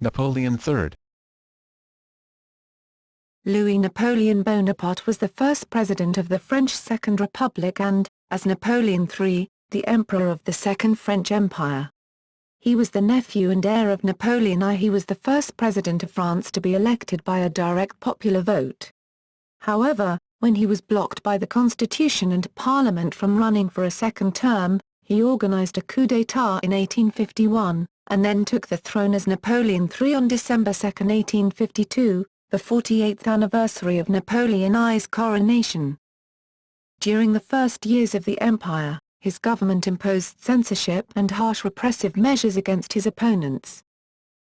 Napoleon III. Louis-Napoleon Bonaparte was the first president of the French Second Republic and, as Napoleon III, the emperor of the Second French Empire. He was the nephew and heir of Napoleon I. He was the first president of France to be elected by a direct popular vote. However, when he was blocked by the Constitution and Parliament from running for a second term, he organized a coup d'état in 1851, and then took the throne as Napoleon III on December 2, 1852, the 48th anniversary of Napoleon I's coronation. During the first years of the empire, his government imposed censorship and harsh repressive measures against his opponents.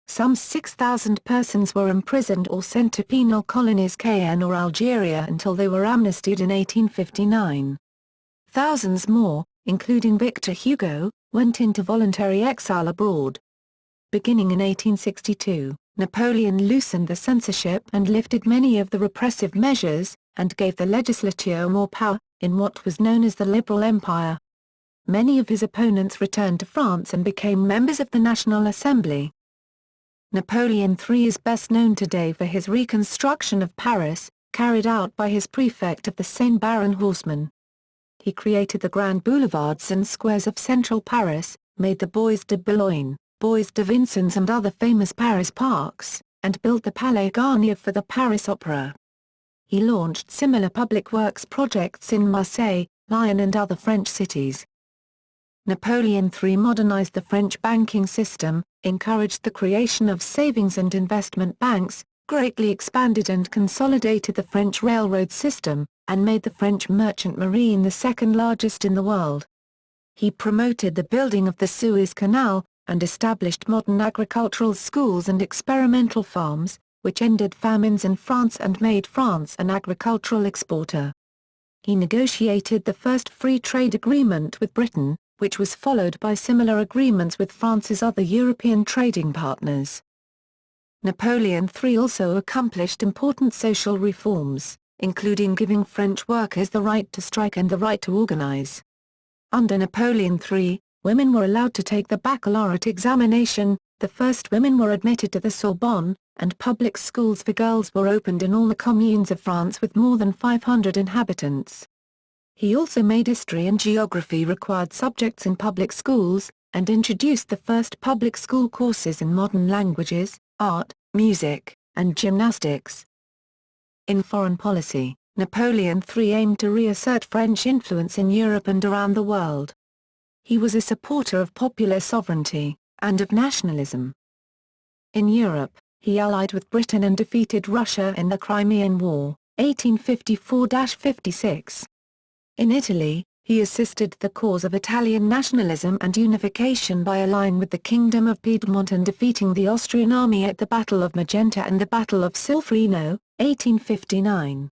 Some 6,000 persons were imprisoned or sent to penal colonies Cayenne or Algeria until they were amnestied in 1859. Thousands more, including Victor Hugo, went into voluntary exile abroad. Beginning in 1862, Napoleon loosened the censorship and lifted many of the repressive measures, and gave the legislature more power, in what was known as the Liberal Empire. Many of his opponents returned to France and became members of the National Assembly. Napoleon III is best known today for his Reconstruction of Paris, carried out by his prefect of the Seine Baron Haussmann. He created the grand boulevards and squares of central Paris, made the Bois de Boulogne, Bois de Vincennes and other famous Paris parks, and built the Palais Garnier for the Paris Opera. He launched similar public works projects in Marseille, Lyon and other French cities. Napoleon III modernized the French banking system, encouraged the creation of savings and investment banks, greatly expanded and consolidated the French railroad system, and made the French merchant marine the second largest in the world. He promoted the building of the Suez Canal, and established modern agricultural schools and experimental farms, which ended famines in France and made France an agricultural exporter. He negotiated the first free trade agreement with Britain, which was followed by similar agreements with France's other European trading partners. Napoleon III also accomplished important social reforms, including giving French workers the right to strike and the right to organize. Under Napoleon III, women were allowed to take the baccalaureate examination, the first women were admitted to the Sorbonne, and public schools for girls were opened in all the communes of France with more than 500 inhabitants. He also made history and geography required subjects in public schools, and introduced the first public school courses in modern languages, art, music, and gymnastics. In foreign policy, Napoleon III aimed to reassert French influence in Europe and around the world. He was a supporter of popular sovereignty, and of nationalism. In Europe, he allied with Britain and defeated Russia in the Crimean War, 1854-56. In Italy, he assisted the cause of Italian nationalism and unification by allying with the Kingdom of Piedmont and defeating the Austrian army at the Battle of Magenta and the Battle of Solferino, 1859.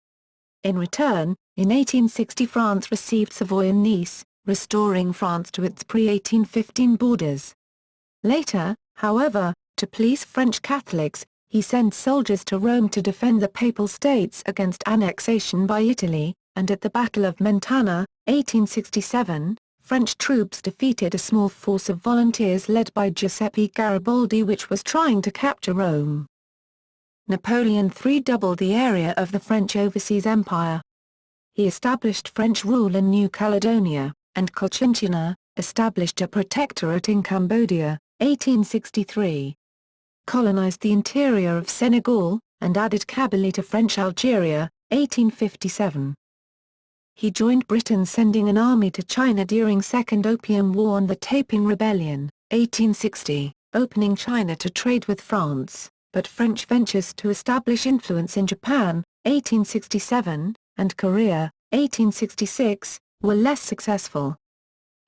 In return, in 1860 France received Savoy and Nice, restoring France to its pre-1815 borders. Later, however, to please French Catholics, he sent soldiers to Rome to defend the Papal States against annexation by Italy, and at the Battle of Mentana, 1867, French troops defeated a small force of volunteers led by Giuseppe Garibaldi which was trying to capture Rome. Napoleon III doubled the area of the French overseas empire. He established French rule in New Caledonia, and Cochinchina, established a protectorate in Cambodia, 1863. Colonized the interior of Senegal, and added Kabylie to French Algeria, 1857. He joined Britain sending an army to China during Second Opium War and the Taiping Rebellion, 1860, opening China to trade with France, but French ventures to establish influence in Japan, 1867, and Korea, 1866, were less successful.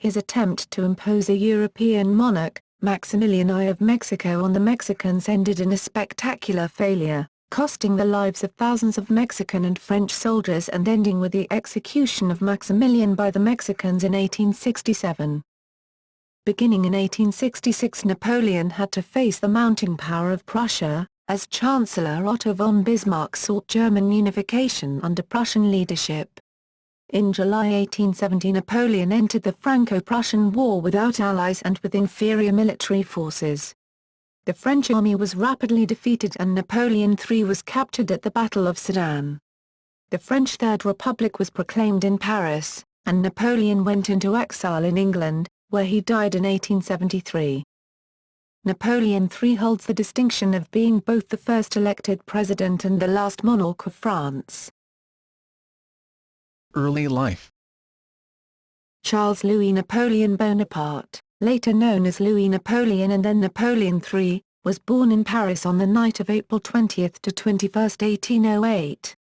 His attempt to impose a European monarch, Maximilian I of Mexico on the Mexicans ended in a spectacular failure, costing the lives of thousands of Mexican and French soldiers and ending with the execution of Maximilian by the Mexicans in 1867. Beginning in 1866 Napoleon had to face the mounting power of Prussia, as Chancellor Otto von Bismarck sought German unification under Prussian leadership. In July 1870 Napoleon entered the Franco-Prussian War without allies and with inferior military forces. The French army was rapidly defeated and Napoleon III was captured at the Battle of Sedan. The French Third Republic was proclaimed in Paris, and Napoleon went into exile in England, where he died in 1873. Napoleon III holds the distinction of being both the first elected president and the last monarch of France. Early life. Charles Louis-Napoleon Bonaparte, later known as Louis Napoleon and then Napoleon III, was born in Paris on the night of April 20 to 21, 1808.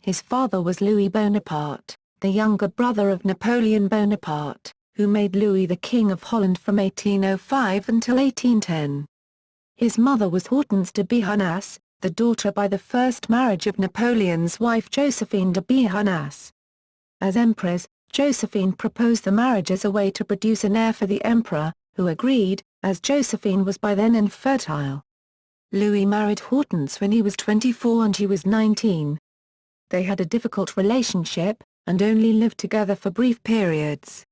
His father was Louis Bonaparte, the younger brother of Napoleon Bonaparte, who made Louis the King of Holland from 1805 until 1810. His mother was Hortense de Beauharnais, the daughter by the first marriage of Napoleon's wife Josephine de Beauharnais. As empress, Josephine proposed the marriage as a way to produce an heir for the emperor, who agreed, as Josephine was by then infertile. Louis married Hortense when he was 24 and she was 19. They had a difficult relationship, and only lived together for brief periods.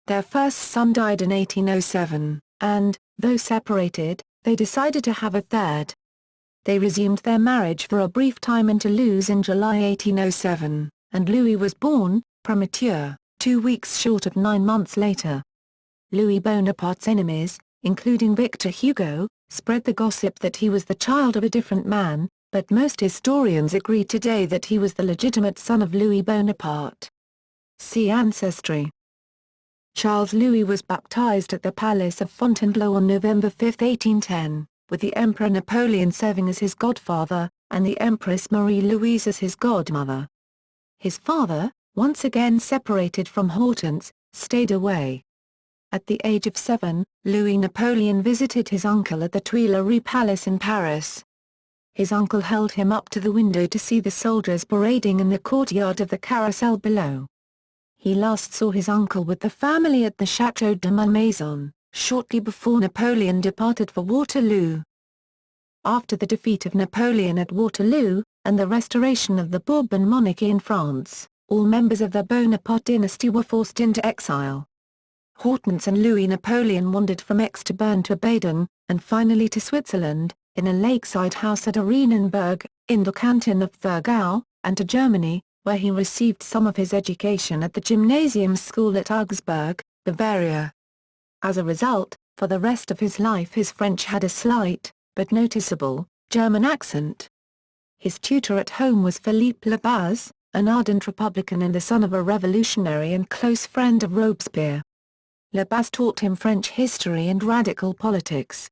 Their first son died in 1807, and, though separated, they decided to have a third. They resumed their marriage for a brief time in Toulouse in July 1807, and Louis was born, premature, 2 weeks short of 9 months later. Louis Bonaparte's enemies, including Victor Hugo, spread the gossip that he was the child of a different man, but most historians agree today that he was the legitimate son of Louis Bonaparte. See Ancestry. Charles Louis was baptized at the Palace of Fontainebleau on November 5, 1810, with the Emperor Napoleon serving as his godfather, and the Empress Marie-Louise as his godmother. His father, once again separated from Hortense, stayed away. At the age of 7, Louis Napoleon visited his uncle at the Tuileries Palace in Paris. His uncle held him up to the window to see the soldiers parading in the courtyard of the carousel below. He last saw his uncle with the family at the Château de Malmaison, shortly before Napoleon departed for Waterloo. After the defeat of Napoleon at Waterloo, and the restoration of the Bourbon monarchy in France, all members of the Bonaparte dynasty were forced into exile. Hortense and Louis Napoleon wandered from Aix to Bern to Baden, and finally to Switzerland, in a lakeside house at Arenenberg, in the canton of Thurgau, and to Germany, where he received some of his education at the gymnasium school at Augsburg, Bavaria. As a result, for the rest of his life his French had a slight, but noticeable, German accent. His tutor at home was Philippe Le Baz, an ardent Republican and the son of a revolutionary and close friend of Robespierre. Le Baz taught him French history and radical politics.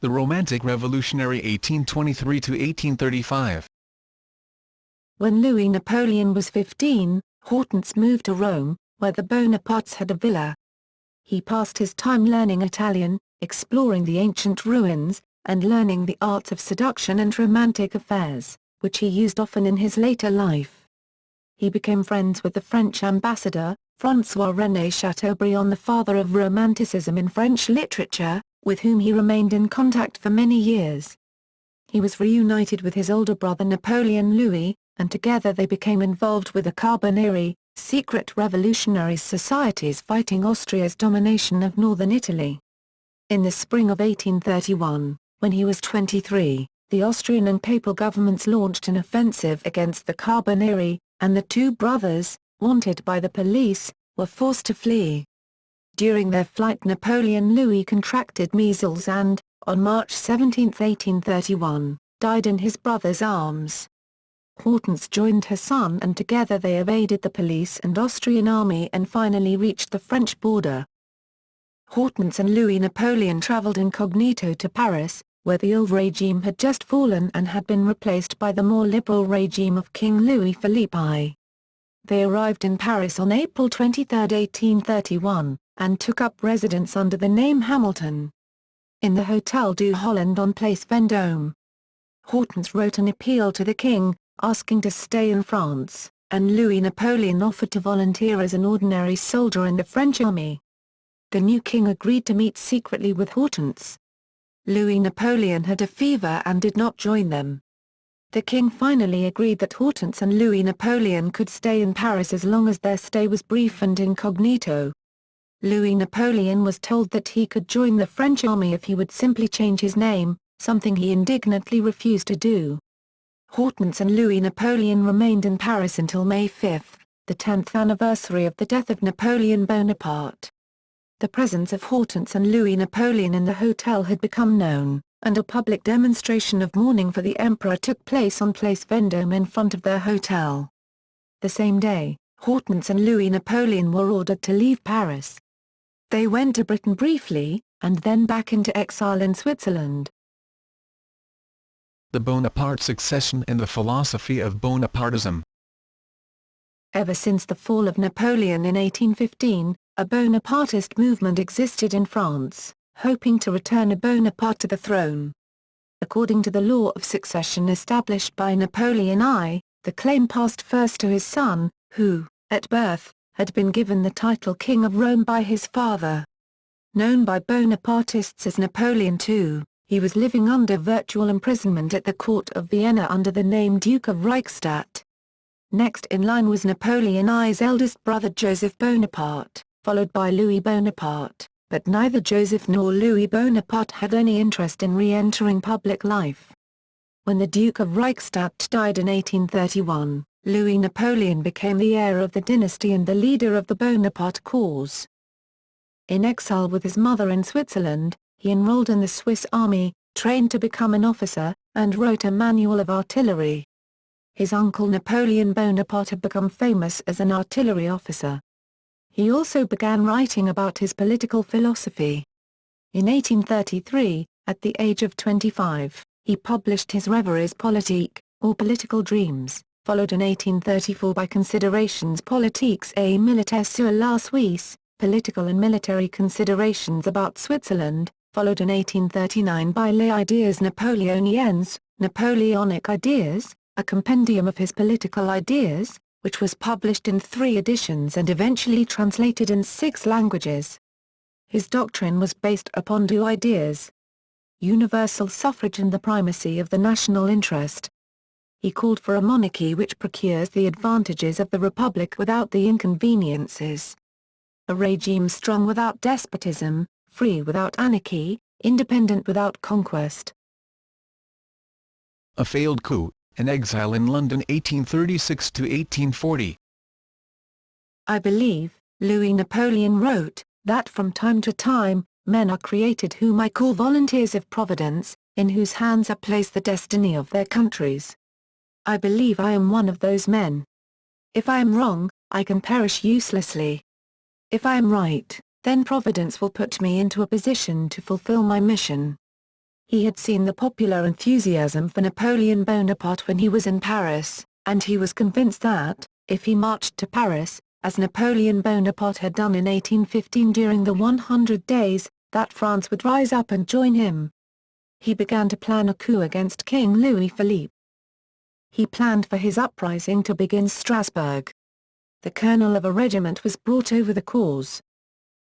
The Romantic Revolutionary 1823–1835. When Louis Napoleon was 15, Hortense moved to Rome, where the Bonapartes had a villa. He passed his time learning Italian, exploring the ancient ruins, and learning the arts of seduction and romantic affairs, which he used often in his later life. He became friends with the French ambassador, François-René Chateaubriand, the father of Romanticism in French literature, with whom he remained in contact for many years. He was reunited with his older brother Napoleon Louis, and together they became involved with the Carbonari, secret revolutionary societies fighting Austria's domination of northern Italy. In the spring of 1831, when he was 23, the Austrian and Papal governments launched an offensive against the Carbonari, and the two brothers, wanted by the police, were forced to flee. During their flight Napoleon Louis contracted measles and, on March 17, 1831, died in his brother's arms. Hortense joined her son and together they evaded the police and Austrian army and finally reached the French border. Hortense and Louis Napoleon traveled incognito to Paris, where the old regime had just fallen and had been replaced by the more liberal regime of King Louis-Philippe I. They arrived in Paris on April 23, 1831, and took up residence under the name Hamilton in the Hôtel du Holland on Place Vendôme. Hortense wrote an appeal to the king, asking to stay in France, and Louis Napoleon offered to volunteer as an ordinary soldier in the French army. The new king agreed to meet secretly with Hortense. Louis Napoleon had a fever and did not join them. The king finally agreed that Hortense and Louis Napoleon could stay in Paris as long as their stay was brief and incognito. Louis Napoleon was told that he could join the French army if he would simply change his name, something he indignantly refused to do. Hortense and Louis Napoleon remained in Paris until May 5, the 10th anniversary of the death of Napoleon Bonaparte. The presence of Hortense and Louis Napoleon in the hotel had become known, and a public demonstration of mourning for the emperor took place on Place Vendôme in front of their hotel. The same day, Hortense and Louis Napoleon were ordered to leave Paris. They went to Britain briefly, and then back into exile in Switzerland. The Bonaparte succession and the philosophy of Bonapartism. Ever since the fall of Napoleon in 1815, a Bonapartist movement existed in France, hoping to return a Bonaparte to the throne. According to the law of succession established by Napoleon I, the claim passed first to his son, who, at birth, had been given the title King of Rome by his father. Known by Bonapartists as Napoleon II, he was living under virtual imprisonment at the court of Vienna under the name Duke of Reichstadt. Next in line was Napoleon I's eldest brother Joseph Bonaparte, followed by Louis Bonaparte, but neither Joseph nor Louis Bonaparte had any interest in re-entering public life. When the Duke of Reichstadt died in 1831, Louis Napoleon became the heir of the dynasty and the leader of the Bonaparte cause. In exile with his mother in Switzerland, he enrolled in the Swiss army, trained to become an officer, and wrote a manual of artillery. His uncle Napoleon Bonaparte had become famous as an artillery officer. He also began writing about his political philosophy. In 1833, at the age of 25, he published his Rêveries politiques, or Political Dreams, followed in 1834 by Considerations politiques et militaires sur la Suisse, Political and Military Considerations about Switzerland, followed in 1839 by Les Idées Napoléoniennes, Napoleonic Ideas, a compendium of his political ideas, which was published in 3 editions and eventually translated in 6 languages. His doctrine was based upon 2 ideas: universal suffrage and the primacy of the national interest. He called for a monarchy which procures the advantages of the republic without the inconveniences. A regime strong without despotism, free without anarchy, independent without conquest. A failed coup, an exile in London 1836 to 1840. I believe, Louis Napoleon wrote, that from time to time, men are created whom I call volunteers of Providence, in whose hands are placed the destiny of their countries. I believe I am one of those men. If I am wrong, I can perish uselessly. If I am right, then Providence will put me into a position to fulfill my mission. He had seen the popular enthusiasm for Napoleon Bonaparte when he was in Paris, and he was convinced that, if he marched to Paris, as Napoleon Bonaparte had done in 1815 during the 100 days, that France would rise up and join him. He began to plan a coup against King Louis-Philippe. He planned for his uprising to begin Strasbourg. The colonel of a regiment was brought over the cause.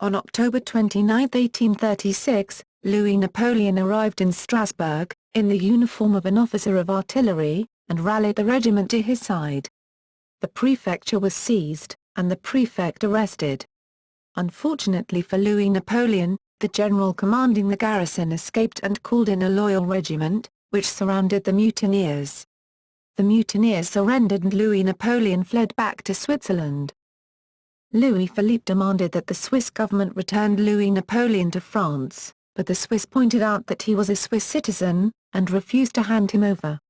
On October 29, 1836, Louis Napoleon arrived in Strasbourg, in the uniform of an officer of artillery, and rallied the regiment to his side. The prefecture was seized, and the prefect arrested. Unfortunately for Louis Napoleon, the general commanding the garrison escaped and called in a loyal regiment, which surrounded the mutineers. The mutineers surrendered and Louis Napoleon fled back to Switzerland. Louis-Philippe demanded that the Swiss government returned Louis Napoleon to France, but the Swiss pointed out that he was a Swiss citizen, and refused to hand him over.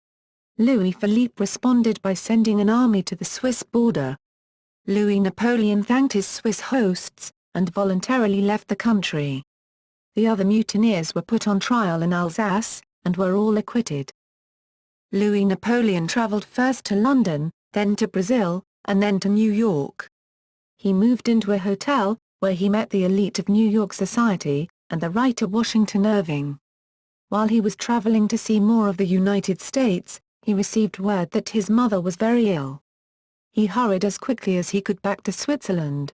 Louis-Philippe responded by sending an army to the Swiss border. Louis Napoleon thanked his Swiss hosts, and voluntarily left the country. The other mutineers were put on trial in Alsace, and were all acquitted. Louis Napoleon travelled first to London, then to Brazil, and then to New York. He moved into a hotel, where he met the elite of New York society, and the writer Washington Irving. While he was traveling to see more of the United States, he received word that his mother was very ill. He hurried as quickly as he could back to Switzerland.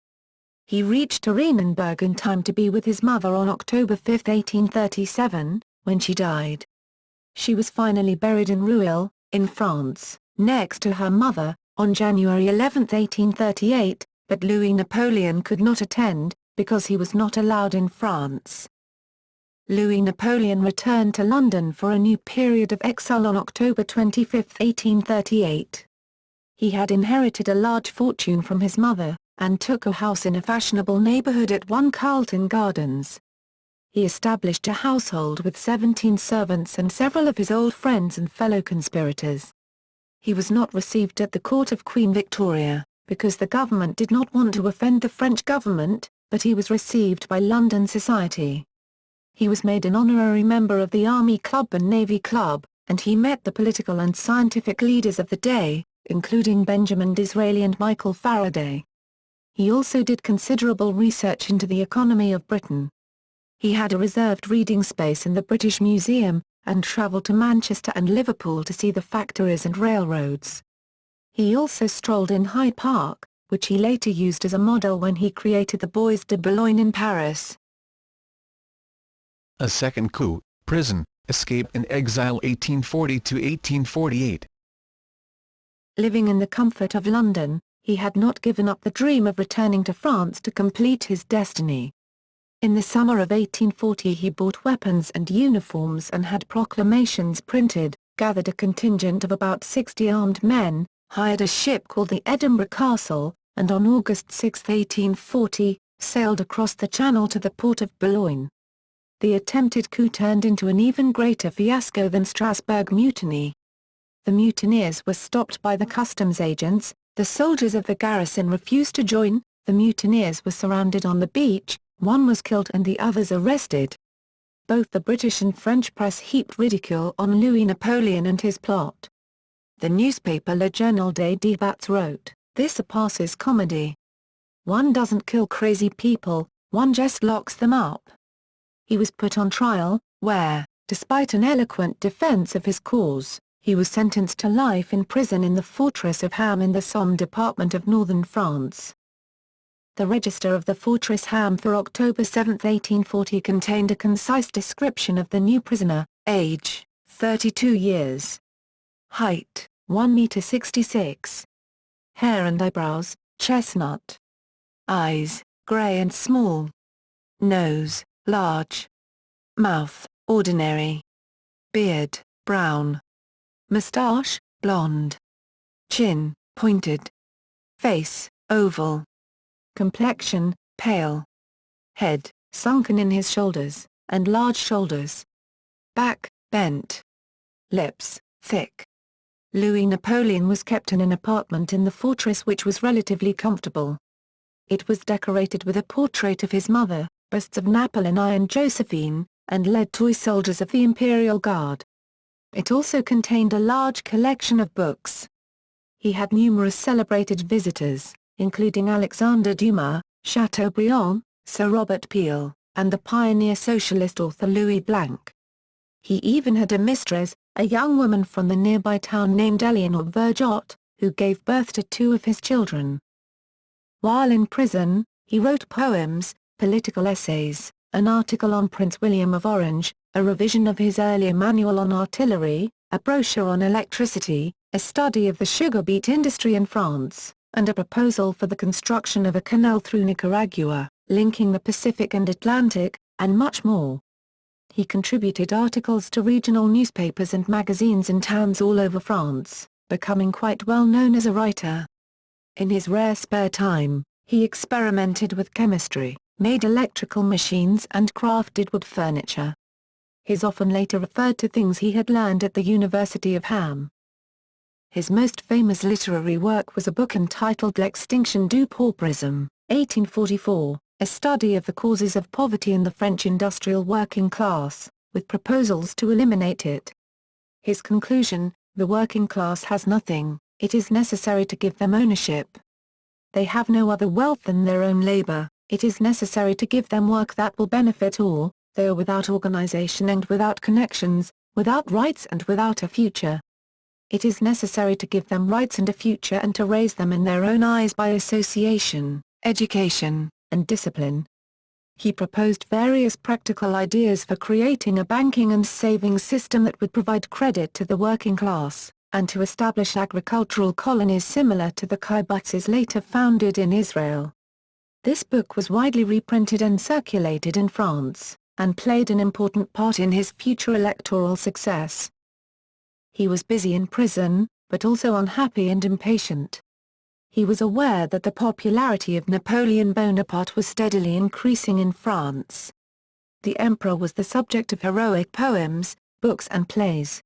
He reached Oranienburg in time to be with his mother on October 5, 1837, when she died. She was finally buried in Rueil, in France, next to her mother, on January 11, 1838, but Louis Napoleon could not attend, because he was not allowed in France. Louis-Napoleon returned to London for a new period of exile on October 25, 1838. He had inherited a large fortune from his mother, and took a house in a fashionable neighbourhood at 1 Carlton Gardens. He established a household with 17 servants and several of his old friends and fellow conspirators. He was not received at the court of Queen Victoria, because the government did not want to offend the French government, but he was received by London society. He was made an honorary member of the Army Club and Navy Club, and he met the political and scientific leaders of the day, including Benjamin Disraeli and Michael Faraday. He also did considerable research into the economy of Britain. He had a reserved reading space in the British Museum, and travelled to Manchester and Liverpool to see the factories and railroads. He also strolled in Hyde Park, which he later used as a model when he created the Bois de Boulogne in Paris. A second coup, prison, escape and exile 1840 to 1848. Living in the comfort of London, he had not given up the dream of returning to France to complete his destiny. In the summer of 1840 he bought weapons and uniforms and had proclamations printed, gathered a contingent of about 60 armed men, hired a ship called the Edinburgh Castle, and on August 6, 1840, sailed across the Channel to the port of Boulogne. The attempted coup turned into an even greater fiasco than Strasbourg mutiny. The mutineers were stopped by the customs agents, the soldiers of the garrison refused to join, the mutineers were surrounded on the beach, one was killed and the others arrested. Both the British and French press heaped ridicule on Louis-Napoleon and his plot. The newspaper Le Journal des Débats wrote, "This surpasses comedy. One doesn't kill crazy people, one just locks them up." He was put on trial, where, despite an eloquent defense of his cause, he was sentenced to life in prison in the fortress of Ham in the Somme department of northern France. The register of the fortress Ham for October 7, 1840 contained a concise description of the new prisoner: age, 32 years. Height, 1 meter 66. Hair and eyebrows, chestnut. Eyes, grey and small. Nose, large. Mouth, ordinary. Beard, brown. Moustache, blonde. Chin, pointed. Face, oval. Complexion, pale. Head, sunken in his shoulders, and large shoulders. Back, bent. Lips, thick. Louis-Napoleon was kept in an apartment in the fortress which was relatively comfortable. It was decorated with a portrait of his mother, busts of Napoleon I and Josephine, and led toy soldiers of the Imperial Guard. It also contained a large collection of books. He had numerous celebrated visitors, including Alexander Dumas, Chateaubriand, Sir Robert Peel, and the pioneer socialist author Louis Blanc. He even had a mistress, a young woman from the nearby town named Eleanor Vergot, who gave birth to 2 of his children. While in prison, he wrote poems, political essays, an article on Prince William of Orange, a revision of his earlier manual on artillery, a brochure on electricity, a study of the sugar beet industry in France, and a proposal for the construction of a canal through Nicaragua, linking the Pacific and Atlantic, and much more. He contributed articles to regional newspapers and magazines in towns all over France, becoming quite well known as a writer. In his rare spare time, he experimented with chemistry, made electrical machines and crafted wood furniture. His often later referred to things he had learned at the University of Ham. His most famous literary work was a book entitled L'Extinction du Pauperisme, 1844, a study of the causes of poverty in the French industrial working class, with proposals to eliminate it. His conclusion: the working class has nothing, it is necessary to give them ownership. They have no other wealth than their own labor, it is necessary to give them work that will benefit all. They are without organization and without connections, without rights and without a future. It is necessary to give them rights and a future and to raise them in their own eyes by association, education, and discipline. He proposed various practical ideas for creating a banking and savings system that would provide credit to the working class, and to establish agricultural colonies similar to the kibbutzes later founded in Israel. This book was widely reprinted and circulated in France, and played an important part in his future electoral success. He was busy in prison, but also unhappy and impatient. He was aware that the popularity of Napoleon Bonaparte was steadily increasing in France. The emperor was the subject of heroic poems, books and plays.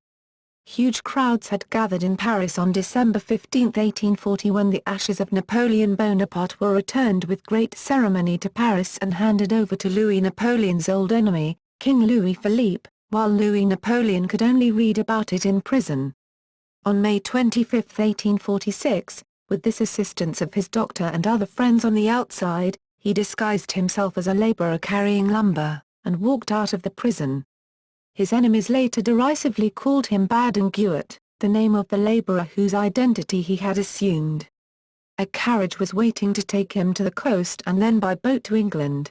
Huge crowds had gathered in Paris on December 15, 1840 when the ashes of Napoleon Bonaparte were returned with great ceremony to Paris and handed over to Louis Napoleon's old enemy, King Louis-Philippe, while Louis-Napoleon could only read about it in prison. On May 25, 1846, with this assistance of his doctor and other friends on the outside, he disguised himself as a laborer carrying lumber, and walked out of the prison. His enemies later derisively called him Baden-Guert, the name of the laborer whose identity he had assumed. A carriage was waiting to take him to the coast and then by boat to England.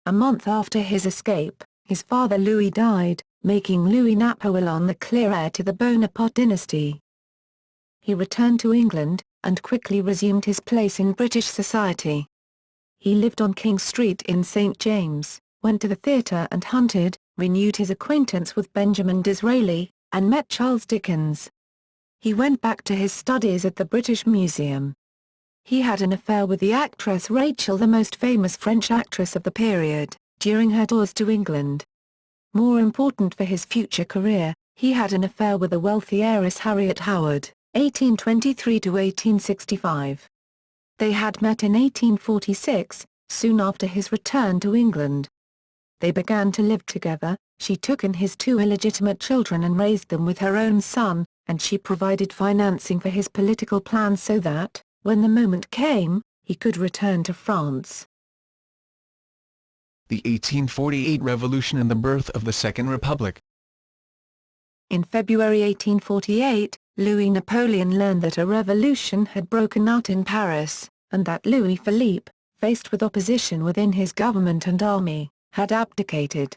A month after his escape, his father Louis died, making Louis-Napoléon the clear heir to the Bonaparte dynasty. He returned to England, and quickly resumed his place in British society. He lived on King Street in St. James, went to the theatre and hunted, renewed his acquaintance with Benjamin Disraeli, and met Charles Dickens. He went back to his studies at the British Museum. He had an affair with the actress Rachel, the most famous French actress of the period, during her tours to England. More important for his future career, he had an affair with the wealthy heiress Harriet Howard, 1823–1865. They had met in 1846, soon after his return to England. They began to live together, she took in his two illegitimate children and raised them with her own son, and she provided financing for his political plans so that, when the moment came, he could return to France. The 1848 Revolution and the birth of the Second Republic. In February 1848, Louis-Napoleon learned that a revolution had broken out in Paris, and that Louis-Philippe, faced with opposition within his government and army, had abdicated.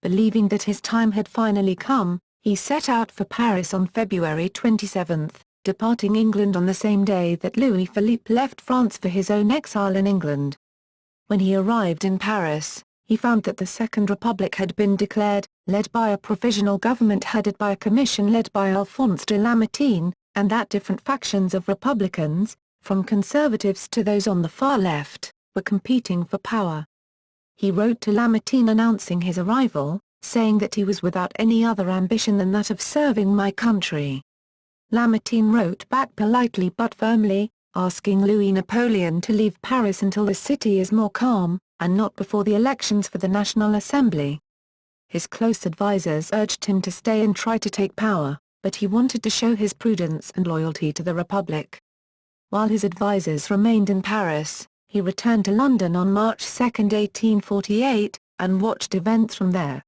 Believing that his time had finally come, he set out for Paris on February 27, departing England on the same day that Louis-Philippe left France for his own exile in England. When he arrived in Paris, he found that the Second Republic had been declared, led by a provisional government headed by a commission led by Alphonse de Lamartine, and that different factions of Republicans, from conservatives to those on the far left, were competing for power. He wrote to Lamartine announcing his arrival, saying that he was without any other ambition than that of serving my country. Lamartine wrote back politely but firmly, asking Louis-Napoleon to leave Paris until the city is more calm, and not before the elections for the National Assembly. His close advisers urged him to stay and try to take power, but he wanted to show his prudence and loyalty to the Republic. While his advisers remained in Paris, he returned to London on March 2, 1848, and watched events from there.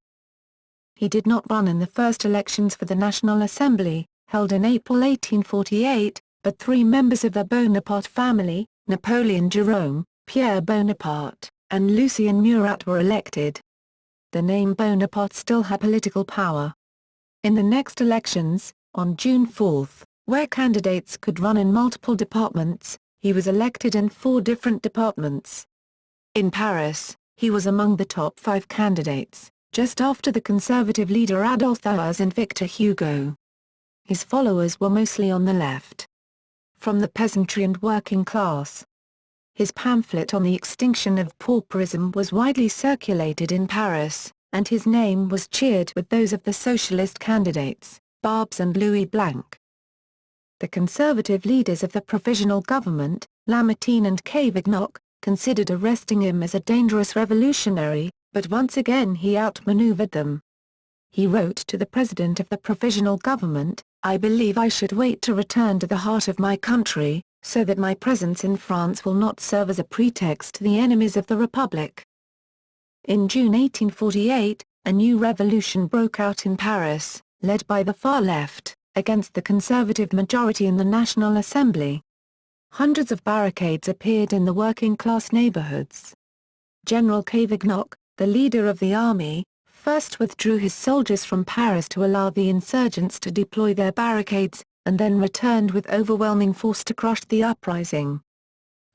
He did not run in the first elections for the National Assembly, held in April 1848, but three members of the Bonaparte family, Napoleon Jerome, Pierre Bonaparte, and Lucien Murat were elected. The name Bonaparte still had political power. In the next elections, on June 4, where candidates could run in multiple departments, he was elected in 4 different departments. In Paris, he was among the top 5 candidates, just after the conservative leader Adolphe Thiers and Victor Hugo. His followers were mostly on the left, from the peasantry and working class. His pamphlet on the extinction of pauperism was widely circulated in Paris, and his name was cheered with those of the socialist candidates, Barbes and Louis Blanc. The conservative leaders of the provisional government, Lamartine and Cavaignac, considered arresting him as a dangerous revolutionary, but once again he outmaneuvered them. He wrote to the president of the provisional government, "I believe I should wait to return to the heart of my country, so that my presence in France will not serve as a pretext to the enemies of the Republic." In June 1848, a new revolution broke out in Paris, led by the far left, against the conservative majority in the National Assembly. Hundreds of barricades appeared in the working-class neighborhoods. General Cavaignac, the leader of the army, first withdrew his soldiers from Paris to allow the insurgents to deploy their barricades, and then returned with overwhelming force to crush the uprising.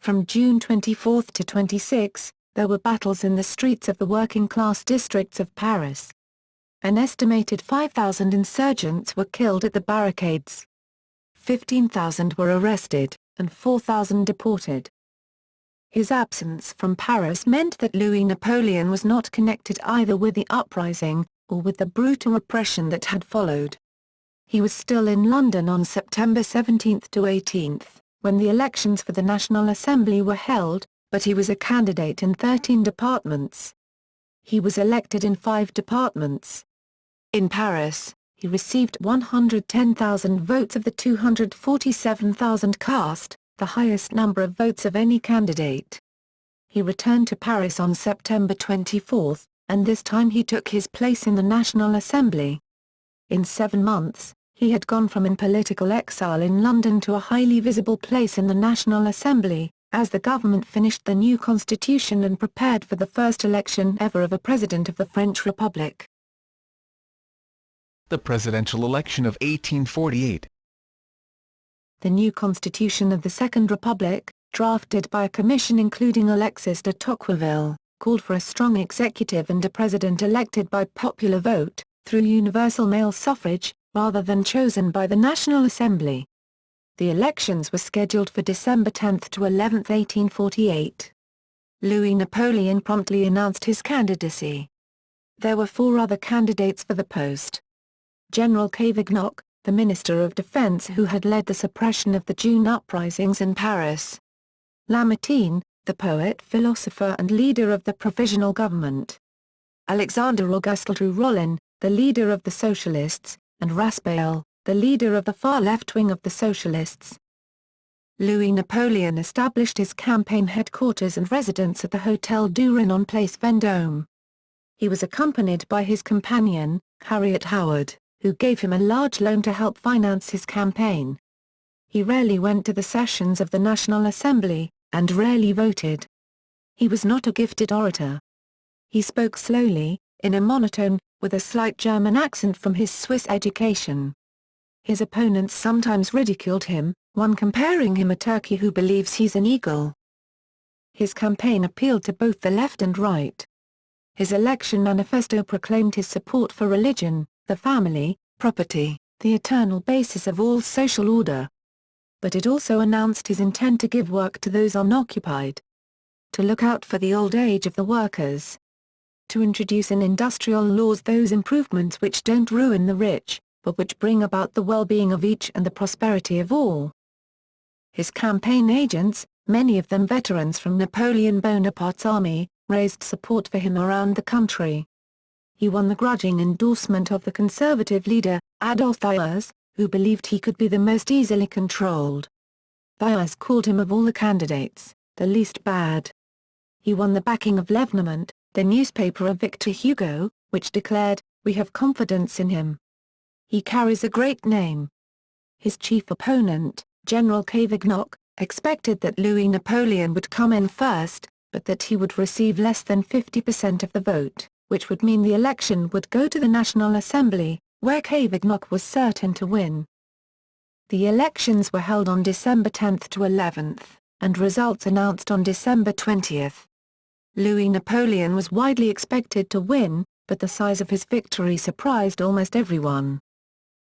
From June 24 to 26, there were battles in the streets of the working-class districts of Paris. An estimated 5,000 insurgents were killed at the barricades. 15,000 were arrested, and 4,000 deported. His absence from Paris meant that Louis-Napoleon was not connected either with the uprising, or with the brutal repression that had followed. He was still in London on September 17 to 18, when the elections for the National Assembly were held, but he was a candidate in 13 departments. He was elected in 5 departments. In Paris, he received 110,000 votes of the 247,000 cast, the highest number of votes of any candidate. He returned to Paris on September 24, and this time he took his place in the National Assembly. In 7 months, he had gone from in political exile in London to a highly visible place in the National Assembly, as the government finished the new constitution and prepared for the first election ever of a president of the French Republic. The presidential election of 1848. The new constitution of the Second Republic, drafted by a commission including Alexis de Tocqueville, called for a strong executive and a president elected by popular vote, through universal male suffrage, rather than chosen by the National Assembly. The elections were scheduled for December 10 to 11, 1848. Louis-Napoleon promptly announced his candidacy. There were 4 other candidates for the post. General Cavaignac, the Minister of Defense who had led the suppression of the June uprisings in Paris. Lamartine, the poet, philosopher and leader of the Provisional Government. Alexandre-Auguste Rollin, the leader of the Socialists, and Raspail, the leader of the far left wing of the Socialists. Louis-Napoleon established his campaign headquarters and residence at the Hôtel du Rhin on Place Vendôme. He was accompanied by his companion, Harriet Howard, who gave him a large loan to help finance his campaign. He rarely went to the sessions of the National Assembly, and rarely voted. He was not a gifted orator. He spoke slowly, in a monotone, with a slight German accent from his Swiss education. His opponents sometimes ridiculed him, one comparing him a turkey who believes he's an eagle. His campaign appealed to both the left and right. His election manifesto proclaimed his support for religion, the family, property, the eternal basis of all social order. But it also announced his intent to give work to those unoccupied. To look out for the old age of the workers. To introduce in industrial laws those improvements which don't ruin the rich, but which bring about the well-being of each and the prosperity of all. His campaign agents, many of them veterans from Napoleon Bonaparte's army, raised support for him around the country. He won the grudging endorsement of the conservative leader, Adolphe Thiers, who believed he could be the most easily controlled. Thiers called him of all the candidates, the least bad. He won the backing of L'Evénement, the newspaper of Victor Hugo, which declared, "We have confidence in him. He carries a great name." His chief opponent, General Cavaignac, expected that Louis-Napoleon would come in first, but that he would receive less than 50% of the vote, which would mean the election would go to the National Assembly, where Cavaignac was certain to win. The elections were held on December 10 to 11, and results announced on December 20. Louis-Napoleon was widely expected to win, but the size of his victory surprised almost everyone.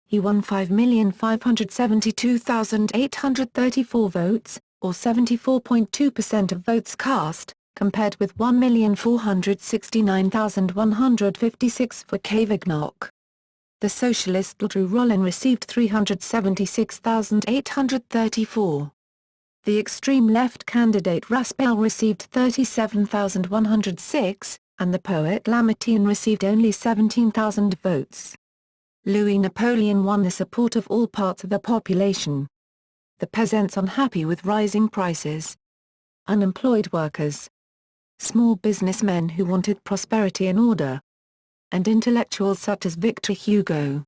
He won 5,572,834 votes, or 74.2% of votes cast, compared with 1,469,156 for Cavaignac. The socialist Rollin received 376,834. The extreme left candidate Raspail received 37,106, and the poet Lamartine received only 17,000 votes. Louis-Napoleon won the support of all parts of the population. The peasants unhappy with rising prices. Unemployed workers. Small businessmen who wanted prosperity and order. And intellectuals such as Victor Hugo.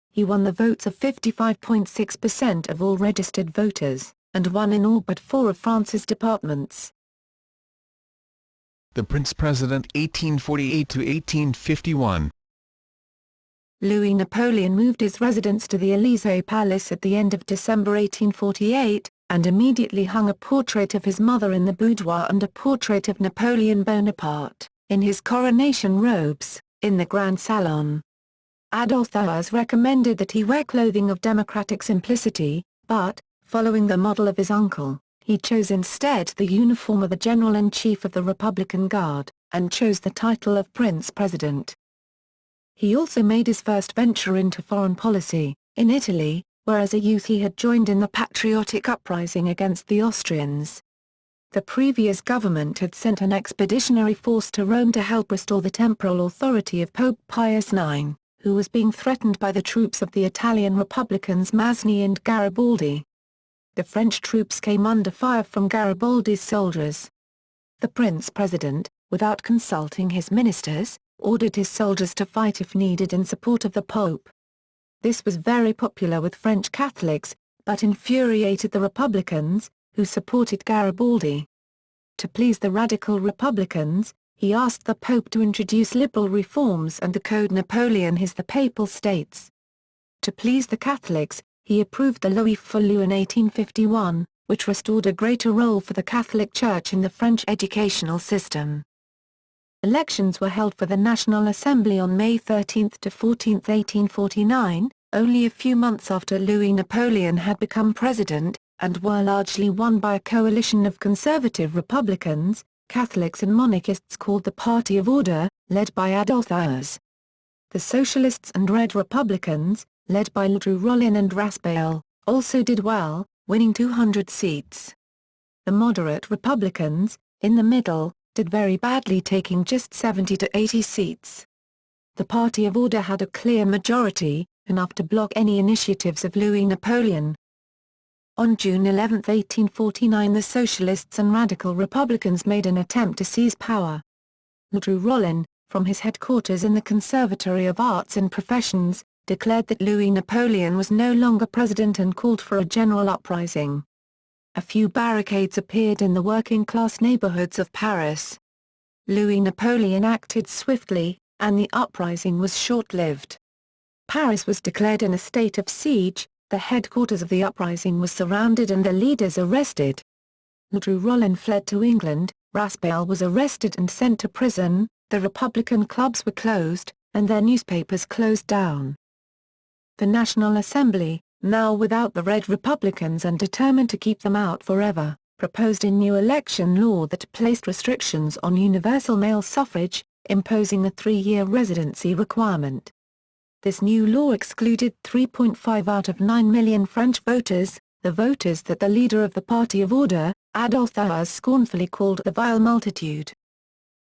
He won the votes of 55.6% of all registered voters, and won in all but 4 of France's departments. The Prince President 1848 to 1851. Louis-Napoleon moved his residence to the Élysée Palace at the end of December 1848, and immediately hung a portrait of his mother in the boudoir and a portrait of Napoleon Bonaparte, in his coronation robes, in the Grand Salon. Adolphe Thiers recommended that he wear clothing of democratic simplicity, but, following the model of his uncle, he chose instead the uniform of the General-in-Chief of the Republican Guard, and chose the title of Prince President. He also made his first venture into foreign policy, in Italy, where as a youth he had joined in the patriotic uprising against the Austrians. The previous government had sent an expeditionary force to Rome to help restore the temporal authority of Pope Pius IX, who was being threatened by the troops of the Italian Republicans Mazzini and Garibaldi. The French troops came under fire from Garibaldi's soldiers. The Prince President, without consulting his ministers, ordered his soldiers to fight if needed in support of the Pope. This was very popular with French Catholics, but infuriated the Republicans, who supported Garibaldi. To please the radical Republicans, he asked the Pope to introduce liberal reforms and the Code Napoleon his the Papal States. To please the Catholics, he approved the Louis Foulou in 1851, which restored a greater role for the Catholic Church in the French educational system. Elections were held for the National Assembly on May 13 to 14, 1849, only a few months after Louis Napoleon had become president, and were largely won by a coalition of conservative Republicans, Catholics and monarchists called the Party of Order, led by Adolphe Thiers. The Socialists and Red Republicans, led by Ledru Rollin and Raspail, also did well, winning 200 seats. The moderate Republicans, in the middle, did very badly, taking just 70 to 80 seats. The Party of Order had a clear majority, enough to block any initiatives of Louis Napoleon. On June 11, 1849, the Socialists and Radical Republicans made an attempt to seize power. Ledru Rollin, from his headquarters in the Conservatory of Arts and Professions, declared that Louis Napoleon was no longer president and called for a general uprising. A few barricades appeared in the working-class neighborhoods of Paris. Louis Napoleon acted swiftly, and the uprising was short-lived. Paris was declared in a state of siege, the headquarters of the uprising was surrounded and the leaders arrested. Ledru Rollin fled to England, Raspail was arrested and sent to prison, the Republican clubs were closed, and their newspapers closed down. The National Assembly, now without the Red Republicans and determined to keep them out forever, proposed a new election law that placed restrictions on universal male suffrage, imposing a 3-year residency requirement. This new law excluded 3.5 out of 9 million French voters, the voters that the leader of the Party of Order, Adolphe Thiers, scornfully called the vile multitude.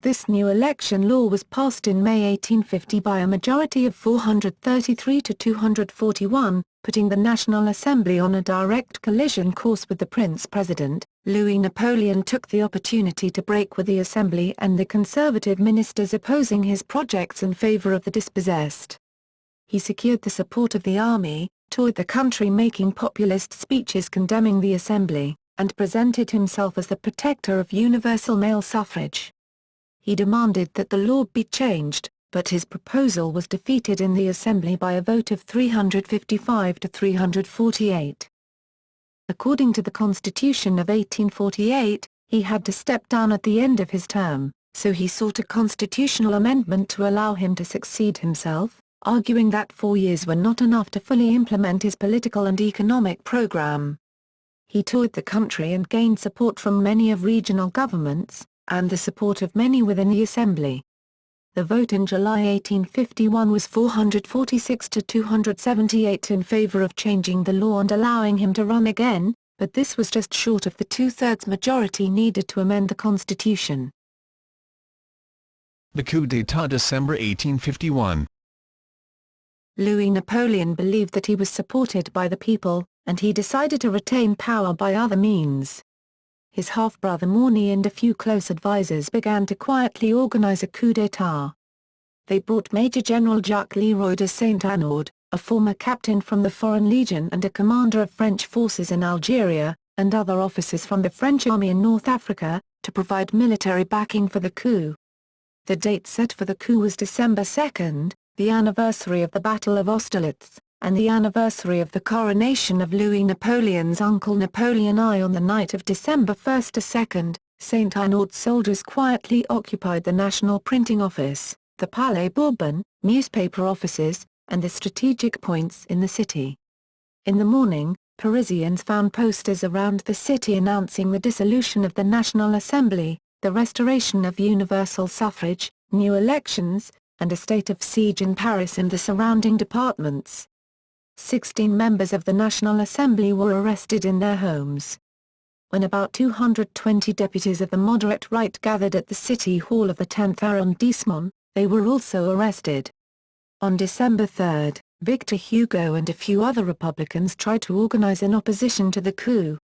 This new election law was passed in May 1850 by a majority of 433 to 241, putting the National Assembly on a direct collision course with the Prince President. Louis Napoleon took the opportunity to break with the Assembly and the conservative ministers opposing his projects in favor of the dispossessed. He secured the support of the army, toured the country making populist speeches condemning the Assembly, and presented himself as the protector of universal male suffrage. He demanded that the law be changed, but his proposal was defeated in the Assembly by a vote of 355 to 348. According to the Constitution of 1848, he had to step down at the end of his term, so he sought a constitutional amendment to allow him to succeed himself, arguing that 4 years were not enough to fully implement his political and economic program. He toured the country and gained support from many of regional governments, and the support of many within the Assembly. The vote in July 1851 was 446 to 278 in favor of changing the law and allowing him to run again, but this was just short of the two-thirds majority needed to amend the Constitution. The coup d'état December 1851. Louis Napoleon believed that he was supported by the people, and he decided to retain power by other means. His half-brother Morny and a few close advisers began to quietly organize a coup d'état. They brought Major General Jacques Leroy de Saint-Anoud, a former captain from the Foreign Legion and a commander of French forces in Algeria, and other officers from the French army in North Africa, to provide military backing for the coup. The date set for the coup was December 2, the anniversary of the Battle of Austerlitz, and the anniversary of the coronation of Louis Napoleon's uncle Napoleon I on the night of December 1 to 2, St. Arnaud soldiers quietly occupied the National Printing Office, the Palais Bourbon, newspaper offices, and the strategic points in the city. In the morning, Parisians found posters around the city announcing the dissolution of the National Assembly, the restoration of universal suffrage, new elections, and a state of siege in Paris and the surrounding departments. 16 members of the National Assembly were arrested in their homes. When about 220 deputies of the moderate right gathered at the City Hall of the 10th arrondissement, they were also arrested. On December 3, Victor Hugo and a few other Republicans tried to organize an opposition to the coup.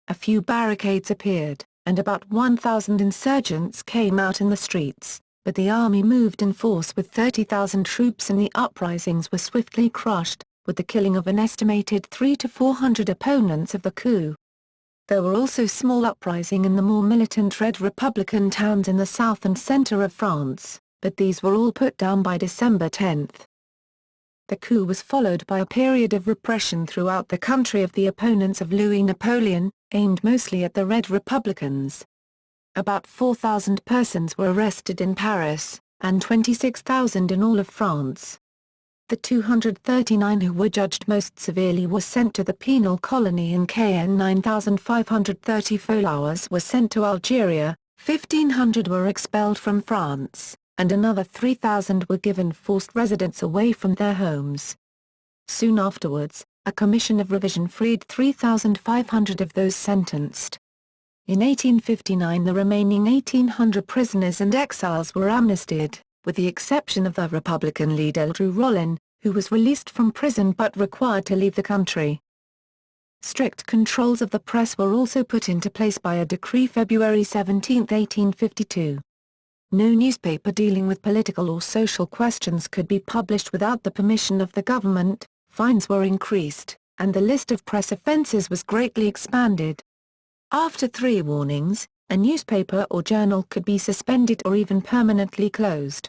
A few barricades appeared, and about 1,000 insurgents came out in the streets, but the army moved in force with 30,000 troops and the uprisings were swiftly crushed, with the killing of an estimated 300 to 400 opponents of the coup. There were also small uprisings in the more militant Red Republican towns in the south and center of France, but these were all put down by December 10. The coup was followed by a period of repression throughout the country of the opponents of Louis Napoleon, aimed mostly at the Red Republicans. About 4,000 persons were arrested in Paris, and 26,000 in all of France. The 239 who were judged most severely were sent to the penal colony in Caen. 9,530 followers were sent to Algeria, 1,500 were expelled from France, and another 3,000 were given forced residence away from their homes. Soon afterwards, a commission of revision freed 3,500 of those sentenced. In 1859 the remaining 1,800 prisoners and exiles were amnestied, with the exception of the Republican leader Louis Rollin, who was released from prison but required to leave the country. Strict controls of the press were also put into place by a decree February 17, 1852. No newspaper dealing with political or social questions could be published without the permission of the government, fines were increased, and the list of press offences was greatly expanded. After 3 warnings, a newspaper or journal could be suspended or even permanently closed.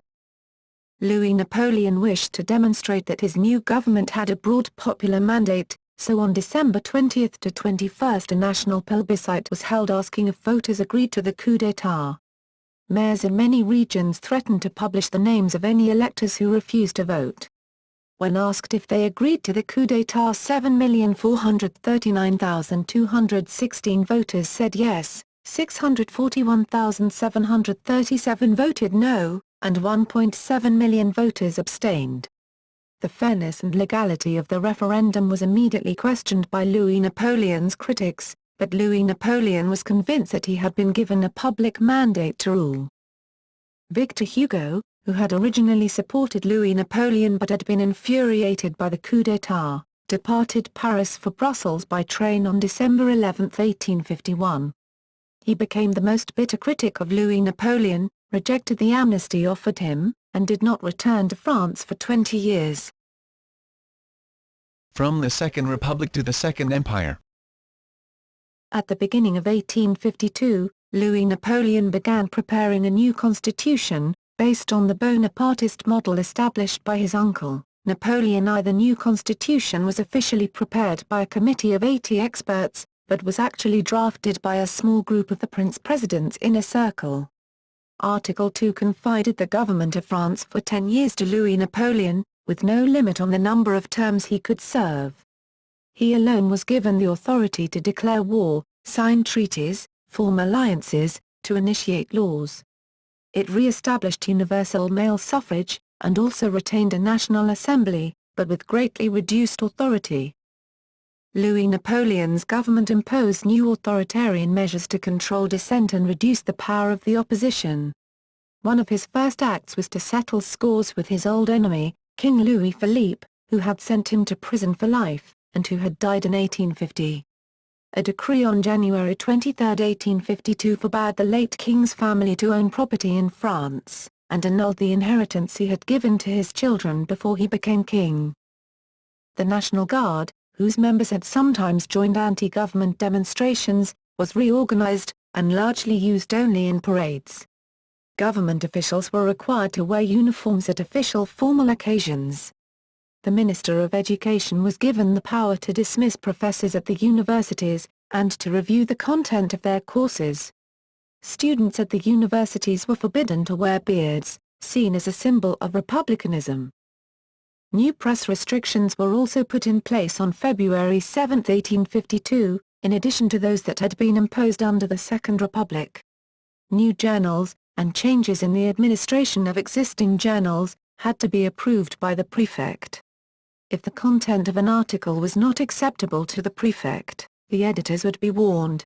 Louis Napoleon wished to demonstrate that his new government had a broad popular mandate, so on December 20 to 21 a national plebiscite was held asking if voters agreed to the coup d'état. Mayors in many regions threatened to publish the names of any electors who refused to vote. When asked if they agreed to the coup d'état, 7,439,216 voters said yes, 641,737 voted no, and 1.7 million voters abstained. The fairness and legality of the referendum was immediately questioned by Louis Napoleon's critics, but Louis Napoleon was convinced that he had been given a public mandate to rule. Victor Hugo, who had originally supported Louis Napoleon but had been infuriated by the coup d'état, departed Paris for Brussels by train on December 11, 1851. He became the most bitter critic of Louis Napoleon, rejected the amnesty offered him, and did not return to France for 20 years. From the Second Republic to the Second Empire. At the beginning of 1852, Louis Napoleon began preparing a new constitution, based on the Bonapartist model established by his uncle, Napoleon I. The new constitution was officially prepared by a committee of 80 experts, but was actually drafted by a small group of the Prince-President's inner circle. Article 2 confided the government of France for 10 years to Louis Napoleon, with no limit on the number of terms he could serve. He alone was given the authority to declare war, sign treaties, form alliances, to initiate laws. It re-established universal male suffrage, and also retained a National Assembly, but with greatly reduced authority. Louis Napoleon's government imposed new authoritarian measures to control dissent and reduce the power of the opposition. One of his first acts was to settle scores with his old enemy, King Louis Philippe, who had sent him to prison for life, and who had died in 1850. A decree on January 23, 1852 forbade the late king's family to own property in France, and annulled the inheritance he had given to his children before he became king. The National Guard, whose members had sometimes joined anti-government demonstrations, was reorganized, and largely used only in parades. Government officials were required to wear uniforms at official formal occasions. The Minister of Education was given the power to dismiss professors at the universities, and to review the content of their courses. Students at the universities were forbidden to wear beards, seen as a symbol of republicanism. New press restrictions were also put in place on February 7, 1852, in addition to those that had been imposed under the Second Republic. New journals, and changes in the administration of existing journals, had to be approved by the prefect. If the content of an article was not acceptable to the prefect, the editors would be warned.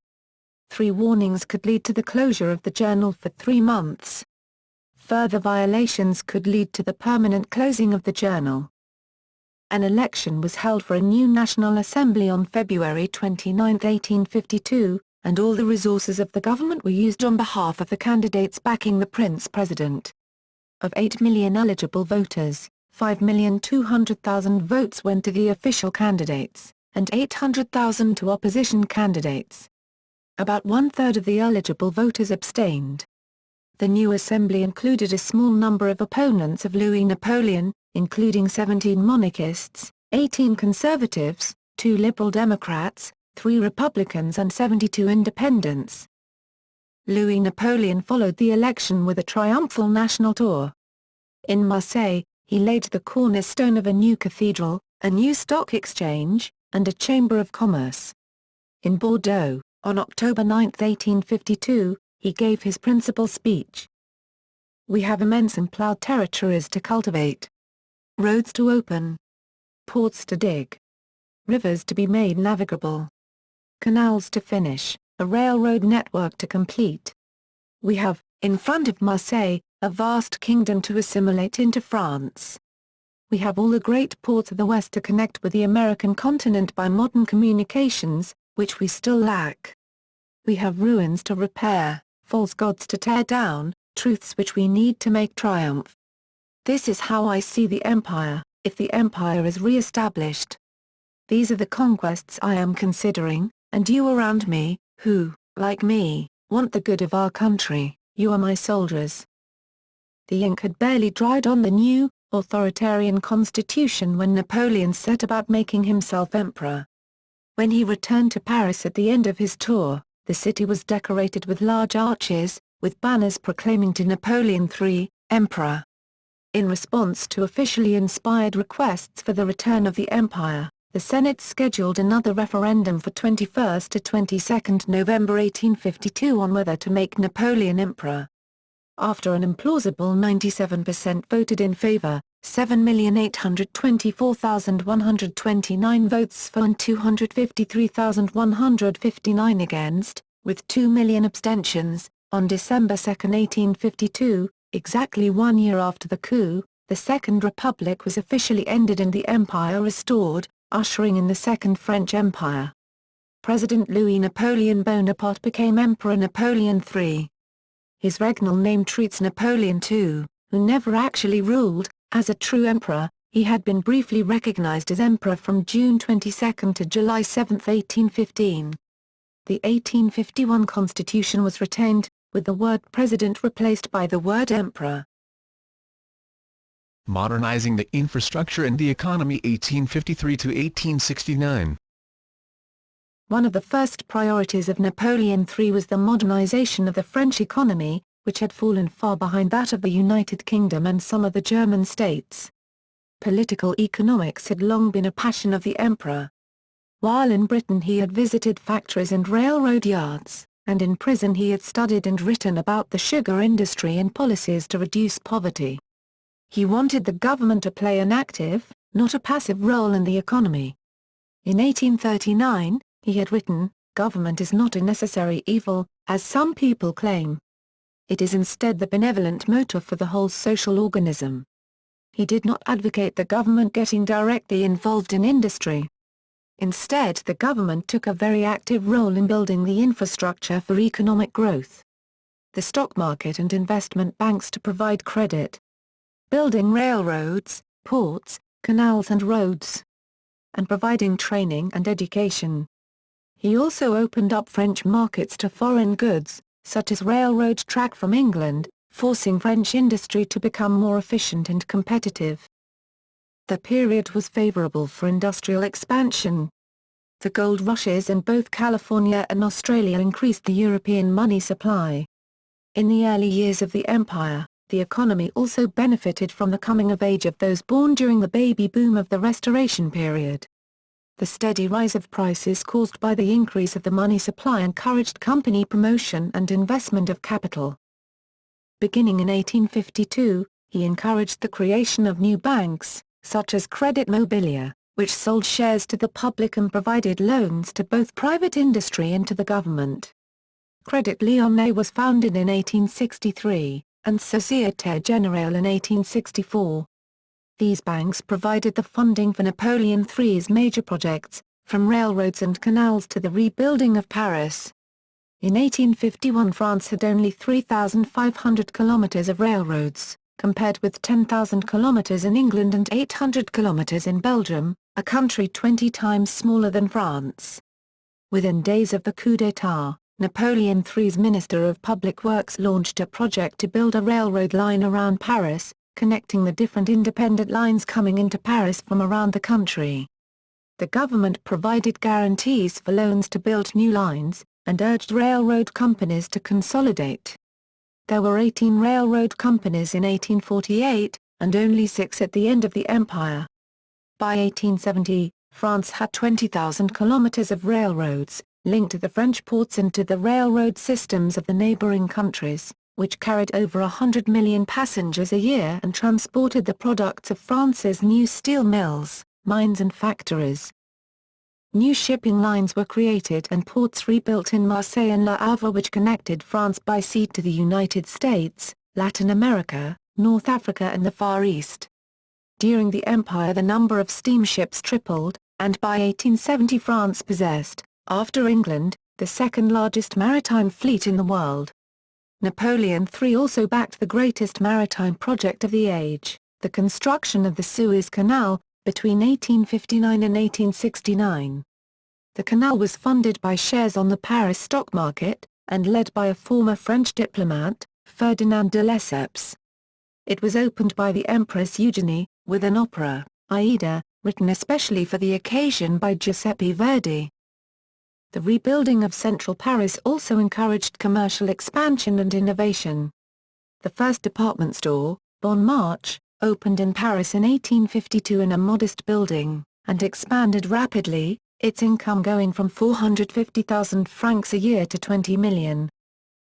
3 warnings could lead to the closure of the journal for 3 months. Further violations could lead to the permanent closing of the journal. An election was held for a new National Assembly on February 29, 1852, and all the resources of the government were used on behalf of the candidates backing the Prince President. Of 8 million eligible voters, 5,200,000 votes went to the official candidates, and 800,000 to opposition candidates. About 1/3 of the eligible voters abstained. The new assembly included a small number of opponents of Louis-Napoleon, including 17 monarchists, 18 conservatives, 2 liberal Democrats, 3 Republicans and 72 independents. Louis-Napoleon followed the election with a triumphal national tour. In Marseille, he laid the cornerstone of a new cathedral, a new stock exchange, and a chamber of commerce. In Bordeaux, on October 9, 1852, he gave his principal speech. "We have immense and ploughed territories to cultivate. Roads to open. Ports to dig. Rivers to be made navigable. Canals to finish, a railroad network to complete. We have, in front of Marseille, a vast kingdom to assimilate into France. We have all the great ports of the West to connect with the American continent by modern communications, which we still lack. We have ruins to repair, false gods to tear down, truths which we need to make triumph. This is how I see the empire, if the empire is re-established. These are the conquests I am considering, and you around me, who, like me, want the good of our country, you are my soldiers." The ink had barely dried on the new, authoritarian constitution when Napoleon set about making himself emperor. When he returned to Paris at the end of his tour, the city was decorated with large arches, with banners proclaiming to Napoleon III, Emperor. In response to officially inspired requests for the return of the empire, the Senate scheduled another referendum for 21 to 22 November 1852 on whether to make Napoleon emperor. After an implausible 97% voted in favor, 7,824,129 votes for and 253,159 against, with 2 million abstentions, on December 2, 1852, exactly 1 year after the coup, the Second Republic was officially ended and the empire restored, ushering in the Second French Empire. President Louis-Napoleon Bonaparte became Emperor Napoleon III. His regnal name treats Napoleon II, who never actually ruled, as a true emperor. He had been briefly recognized as emperor from June 22 to July 7, 1815. The 1851 constitution was retained, with the word president replaced by the word emperor. Modernizing the infrastructure and the economy 1853 to 1869. One of the first priorities of Napoleon III was the modernization of the French economy, which had fallen far behind that of the United Kingdom and some of the German states. Political economics had long been a passion of the emperor. While in Britain he had visited factories and railroad yards, and in prison he had studied and written about the sugar industry and policies to reduce poverty. He wanted the government to play an active, not a passive role in the economy. In 1839, he had written, "Government is not a necessary evil, as some people claim. It is instead the benevolent motor for the whole social organism." He did not advocate the government getting directly involved in industry. Instead, the government took a very active role in building the infrastructure for economic growth. The stock market and investment banks to provide credit. Building railroads, ports, canals and roads. And providing training and education. He also opened up French markets to foreign goods, such as railroad track from England, forcing French industry to become more efficient and competitive. The period was favorable for industrial expansion. The gold rushes in both California and Australia increased the European money supply. In the early years of the empire, the economy also benefited from the coming of age of those born during the baby boom of the Restoration period. The steady rise of prices caused by the increase of the money supply encouraged company promotion and investment of capital. Beginning in 1852, he encouraged the creation of new banks, such as Credit Mobilia, which sold shares to the public and provided loans to both private industry and to the government. Credit Lyonnais was founded in 1863, and Société Générale in 1864. These banks provided the funding for Napoleon III's major projects, from railroads and canals to the rebuilding of Paris. In 1851 France had only 3,500 kilometers of railroads, compared with 10,000 kilometers in England and 800 kilometers in Belgium, a country 20 times smaller than France. Within days of the coup d'état, Napoleon III's Minister of Public Works launched a project to build a railroad line around Paris, connecting the different independent lines coming into Paris from around the country. The government provided guarantees for loans to build new lines, and urged railroad companies to consolidate. There were 18 railroad companies in 1848, and only 6 at the end of the empire. By 1870, France had 20,000 kilometers of railroads, linked to the French ports and to the railroad systems of the neighboring countries, which carried over 100 million passengers a year and transported the products of France's new steel mills, mines and factories. New shipping lines were created and ports rebuilt in Marseille and Le Havre, which connected France by sea to the United States, Latin America, North Africa and the Far East. During the empire the number of steamships tripled, and by 1870 France possessed, after England, the second largest maritime fleet in the world. Napoleon III also backed the greatest maritime project of the age, the construction of the Suez Canal, between 1859 and 1869. The canal was funded by shares on the Paris stock market, and led by a former French diplomat, Ferdinand de Lesseps. It was opened by the Empress Eugénie, with an opera, Aida, written especially for the occasion by Giuseppe Verdi. The rebuilding of central Paris also encouraged commercial expansion and innovation. The first department store, Bon Marché, opened in Paris in 1852 in a modest building, and expanded rapidly, its income going from 450,000 francs a year to 20 million.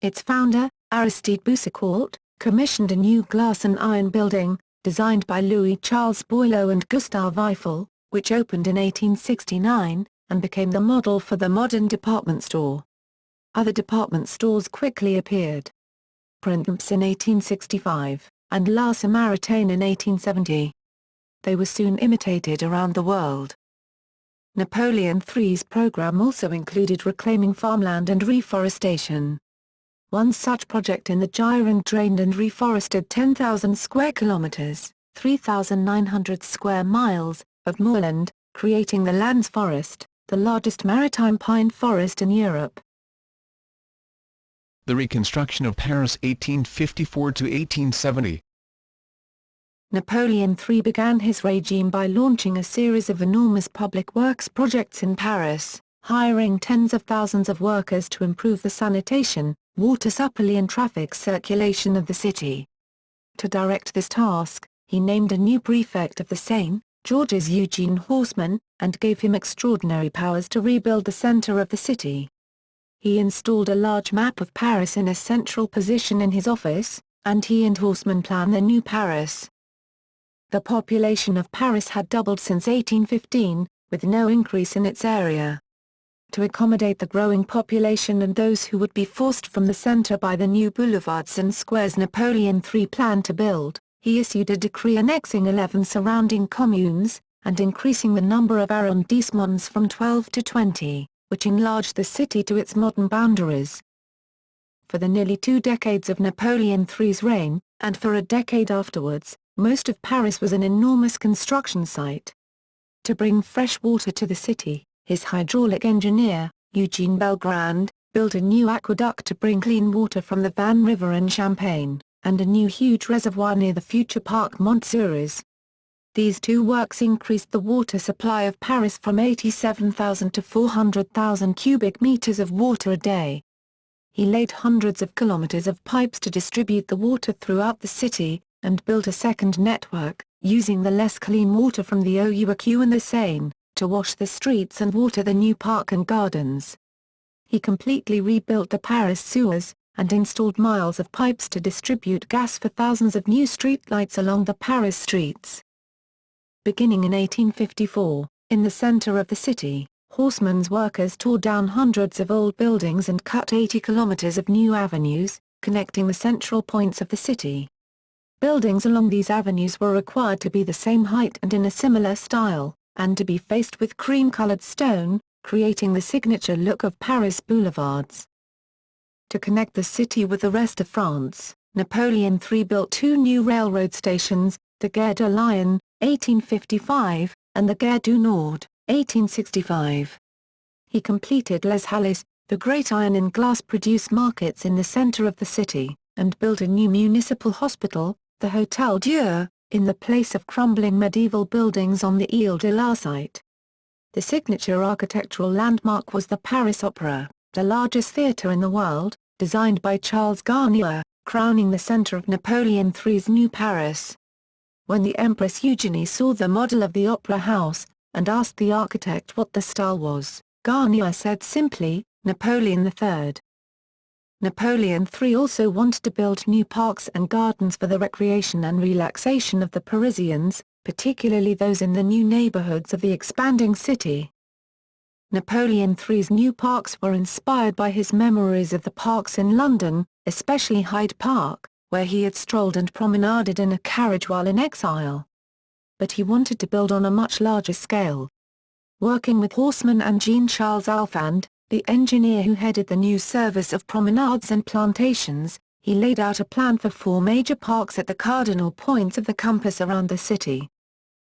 Its founder, Aristide Boucicault, commissioned a new glass and iron building, designed by Louis-Charles Boileau and Gustave Eiffel, which opened in 1869, and became the model for the modern department store. Other department stores quickly appeared. Printemps in 1865, and La Samaritaine in 1870. They were soon imitated around the world. Napoleon III's program also included reclaiming farmland and reforestation. One such project in the Gironde drained and reforested 10,000 square kilometers, 3,900 square miles, of moorland, creating the Landes Forest, the largest maritime pine forest in Europe. The Reconstruction of Paris 1854 to 1870. Napoleon III began his regime by launching a series of enormous public works projects in Paris, hiring tens of thousands of workers to improve the sanitation, water supply and traffic circulation of the city. To direct this task, he named a new prefect of the Seine, Georges Eugene Haussmann, and gave him extraordinary powers to rebuild the center of the city. He installed a large map of Paris in a central position in his office, and he and Haussmann planned the new Paris. The population of Paris had doubled since 1815, with no increase in its area. To accommodate the growing population and those who would be forced from the center by the new boulevards and squares Napoleon III planned to build, he issued a decree annexing 11 surrounding communes, and increasing the number of arrondissements from 12 to 20, which enlarged the city to its modern boundaries. For the nearly 2 decades of Napoleon III's reign, and for a decade afterwards, most of Paris was an enormous construction site. To bring fresh water to the city, his hydraulic engineer, Eugene Belgrand, built a new aqueduct to bring clean water from the Van River in Champagne, and a new huge reservoir near the future Parc Montsouris. These two works increased the water supply of Paris from 87,000 to 400,000 cubic meters of water a day. He laid hundreds of kilometers of pipes to distribute the water throughout the city, and built a second network, using the less clean water from the Coup and the Seine, to wash the streets and water the new park and gardens. He completely rebuilt the Paris sewers, and installed miles of pipes to distribute gas for thousands of new streetlights along the Paris streets. Beginning in 1854, in the center of the city, Haussmann's workers tore down hundreds of old buildings and cut 80 kilometers of new avenues, connecting the central points of the city. Buildings along these avenues were required to be the same height and in a similar style, and to be faced with cream-colored stone, creating the signature look of Paris boulevards. To connect the city with the rest of France, Napoleon III built two new railroad stations, the Gare de Lyon, 1855, and the Gare du Nord, 1865. He completed Les Halles, the great iron and glass produce markets in the center of the city, and built a new municipal hospital, the Hôtel Dieu, in the place of crumbling medieval buildings on the Ile de la Cité. The signature architectural landmark was the Paris Opera, the largest theatre in the world, designed by Charles Garnier, crowning the center of Napoleon III's new Paris. When the Empress Eugénie saw the model of the opera house, and asked the architect what the style was, Garnier said simply, "Napoleon III." Napoleon III also wanted to build new parks and gardens for the recreation and relaxation of the Parisians, particularly those in the new neighborhoods of the expanding city. Napoleon III's new parks were inspired by his memories of the parks in London, especially Hyde Park, where he had strolled and promenaded in a carriage while in exile. But he wanted to build on a much larger scale. Working with Haussmann and Jean-Charles Alphand, the engineer who headed the new service of promenades and plantations, he laid out a plan for 4 major parks at the cardinal points of the compass around the city.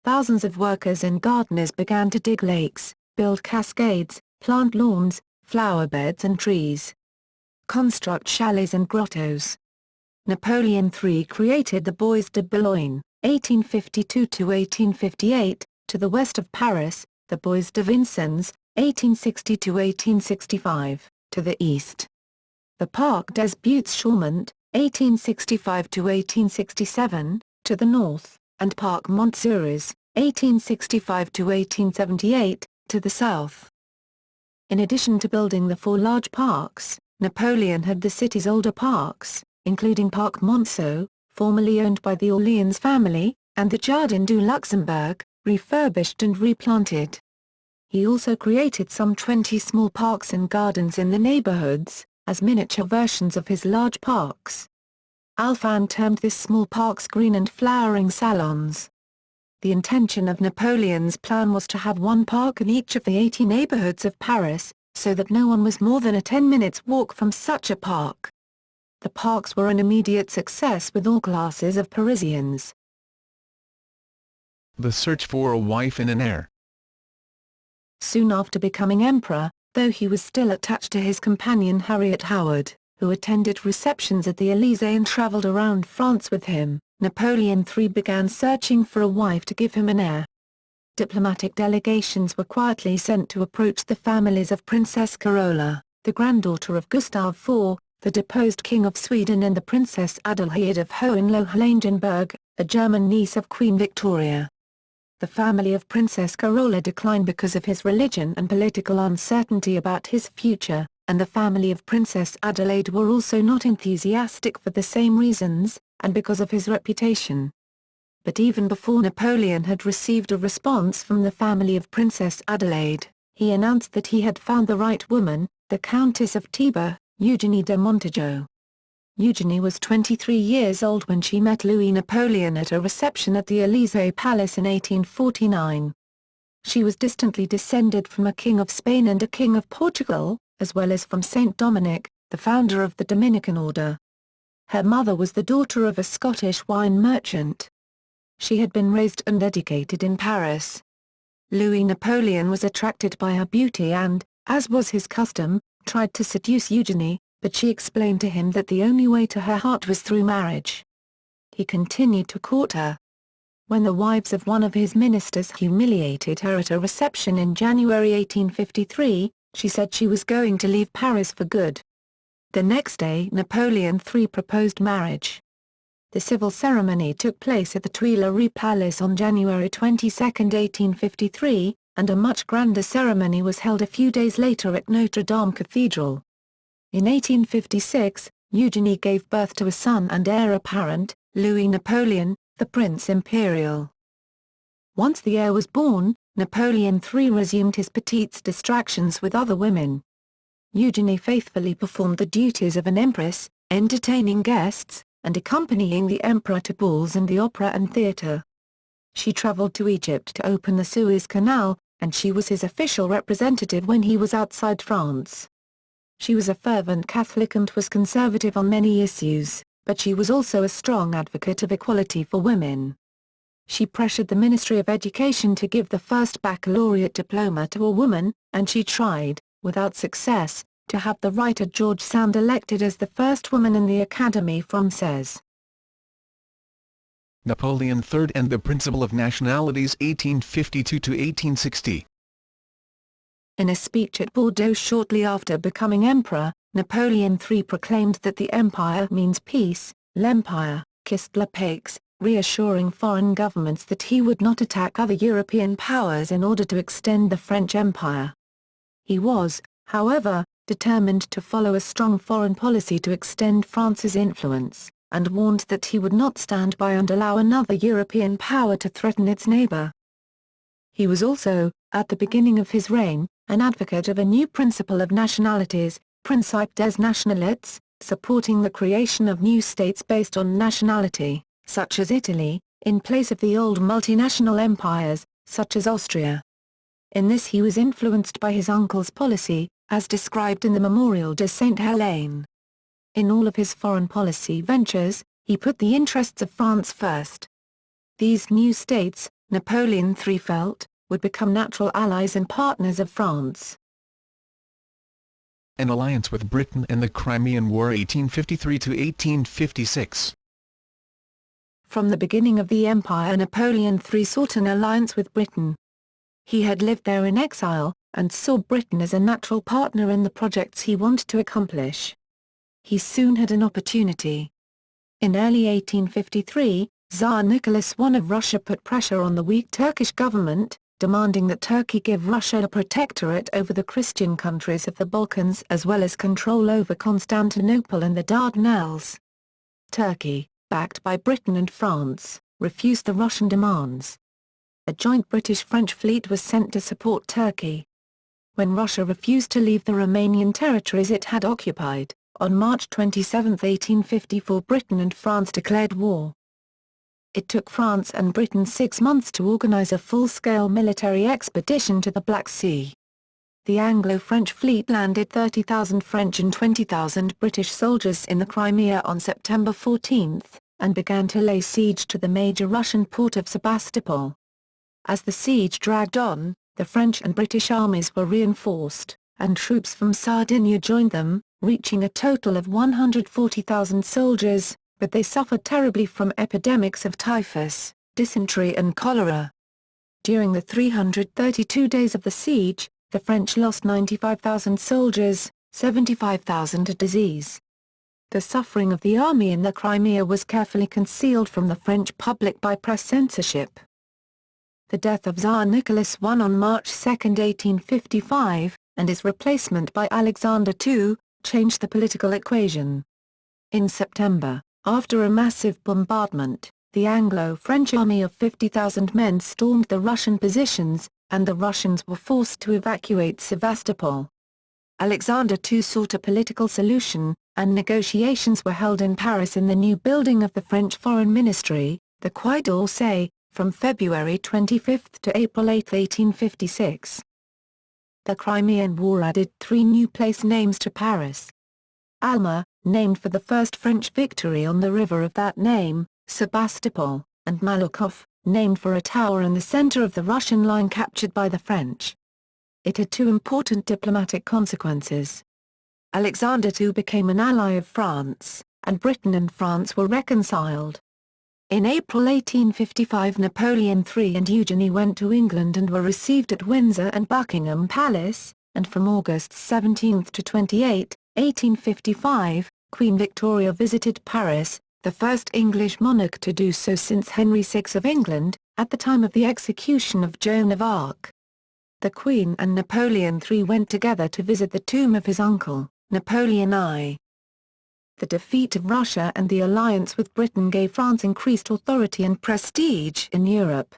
Thousands of workers and gardeners began to dig lakes, build cascades, plant lawns, flower beds and trees, construct chalets and grottos. Napoleon III created the Bois de Boulogne, 1852–1858, to the west of Paris, the Bois de Vincennes, 1860–1865, to the east. The Parc des Buttes Chaumont, 1865–1867, to the north, and Parc Montsouris, 1865–1878, to the south. In addition to building the 4 large parks, Napoleon had the city's older parks, including Parc Monceau, formerly owned by the Orleans family, and the Jardin du Luxembourg, refurbished and replanted. He also created some 20 small parks and gardens in the neighborhoods, as miniature versions of his large parks. Alphand termed this small parks green and flowering salons. The intention of Napoleon's plan was to have 1 park in each of the 80 neighborhoods of Paris, so that no one was more than a 10 minutes walk from such a park. The parks were an immediate success with all classes of Parisians. The search for a wife and an heir. Soon after becoming emperor, though he was still attached to his companion Harriet Howard, who attended receptions at the Élysée and traveled around France with him, Napoleon III began searching for a wife to give him an heir. Diplomatic delegations were quietly sent to approach the families of Princess Carola, the granddaughter of Gustav IV, the deposed King of Sweden, and the Princess Adelheid of Hohenlohe-Langenburg, a German niece of Queen Victoria. The family of Princess Carola declined because of his religion and political uncertainty about his future, and the family of Princess Adelaide were also not enthusiastic for the same reasons, and because of his reputation. But even before Napoleon had received a response from the family of Princess Adelaide, he announced that he had found the right woman, the Countess of Teba, Eugénie de Montijo. Eugénie was 23 years old when she met Louis Napoleon at a reception at the Élysée Palace in 1849. She was distantly descended from a king of Spain and a king of Portugal, as well as from Saint Dominic, the founder of the Dominican order. Her mother was the daughter of a Scottish wine merchant. She had been raised and educated in Paris. Louis Napoleon was attracted by her beauty and, as was his custom, tried to seduce Eugénie, but she explained to him that the only way to her heart was through marriage. He continued to court her. When the wives of one of his ministers humiliated her at a reception in January 1853, she said she was going to leave Paris for good. The next day Napoleon III proposed marriage. The civil ceremony took place at the Tuileries Palace on January 22, 1853, and a much grander ceremony was held a few days later at Notre Dame Cathedral. In 1856, Eugénie gave birth to a son and heir apparent, Louis-Napoleon, the Prince Imperial. Once the heir was born, Napoleon III resumed his petites distractions with other women. Eugénie faithfully performed the duties of an empress, entertaining guests, and accompanying the emperor to balls and the opera and theatre. She traveled to Egypt to open the Suez Canal, and she was his official representative when he was outside France. She was a fervent Catholic and was conservative on many issues, but she was also a strong advocate of equality for women. She pressured the Ministry of Education to give the first baccalaureate diploma to a woman, and she tried, without success, to have the writer George Sand elected as the first woman in the Académie Française. Napoleon III and the Principle of Nationalities 1852–1860. In a speech at Bordeaux shortly after becoming emperor, Napoleon III proclaimed that the empire means peace, l'empire, quitte la paix, reassuring foreign governments that he would not attack other European powers in order to extend the French Empire. He was, however, determined to follow a strong foreign policy to extend France's influence, and warned that he would not stand by and allow another European power to threaten its neighbor. He was also, at the beginning of his reign, an advocate of a new principle of nationalities, Principe des Nationalités, supporting the creation of new states based on nationality, such as Italy, in place of the old multinational empires, such as Austria. In this he was influenced by his uncle's policy, as described in the Memorial de Sainte-Hélène. In all of his foreign policy ventures, he put the interests of France first. These new states, Napoleon III felt, would become natural allies and partners of France. An alliance with Britain and the Crimean War 1853–1856. From the beginning of the empire Napoleon III sought an alliance with Britain. He had lived there in exile, and saw Britain as a natural partner in the projects he wanted to accomplish. He soon had an opportunity. In early 1853, Tsar Nicholas I of Russia put pressure on the weak Turkish government, demanding that Turkey give Russia a protectorate over the Christian countries of the Balkans as well as control over Constantinople and the Dardanelles. Turkey, backed by Britain and France, refused the Russian demands. A joint British-French fleet was sent to support Turkey. When Russia refused to leave the Romanian territories it had occupied, on March 27, 1854 Britain and France declared war. It took France and Britain 6 months to organize a full-scale military expedition to the Black Sea. The Anglo-French fleet landed 30,000 French and 20,000 British soldiers in the Crimea on September 14, and began to lay siege to the major Russian port of Sebastopol. As the siege dragged on, the French and British armies were reinforced, and troops from Sardinia joined them, reaching a total of 140,000 soldiers, but they suffered terribly from epidemics of typhus, dysentery and cholera. During the 332 days of the siege, the French lost 95,000 soldiers, 75,000 to disease. The suffering of the army in the Crimea was carefully concealed from the French public by press censorship. The death of Tsar Nicholas I on March 2, 1855, and his replacement by Alexander II, changed the political equation. In September, after a massive bombardment, the Anglo-French army of 50,000 men stormed the Russian positions, and the Russians were forced to evacuate Sevastopol. Alexander II sought a political solution, and negotiations were held in Paris in the new building of the French Foreign Ministry, the Quai d'Orsay, from February 25 to April 8, 1856. The Crimean War added 3 new place names to Paris. Alma, named for the first French victory on the river of that name, Sebastopol, and Malakoff, named for a tower in the center of the Russian line captured by the French. It had 2 important diplomatic consequences. Alexander II became an ally of France, and Britain and France were reconciled. In April 1855 Napoleon III and Eugenie went to England and were received at Windsor and Buckingham Palace, and from August 17 to 28, 1855, Queen Victoria visited Paris, the first English monarch to do so since Henry VI of England, at the time of the execution of Joan of Arc. The Queen and Napoleon III went together to visit the tomb of his uncle, Napoleon I. The defeat of Russia and the alliance with Britain gave France increased authority and prestige in Europe.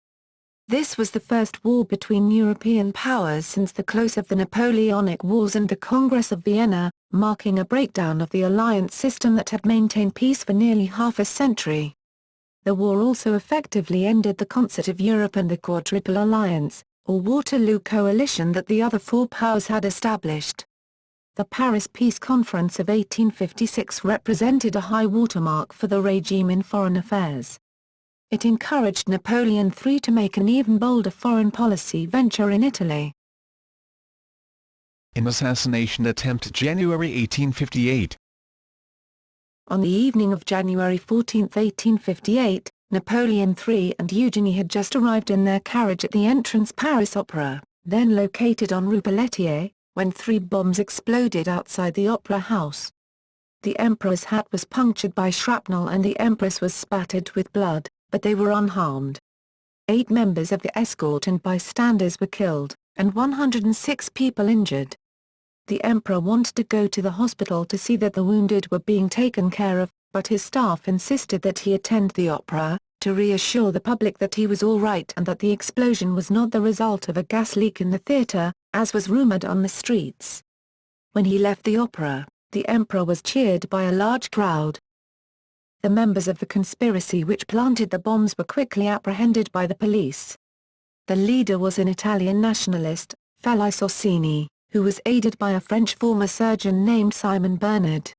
This was the first war between European powers since the close of the Napoleonic Wars and the Congress of Vienna, marking a breakdown of the alliance system that had maintained peace for nearly half a century. The war also effectively ended the Concert of Europe and the Quadruple Alliance, or Waterloo Coalition that the other four powers had established. The Paris Peace Conference of 1856 represented a high watermark for the regime in foreign affairs. It encouraged Napoleon III to make an even bolder foreign policy venture in Italy. An assassination attempt January 1858. On the evening of January 14, 1858, Napoleon III and Eugenie had just arrived in their carriage at the entrance Paris Opera, then located on Rue Pelletier, when 3 bombs exploded outside the opera house. The emperor's hat was punctured by shrapnel and the empress was spattered with blood, but they were unharmed. 8 members of the escort and bystanders were killed, and 106 people injured. The emperor wanted to go to the hospital to see that the wounded were being taken care of, but his staff insisted that he attend the opera, to reassure the public that he was all right and that the explosion was not the result of a gas leak in the theatre, as was rumored on the streets. When he left the opera, the emperor was cheered by a large crowd. The members of the conspiracy which planted the bombs were quickly apprehended by the police. The leader was an Italian nationalist, Felice Orsini, who was aided by a French former surgeon named Simon Bernard.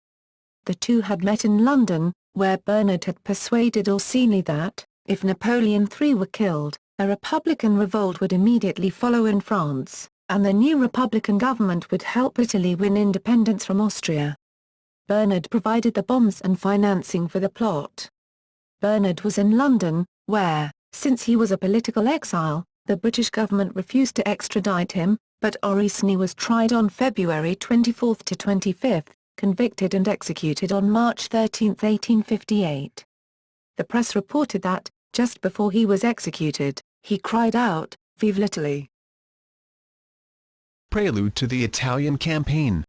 The two had met in London, where Bernard had persuaded Orsini that, if Napoleon III were killed, a Republican revolt would immediately follow in France, and the new Republican government would help Italy win independence from Austria. Bernard provided the bombs and financing for the plot. Bernard was in London, where, since he was a political exile, the British government refused to extradite him, but Orsini was tried on February 24 to 25, convicted and executed on March 13, 1858. The press reported that, just before he was executed, he cried out, "Vive l'Italie!" Prelude to the Italian campaign.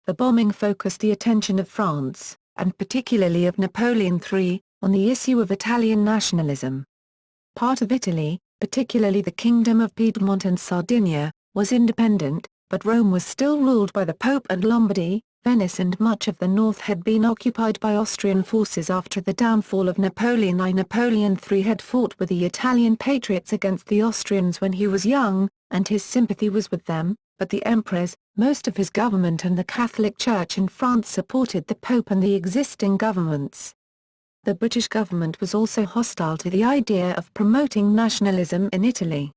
The bombing focused the attention of France, and particularly of Napoleon III, on the issue of Italian nationalism. Part of Italy, particularly the Kingdom of Piedmont and Sardinia, was independent, but Rome was still ruled by the Pope and Lombardy, Venice and much of the north had been occupied by Austrian forces after the downfall of Napoleon I. Napoleon III had fought with the Italian patriots against the Austrians when he was young, and his sympathy was with them, but the emperors, most of his government and the Catholic Church in France supported the Pope and the existing governments. The British government was also hostile to the idea of promoting nationalism in Italy.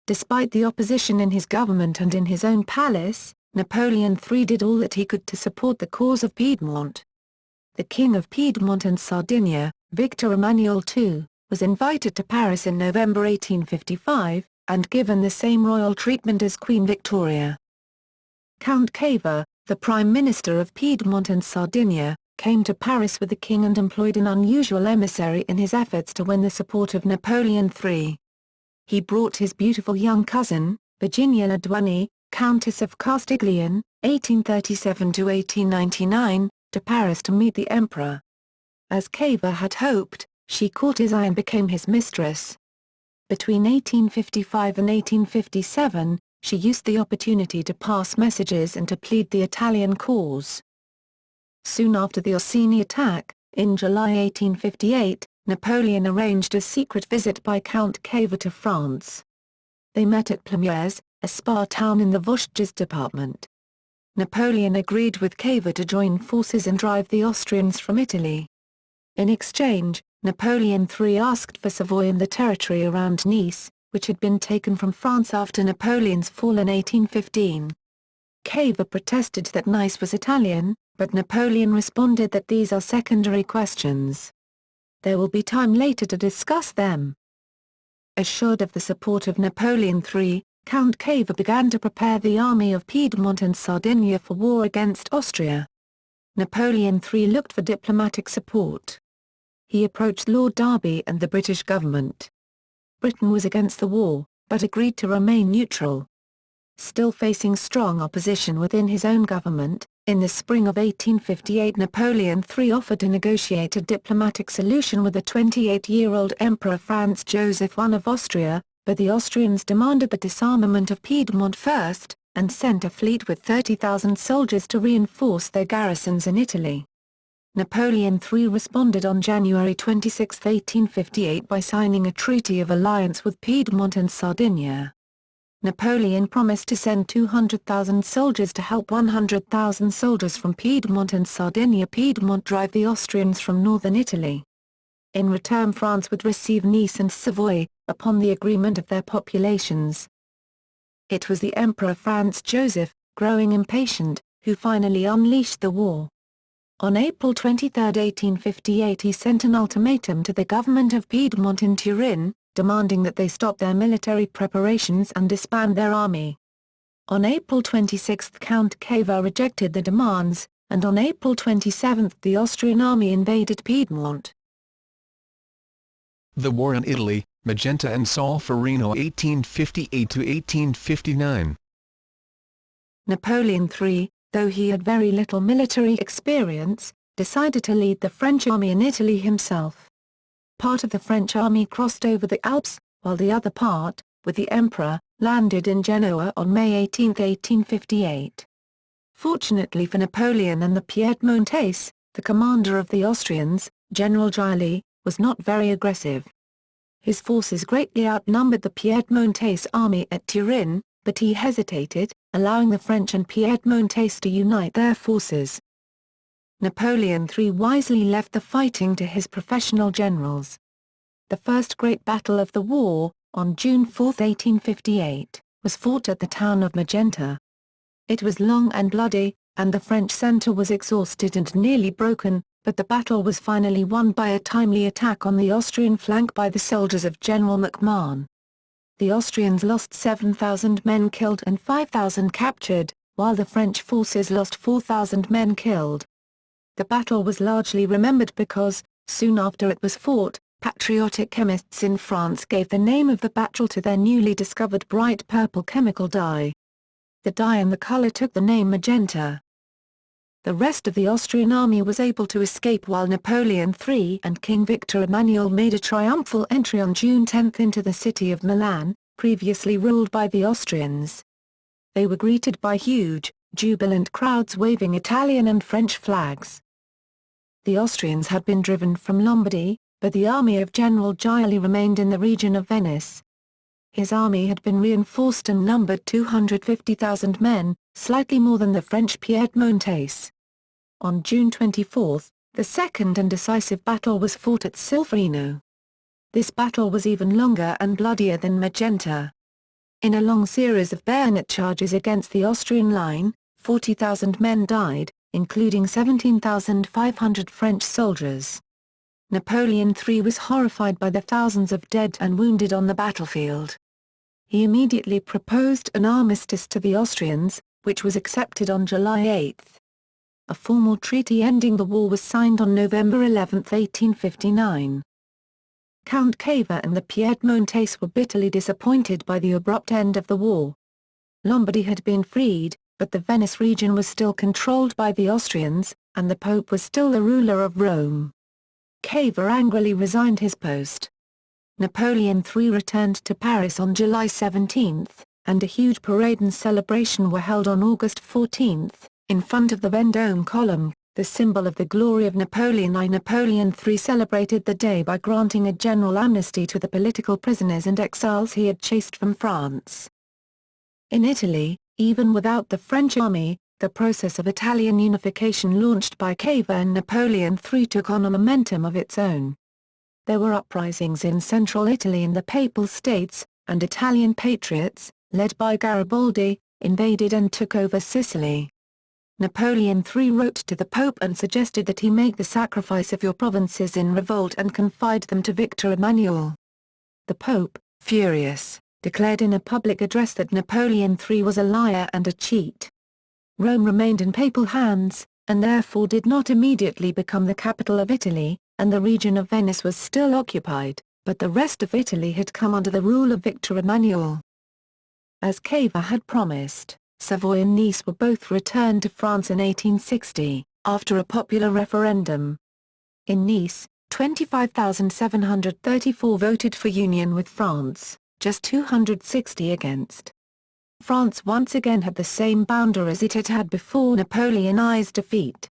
Despite the opposition in his government and in his own palace, Napoleon III did all that he could to support the cause of Piedmont. The King of Piedmont and Sardinia, Victor Emmanuel II, was invited to Paris in November 1855, and given the same royal treatment as Queen Victoria. Count Cavour, the Prime Minister of Piedmont and Sardinia, came to Paris with the king and employed an unusual emissary in his efforts to win the support of Napoleon III. He brought his beautiful young cousin, Virginia Ladouani, Countess of Castiglione, 1837–1899, to Paris to meet the emperor. As Cavour had hoped, she caught his eye and became his mistress. Between 1855 and 1857, she used the opportunity to pass messages and to plead the Italian cause. Soon after the Orsini attack, in July 1858, Napoleon arranged a secret visit by Count Cavour to France. They met at Plumieres, a spa town in the Vosges department. Napoleon agreed with Cavour to join forces and drive the Austrians from Italy. In exchange, Napoleon III asked for Savoy and the territory around Nice, which had been taken from France after Napoleon's fall in 1815. Cavour protested that Nice was Italian, but Napoleon responded that these are secondary questions. there will be time later to discuss them. Assured of the support of Napoleon III, Count Cavour began to prepare the army of Piedmont and Sardinia for war against Austria. Napoleon III looked for diplomatic support. He approached Lord Derby and the British government. Britain was against the war, but agreed to remain neutral. Still facing strong opposition within his own government, in the spring of 1858 Napoleon III offered to negotiate a diplomatic solution with the 28-year-old Emperor Franz Joseph I of Austria, but the Austrians demanded the disarmament of Piedmont first, and sent a fleet with 30,000 soldiers to reinforce their garrisons in Italy. Napoleon III responded on January 26, 1858 by signing a treaty of alliance with Piedmont and Sardinia. Napoleon promised to send 200,000 soldiers to help 100,000 soldiers from Piedmont and Sardinia drive the Austrians from northern Italy. In return France would receive Nice and Savoy, upon the agreement of their populations. It was the Emperor Franz Joseph, growing impatient, who finally unleashed the war. On April 23, 1858 he sent an ultimatum to the government of Piedmont in Turin, demanding that they stop their military preparations and disband their army. On April 26 Count Cavour rejected the demands, and on April 27 the Austrian army invaded Piedmont. The War in Italy, Magenta and Solferino 1858–1859. Napoleon III, though he had very little military experience, decided to lead the French army in Italy himself. Part of the French army crossed over the Alps, while the other part, with the Emperor, landed in Genoa on May 18, 1858. Fortunately for Napoleon and the Piedmontese, the commander of the Austrians, General Gilli, was not very aggressive. His forces greatly outnumbered the Piedmontese army at Turin, but he hesitated, allowing the French and Piedmontese to unite their forces. Napoleon III wisely left the fighting to his professional generals. The first great battle of the war, on June 4, 1858, was fought at the town of Magenta. It was long and bloody, and the French centre was exhausted and nearly broken, but the battle was finally won by a timely attack on the Austrian flank by the soldiers of General MacMahon. The Austrians lost 7,000 men killed and 5,000 captured, while the French forces lost 4,000 men killed. The battle was largely remembered because, soon after it was fought, patriotic chemists in France gave the name of the battle to their newly discovered bright purple chemical dye. The dye and the color took the name magenta. The rest of the Austrian army was able to escape while Napoleon III and King Victor Emmanuel made a triumphal entry on June 10 into the city of Milan, previously ruled by the Austrians. They were greeted by huge, jubilant crowds waving Italian and French flags. The Austrians had been driven from Lombardy, but the army of General Gilli remained in the region of Venice. His army had been reinforced and numbered 250,000 men, slightly more than the French Piedmontese. On June 24, the second and decisive battle was fought at Solferino. This battle was even longer and bloodier than Magenta. In a long series of bayonet charges against the Austrian line, 40,000 men died, including 17,500 French soldiers. Napoleon III was horrified by the thousands of dead and wounded on the battlefield. He immediately proposed an armistice to the Austrians, which was accepted on July 8. A formal treaty ending the war was signed on November 11, 1859. Count Cavour and the Piedmontese were bitterly disappointed by the abrupt end of the war. Lombardy had been freed, but the Venice region was still controlled by the Austrians, and the Pope was still the ruler of Rome. Cavour angrily resigned his post. Napoleon III returned to Paris on July 17, and a huge parade and celebration were held on August 14, in front of the Vendôme column, the symbol of the glory of Napoleon I. Napoleon III celebrated the day by granting a general amnesty to the political prisoners and exiles he had chased from France. In Italy, even without the French army, the process of Italian unification launched by Cavour and Napoleon III took on a momentum of its own. There were uprisings in central Italy and the Papal States, and Italian patriots, led by Garibaldi, invaded and took over Sicily. Napoleon III wrote to the Pope and suggested that he make the sacrifice of your provinces in revolt and confide them to Victor Emmanuel. The Pope, furious, declared in a public address that Napoleon III was a liar and a cheat. Rome remained in papal hands, and therefore did not immediately become the capital of Italy, and the region of Venice was still occupied, but the rest of Italy had come under the rule of Victor Emmanuel. As Cavour had promised, Savoy and Nice were both returned to France in 1860, after a popular referendum. In Nice, 25,734 voted for union with France, just 260 against. France once again had the same boundary as it had had before Napoleon I's defeat.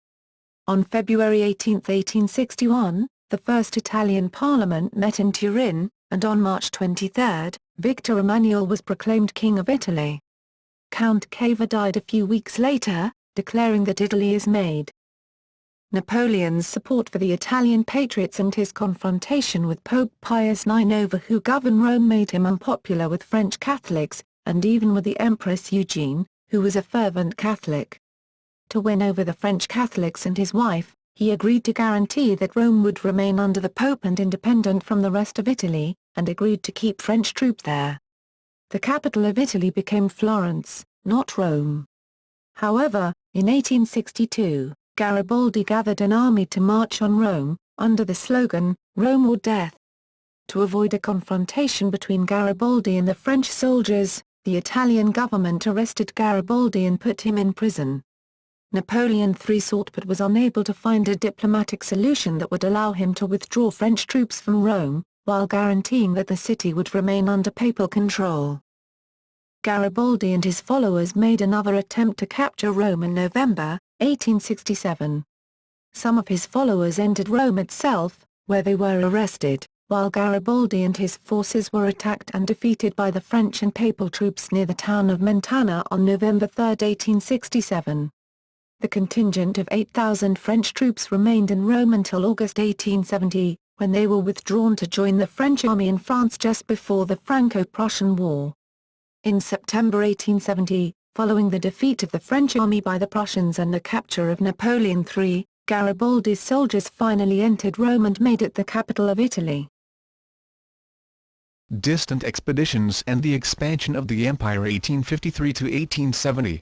On February 18, 1861, the First Italian Parliament met in Turin, and on March 23, Victor Emmanuel was proclaimed King of Italy. Count Cavour died a few weeks later, declaring that Italy is made. Napoleon's support for the Italian patriots and his confrontation with Pope Pius IX over who governed Rome made him unpopular with French Catholics, and even with the Empress Eugenie, who was a fervent Catholic. To win over the French Catholics and his wife, he agreed to guarantee that Rome would remain under the Pope and independent from the rest of Italy, and agreed to keep French troops there. The capital of Italy became Florence, not Rome. However, in 1862, Garibaldi gathered an army to march on Rome, under the slogan, Rome or Death. To avoid a confrontation between Garibaldi and the French soldiers, the Italian government arrested Garibaldi and put him in prison. Napoleon III sought but was unable to find a diplomatic solution that would allow him to withdraw French troops from Rome, while guaranteeing that the city would remain under papal control. Garibaldi and his followers made another attempt to capture Rome in November, 1867. Some of his followers entered Rome itself, where they were arrested, while Garibaldi and his forces were attacked and defeated by the French and papal troops near the town of Mentana on November 3, 1867. The contingent of 8,000 French troops remained in Rome until August 1870, when they were withdrawn to join the French army in France just before the Franco-Prussian War. In September 1870, following the defeat of the French army by the Prussians and the capture of Napoleon III, Garibaldi's soldiers finally entered Rome and made it the capital of Italy. Distant expeditions and the expansion of the empire 1853 to 1870.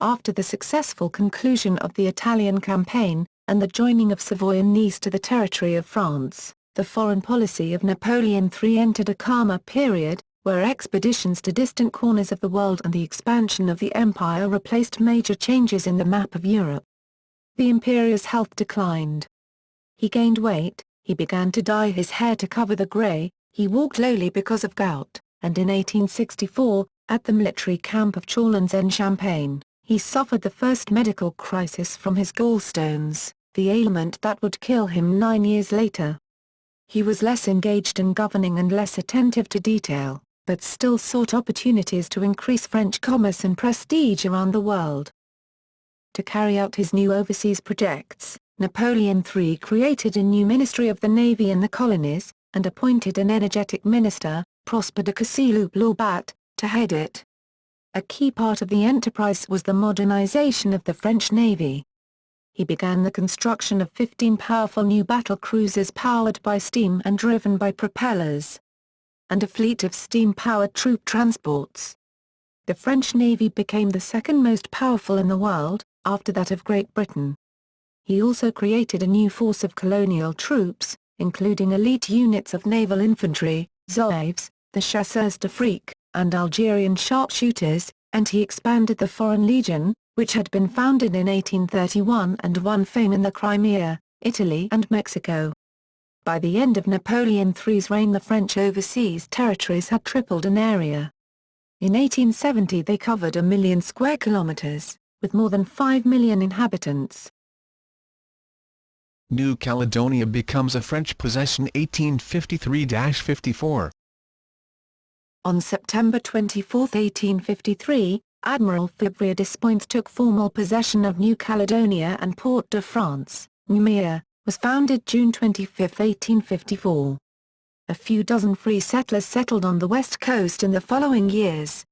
After the successful conclusion of the Italian campaign, and the joining of Savoy and Nice to the territory of France, the foreign policy of Napoleon III entered a calmer period, where expeditions to distant corners of the world and the expansion of the empire replaced major changes in the map of Europe. The Emperor's health declined. He gained weight, he began to dye his hair to cover the grey, he walked lowly because of gout, and in 1864, at the military camp of Chalons-en-Champagne, he suffered the first medical crisis from his gallstones, the ailment that would kill him 9 years later. He was less engaged in governing and less attentive to detail, but still sought opportunities to increase French commerce and prestige around the world. To carry out his new overseas projects, Napoleon III created a new Ministry of the Navy in the colonies, and appointed an energetic minister, Prosper de Courcelles-Loubat, to head it. A key part of the enterprise was the modernization of the French Navy. He began the construction of 15 powerful new battle cruisers powered by steam and driven by propellers, and a fleet of steam-powered troop transports. The French Navy became the second most powerful in the world, after that of Great Britain. He also created a new force of colonial troops, including elite units of naval infantry, Zouaves, the Chasseurs d'Afrique, and Algerian sharpshooters, and he expanded the Foreign Legion, which had been founded in 1831 and won fame in the Crimea, Italy and Mexico. By the end of Napoleon III's reign, the French overseas territories had tripled in area. In 1870 they covered 1 million square kilometers, with more than 5 million inhabitants. New Caledonia becomes a French possession 1853-54. On September 24, 1853, Admiral Febvre Despointes took formal possession of New Caledonia, and Port-de-France, Noumea, was founded June 25, 1854. A few dozen free settlers settled on the west coast in the following years.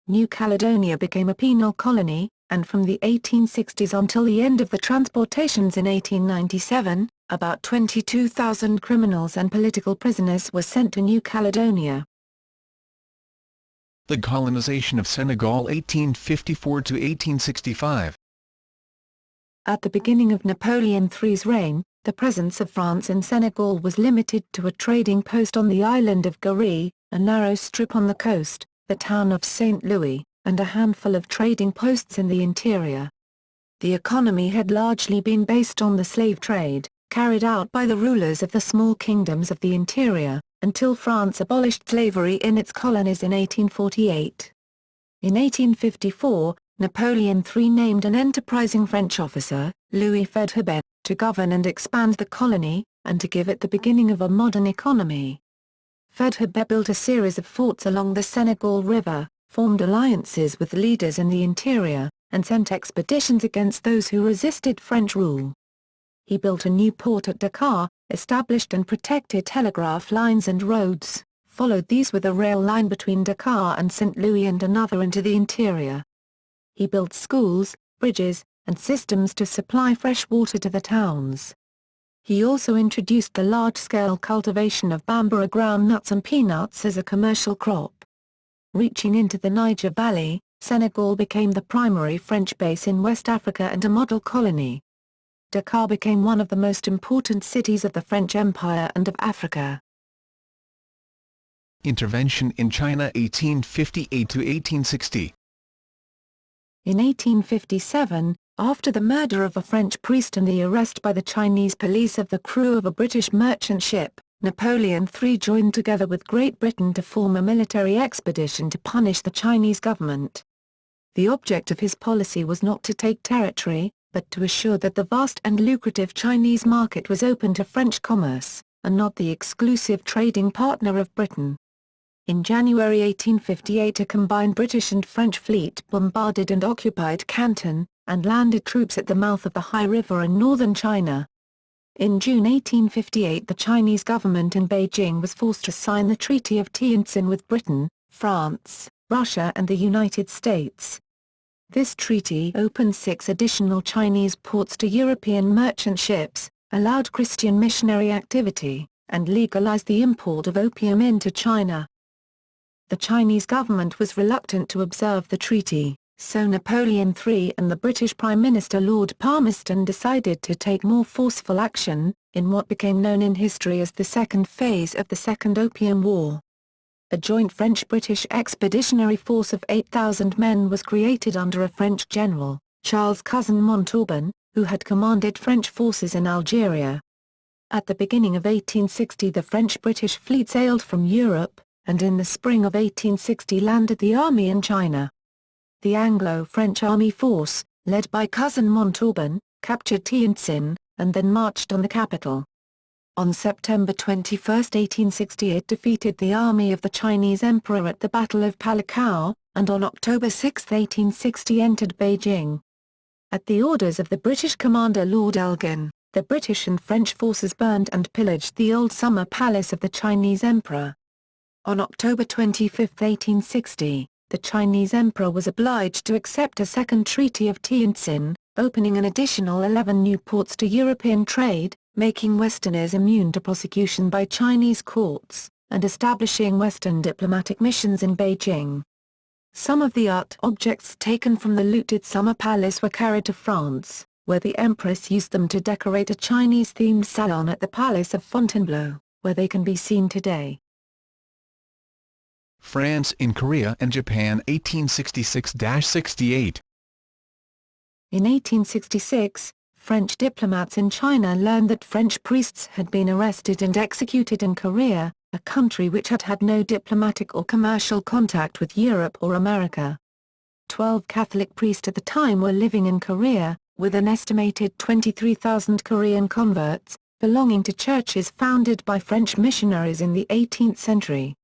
New Caledonia became a penal colony, and from the 1860s until the end of the transportations in 1897, about 22,000 criminals and political prisoners were sent to New Caledonia. The colonization of Senegal 1854 to 1865. At the beginning of Napoleon III's reign, the presence of France in Senegal was limited to a trading post on the island of Garry, a narrow strip on the coast, the town of St. Louis, and a handful of trading posts in the interior. The economy had largely been based on the slave trade, carried out by the rulers of the small kingdoms of the interior, until France abolished slavery in its colonies in 1848. In 1854, Napoleon III named an enterprising French officer, Louis Napoleon, to govern and expand the colony, and to give it the beginning of a modern economy. Napoleon built a series of forts along the Senegal River, formed alliances with leaders in the interior, and sent expeditions against those who resisted French rule. He built a new port at Dakar, established and protected telegraph lines and roads, followed these with a rail line between Dakar and St. Louis and another into the interior. He built schools, bridges, and systems to supply fresh water to the towns. He also introduced the large-scale cultivation of bambara groundnuts and peanuts as a commercial crop. Reaching into the Niger Valley, Senegal became the primary French base in West Africa and a model colony. Dakar became one of the most important cities of the French Empire and of Africa. Intervention in China 1858 to 1860. In 1857, after the murder of a French priest and the arrest by the Chinese police of the crew of a British merchant ship, Napoleon III joined together with Great Britain to form a military expedition to punish the Chinese government. The object of his policy was not to take territory, but to assure that the vast and lucrative Chinese market was open to French commerce, and not the exclusive trading partner of Britain. In January 1858 a combined British and French fleet bombarded and occupied Canton, and landed troops at the mouth of the Hai River in northern China. In June 1858 the Chinese government in Beijing was forced to sign the Treaty of Tientsin with Britain, France, Russia and the United States. This treaty opened 6 additional Chinese ports to European merchant ships, allowed Christian missionary activity, and legalized the import of opium into China. The Chinese government was reluctant to observe the treaty, so Napoleon III and the British Prime Minister Lord Palmerston decided to take more forceful action, in what became known in history as the second phase of the Second Opium War. A joint French-British expeditionary force of 8,000 men was created under a French general, Charles Cousin Montauban, who had commanded French forces in Algeria. At the beginning of 1860 the French-British fleet sailed from Europe, and in the spring of 1860 landed the army in China. The Anglo-French army force, led by Cousin Montauban, captured Tientsin, and then marched on the capital. On September 21, 1860 it defeated the army of the Chinese Emperor at the Battle of Palikao, and on October 6, 1860 entered Beijing. At the orders of the British commander Lord Elgin, the British and French forces burned and pillaged the old summer palace of the Chinese Emperor. On October 25, 1860, the Chinese Emperor was obliged to accept a second Treaty of Tientsin, opening an additional 11 new ports to European trade, making Westerners immune to prosecution by Chinese courts, and establishing Western diplomatic missions in Beijing. Some of the art objects taken from the looted summer palace were carried to France, where the Empress used them to decorate a Chinese-themed salon at the Palace of Fontainebleau, where they can be seen today. France in Korea and Japan 1866-68. In 1866, French diplomats in China learned that French priests had been arrested and executed in Korea, a country which had had no diplomatic or commercial contact with Europe or America. 12 Catholic priests at the time were living in Korea, with an estimated 23,000 Korean converts, belonging to churches founded by French missionaries in the 18th century.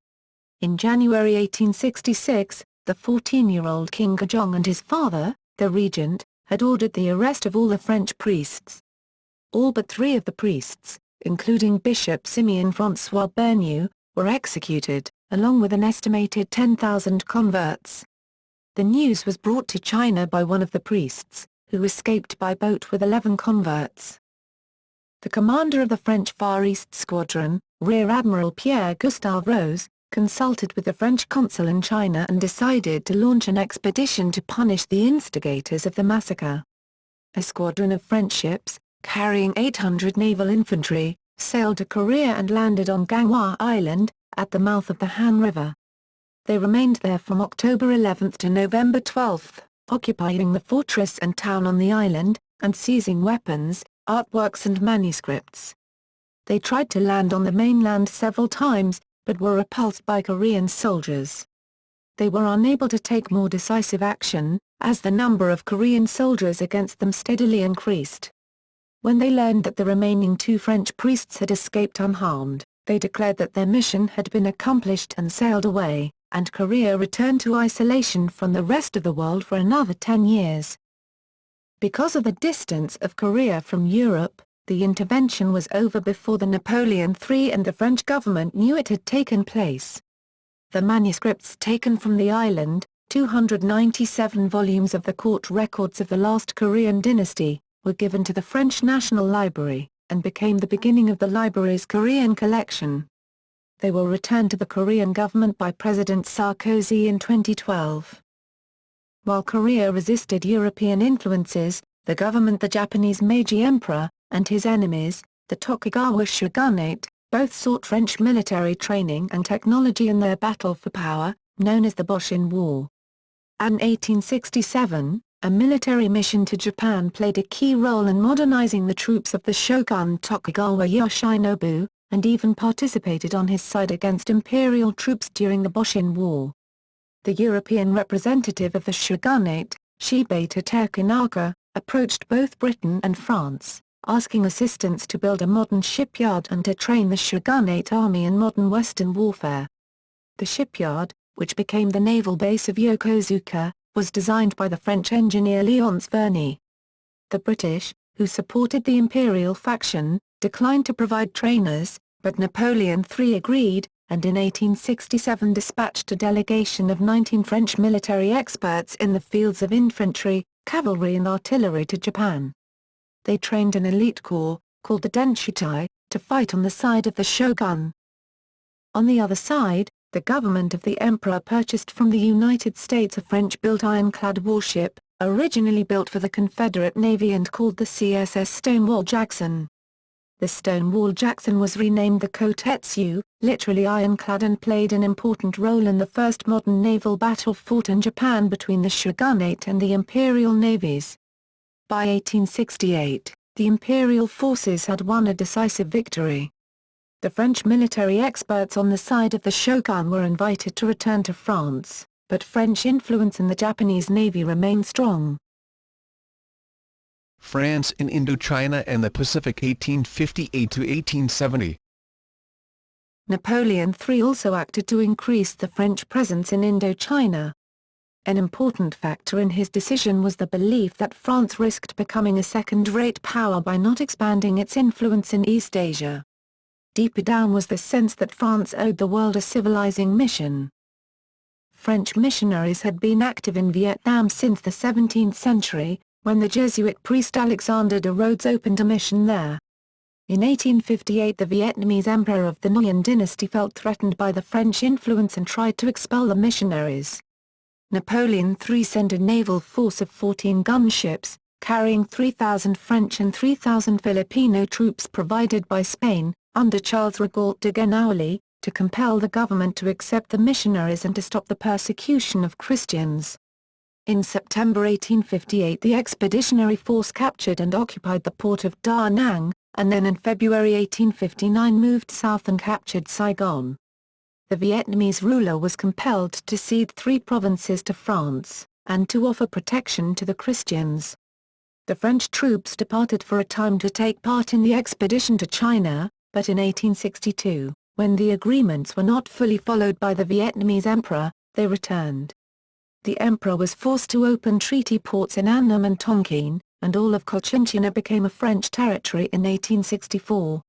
In January 1866, the 14-year-old King Gojong and his father, the regent, had ordered the arrest of all the French priests. All but 3 of the priests, including Bishop Simeon François Bernier, were executed, along with an estimated 10,000 converts. The news was brought to China by one of the priests, who escaped by boat with 11 converts. The commander of the French Far East Squadron, Rear Admiral Pierre-Gustave Rose, consulted with the French consul in China and decided to launch an expedition to punish the instigators of the massacre. A squadron of French ships, carrying 800 naval infantry, sailed to Korea and landed on Ganghwa Island, at the mouth of the Han River. They remained there from October 11 to November 12, occupying the fortress and town on the island, and seizing weapons, artworks and manuscripts. They tried to land on the mainland several times, but were repulsed by Korean soldiers. They were unable to take more decisive action, as the number of Korean soldiers against them steadily increased. When they learned that the remaining 2 French priests had escaped unharmed, they declared that their mission had been accomplished and sailed away, and Korea returned to isolation from the rest of the world for another 10 years. Because of the distance of Korea from Europe, the intervention was over before the Napoleon III and the French government knew it had taken place. The manuscripts taken from the island, 297 volumes of the court records of the last Korean dynasty, were given to the French National Library, and became the beginning of the library's Korean collection. They were returned to the Korean government by President Sarkozy in 2012. While Korea resisted European influences, the Japanese Meiji Emperor, and his enemies, the Tokugawa shogunate, both sought French military training and technology in their battle for power, known as the Boshin War. In 1867, a military mission to Japan played a key role in modernizing the troops of the shogun Tokugawa Yoshinobu, and even participated on his side against imperial troops during the Boshin War. The European representative of the shogunate, Shibata Tokunaga, approached both Britain and France, asking assistance to build a modern shipyard and to train the shogunate army in modern Western warfare. The shipyard, which became the naval base of Yokosuka, was designed by the French engineer Léonce Vernet. The British, who supported the imperial faction, declined to provide trainers, but Napoleon III agreed, and in 1867 dispatched a delegation of 19 French military experts in the fields of infantry, cavalry and artillery to Japan. They trained an elite corps, called the Denshutai, to fight on the side of the shogun. On the other side, the government of the emperor purchased from the United States a French-built ironclad warship, originally built for the Confederate Navy and called the CSS Stonewall Jackson. The Stonewall Jackson was renamed the Kotetsu, literally ironclad, and played an important role in the first modern naval battle fought in Japan between the shogunate and the imperial navies. By 1868, the imperial forces had won a decisive victory. The French military experts on the side of the shogun were invited to return to France, but French influence in the Japanese navy remained strong. France in Indochina and the Pacific 1858 to 1870. Napoleon III also acted to increase the French presence in Indochina. An important factor in his decision was the belief that France risked becoming a second-rate power by not expanding its influence in East Asia. Deeper down was the sense that France owed the world a civilizing mission. French missionaries had been active in Vietnam since the 17th century, when the Jesuit priest Alexander de Rhodes opened a mission there. In 1858 the Vietnamese emperor of the Nguyen dynasty felt threatened by the French influence and tried to expel the missionaries. Napoleon III sent a naval force of 14 gunships, carrying 3,000 French and 3,000 Filipino troops provided by Spain, under Charles Rigaud de Genouilly, to compel the government to accept the missionaries and to stop the persecution of Christians. In September 1858 the expeditionary force captured and occupied the port of Da Nang, and then in February 1859 moved south and captured Saigon. The Vietnamese ruler was compelled to cede 3 provinces to France, and to offer protection to the Christians. The French troops departed for a time to take part in the expedition to China, but in 1862, when the agreements were not fully followed by the Vietnamese emperor, they returned. The emperor was forced to open treaty ports in Annam and Tonkin, and all of Cochinchina became a French territory in 1864.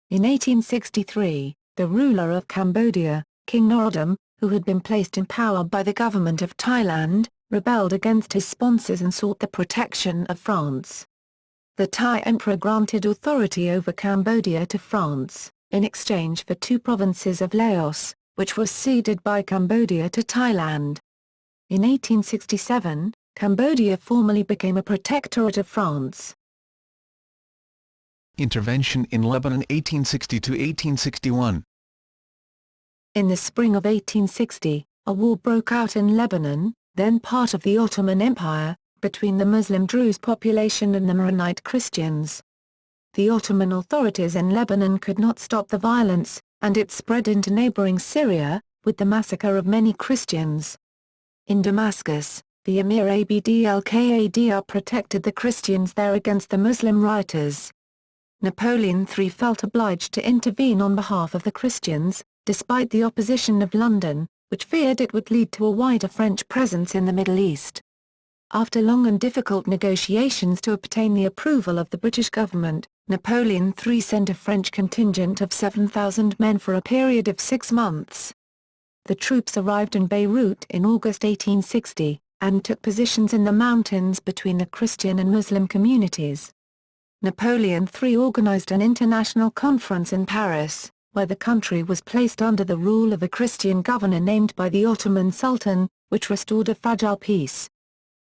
In 1863, the ruler of Cambodia, King Norodom, who had been placed in power by the government of Thailand, rebelled against his sponsors and sought the protection of France. The Thai emperor granted authority over Cambodia to France, in exchange for 2 provinces of Laos, which was ceded by Cambodia to Thailand. In 1867, Cambodia formally became a protectorate of France. Intervention in Lebanon 1860–1861. In the spring of 1860, a war broke out in Lebanon, then part of the Ottoman Empire, between the Muslim Druze population and the Maronite Christians. The Ottoman authorities in Lebanon could not stop the violence, and it spread into neighboring Syria, with the massacre of many Christians. In Damascus, the emir Abd al-Qadr protected the Christians there against the Muslim rioters. Napoleon III felt obliged to intervene on behalf of the Christians, despite the opposition of London, which feared it would lead to a wider French presence in the Middle East. After long and difficult negotiations to obtain the approval of the British government, Napoleon III sent a French contingent of 7,000 men for a period of 6 months. The troops arrived in Beirut in August 1860, and took positions in the mountains between the Christian and Muslim communities. Napoleon III organized an international conference in Paris, where the country was placed under the rule of a Christian governor named by the Ottoman Sultan, which restored a fragile peace.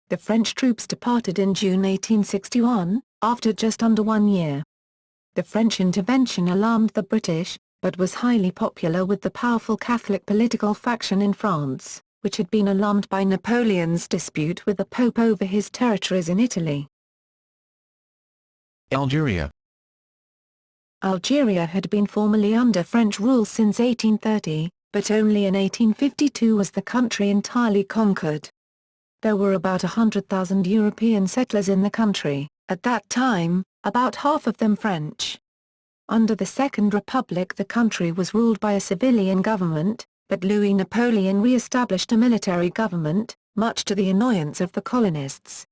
The French troops departed in June 1861, after just under 1 year. The French intervention alarmed the British, but was highly popular with the powerful Catholic political faction in France, which had been alarmed by Napoleon's dispute with the Pope over his territories in Italy. Algeria. Algeria had been formally under French rule since 1830, but only in 1852 was the country entirely conquered. There were about 100,000 European settlers in the country, at that time, about half of them French. Under the Second Republic the country was ruled by a civilian government, but Louis-Napoleon re-established a military government, much to the annoyance of the colonists.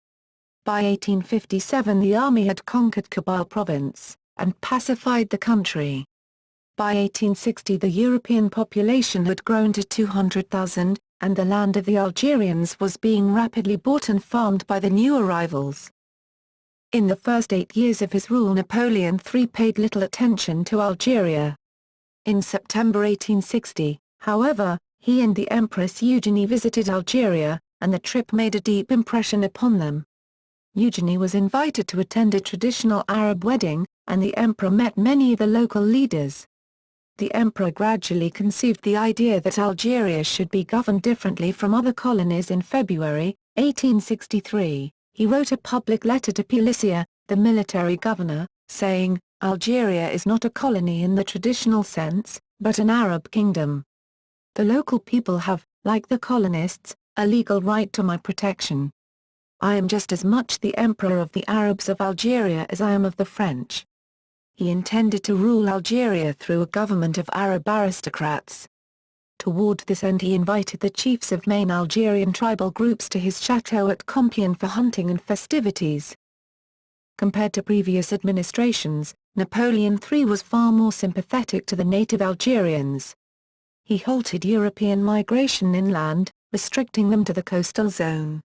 By 1857 the army had conquered Kabyle province, and pacified the country. By 1860 the European population had grown to 200,000, and the land of the Algerians was being rapidly bought and farmed by the new arrivals. In the first 8 years of his rule Napoleon III paid little attention to Algeria. In September 1860, however, he and the Empress Eugenie visited Algeria, and the trip made a deep impression upon them. Eugenie was invited to attend a traditional Arab wedding, and the emperor met many of the local leaders. The emperor gradually conceived the idea that Algeria should be governed differently from other colonies. In February 1863, he wrote a public letter to Prussia, the military governor, saying, "Algeria is not a colony in the traditional sense, but an Arab kingdom. The local people have, like the colonists, a legal right to my protection. I am just as much the emperor of the Arabs of Algeria as I am of the French." He intended to rule Algeria through a government of Arab aristocrats. Toward this end he invited the chiefs of main Algerian tribal groups to his chateau at Compiègne for hunting and festivities. Compared to previous administrations, Napoleon III was far more sympathetic to the native Algerians. He halted European migration inland, restricting them to the coastal zone.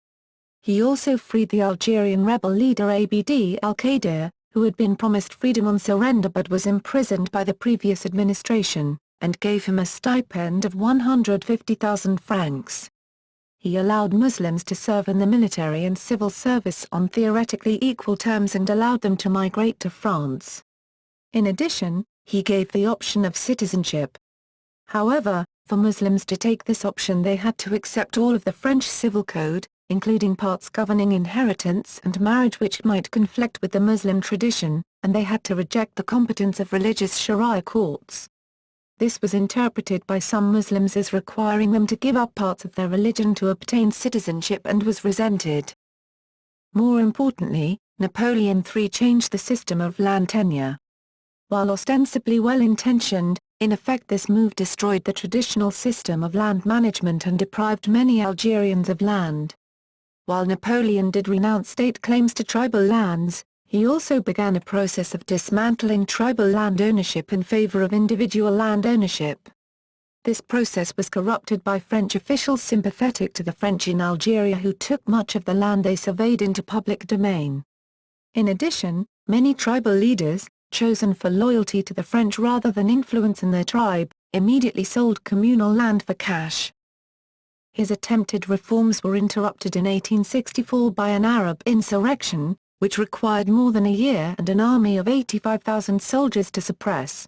He also freed the Algerian rebel leader Abd al-Qadr, who had been promised freedom on surrender but was imprisoned by the previous administration, and gave him a stipend of 150,000 francs. He allowed Muslims to serve in the military and civil service on theoretically equal terms and allowed them to migrate to France. In addition, he gave the option of citizenship. However, for Muslims to take this option they had to accept all of the French civil code, including parts governing inheritance and marriage which might conflict with the Muslim tradition, and they had to reject the competence of religious Sharia courts. This was interpreted by some Muslims as requiring them to give up parts of their religion to obtain citizenship and was resented. More importantly, Napoleon III changed the system of land tenure. While ostensibly well-intentioned, in effect this move destroyed the traditional system of land management and deprived many Algerians of land. While Napoleon did renounce state claims to tribal lands, he also began a process of dismantling tribal land ownership in favor of individual land ownership. This process was corrupted by French officials sympathetic to the French in Algeria who took much of the land they surveyed into public domain. In addition, many tribal leaders, chosen for loyalty to the French rather than influence in their tribe, immediately sold communal land for cash. His attempted reforms were interrupted in 1864 by an Arab insurrection, which required more than a year and an army of 85,000 soldiers to suppress.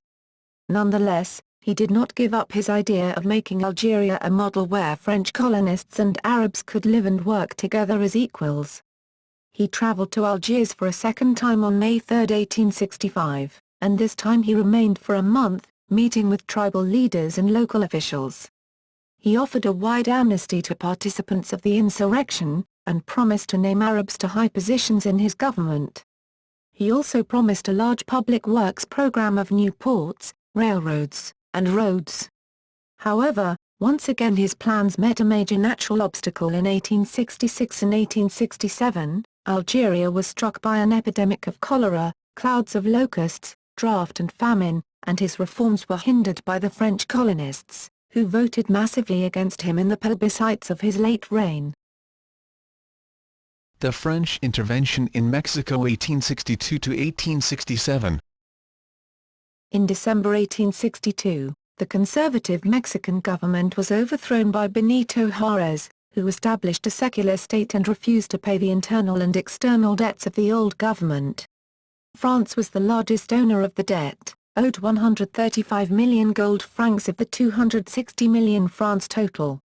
Nonetheless, he did not give up his idea of making Algeria a model where French colonists and Arabs could live and work together as equals. He traveled to Algiers for a second time on May 3, 1865, and this time he remained for a month, meeting with tribal leaders and local officials. He offered a wide amnesty to participants of the insurrection, and promised to name Arabs to high positions in his government. He also promised a large public works program of new ports, railroads, and roads. However, once again his plans met a major natural obstacle in 1866 and 1867. Algeria was struck by an epidemic of cholera, clouds of locusts, drought and famine, and his reforms were hindered by the French colonists, who voted massively against him in the plebiscites of his late reign. The French intervention in Mexico 1862 to 1867. In December 1862, the conservative Mexican government was overthrown by Benito Juárez, who established a secular state and refused to pay the internal and external debts of the old government. France was the largest owner of the debt, owed 135 million gold francs of the 260 million francs total.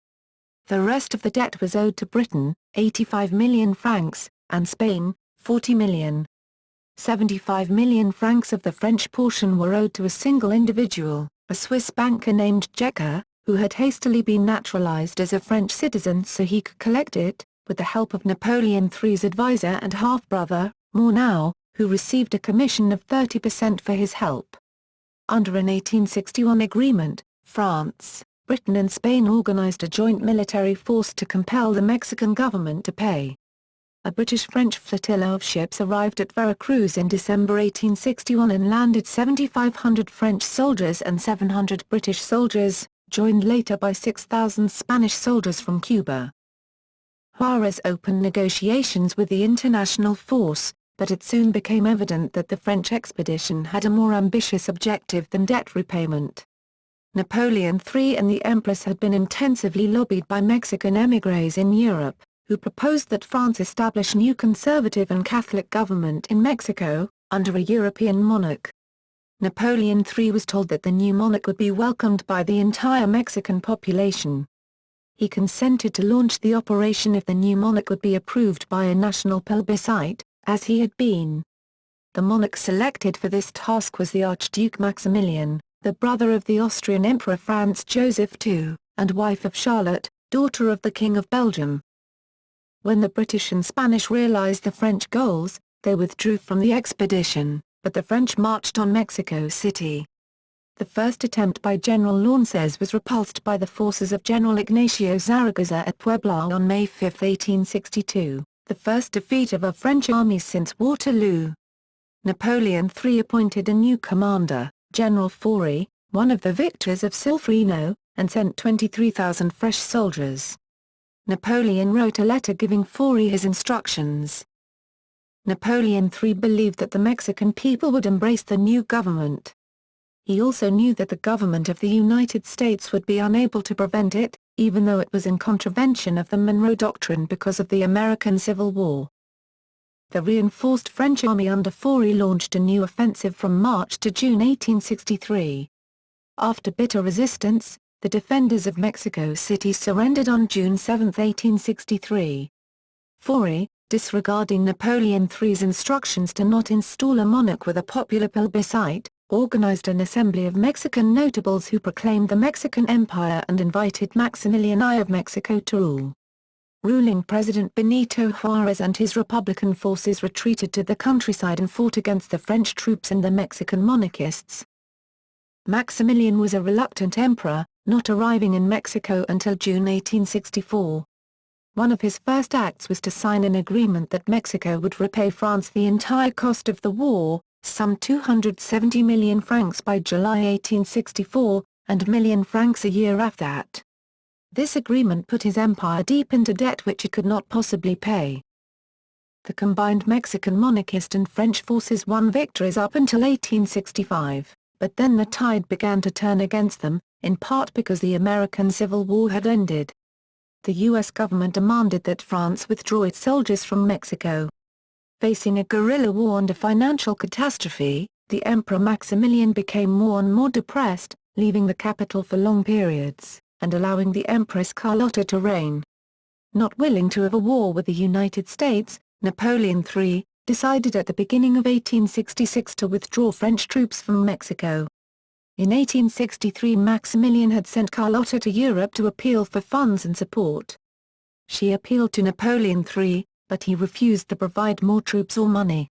The rest of the debt was owed to Britain, 85 million francs, and Spain, 40 million. 75 million francs of the French portion were owed to a single individual, a Swiss banker named Jecker, who had hastily been naturalized as a French citizen so he could collect it, with the help of Napoleon III's advisor and half-brother, Morneau, who received a commission of 30% for his help. Under an 1861 agreement, France, Britain and Spain organized a joint military force to compel the Mexican government to pay. A British-French flotilla of ships arrived at Veracruz in December 1861 and landed 7,500 French soldiers and 700 British soldiers, joined later by 6,000 Spanish soldiers from Cuba. Juárez opened negotiations with the international force, but it soon became evident that the French expedition had a more ambitious objective than debt repayment. Napoleon III and the Empress had been intensively lobbied by Mexican émigrés in Europe, who proposed that France establish new conservative and Catholic government in Mexico, under a European monarch. Napoleon III was told that the new monarch would be welcomed by the entire Mexican population. He consented to launch the operation if the new monarch would be approved by a national plebiscite, as he had been. The monarch selected for this task was the Archduke Maximilian, the brother of the Austrian Emperor Franz Joseph II, and wife of Charlotte, daughter of the King of Belgium. When the British and Spanish realized the French goals, they withdrew from the expedition, but the French marched on Mexico City. The first attempt by General Lancez was repulsed by the forces of General Ignacio Zaragoza at Puebla on May 5, 1862, the first defeat of a French army since Waterloo. Napoleon III appointed a new commander, General Faury, one of the victors of Solferino, and sent 23,000 fresh soldiers. Napoleon wrote a letter giving Faury his instructions. Napoleon III believed that the Mexican people would embrace the new government. He also knew that the government of the United States would be unable to prevent it, even though it was in contravention of the Monroe Doctrine because of the American Civil War. The reinforced French army under Faury launched a new offensive from March to June 1863. After bitter resistance, the defenders of Mexico City surrendered on June 7, 1863. Faury, disregarding Napoleon III's instructions to not install a monarch with a popular plebiscite, organized an assembly of Mexican notables who proclaimed the Mexican Empire and invited Maximilian I of Mexico to rule. Ruling President Benito Juárez and his Republican forces retreated to the countryside and fought against the French troops and the Mexican monarchists. Maximilian was a reluctant emperor, not arriving in Mexico until June 1864. One of his first acts was to sign an agreement that Mexico would repay France the entire cost of the war, some 270 million francs by July 1864, and million francs a year after that. This agreement put his empire deep into debt which it could not possibly pay. The combined Mexican monarchist and French forces won victories up until 1865, but then the tide began to turn against them, in part because the American Civil War had ended. The U.S. government demanded that France withdraw its soldiers from Mexico. Facing a guerrilla war and a financial catastrophe, the Emperor Maximilian became more and more depressed, leaving the capital for long periods, and allowing the Empress Carlotta to reign. Not willing to have a war with the United States, Napoleon III decided at the beginning of 1866 to withdraw French troops from Mexico. In 1863 Maximilian had sent Carlotta to Europe to appeal for funds and support. She appealed to Napoleon III, but he refused to provide more troops or money.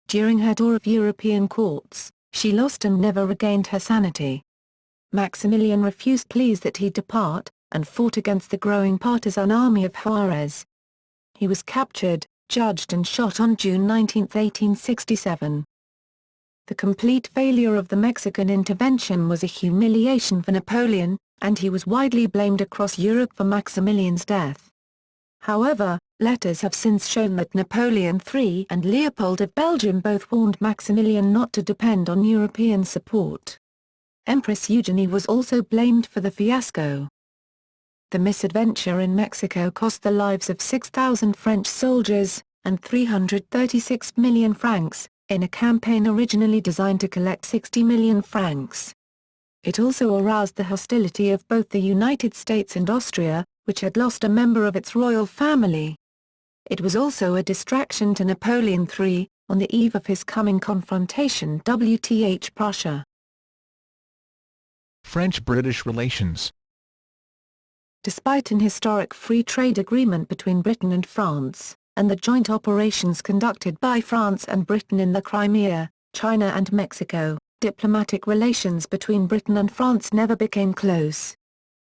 During her tour of European courts, she lost and never regained her sanity. Maximilian refused pleas that he depart, and fought against the growing partisan army of Juarez. He was captured, judged and shot on June 19, 1867. The complete failure of the Mexican intervention was a humiliation for Napoleon, and he was widely blamed across Europe for Maximilian's death. However, letters have since shown that Napoleon III and Leopold of Belgium both warned Maximilian not to depend on European support. Empress Eugenie was also blamed for the fiasco. The misadventure in Mexico cost the lives of 6,000 French soldiers, and 336 million francs, in a campaign originally designed to collect 60 million francs. It also aroused the hostility of both the United States and Austria, which had lost a member of its royal family. It was also a distraction to Napoleon III, on the eve of his coming confrontation with Prussia. French-British relations. Despite an historic free trade agreement between Britain and France, and the joint operations conducted by France and Britain in the Crimea, China and Mexico, diplomatic relations between Britain and France never became close.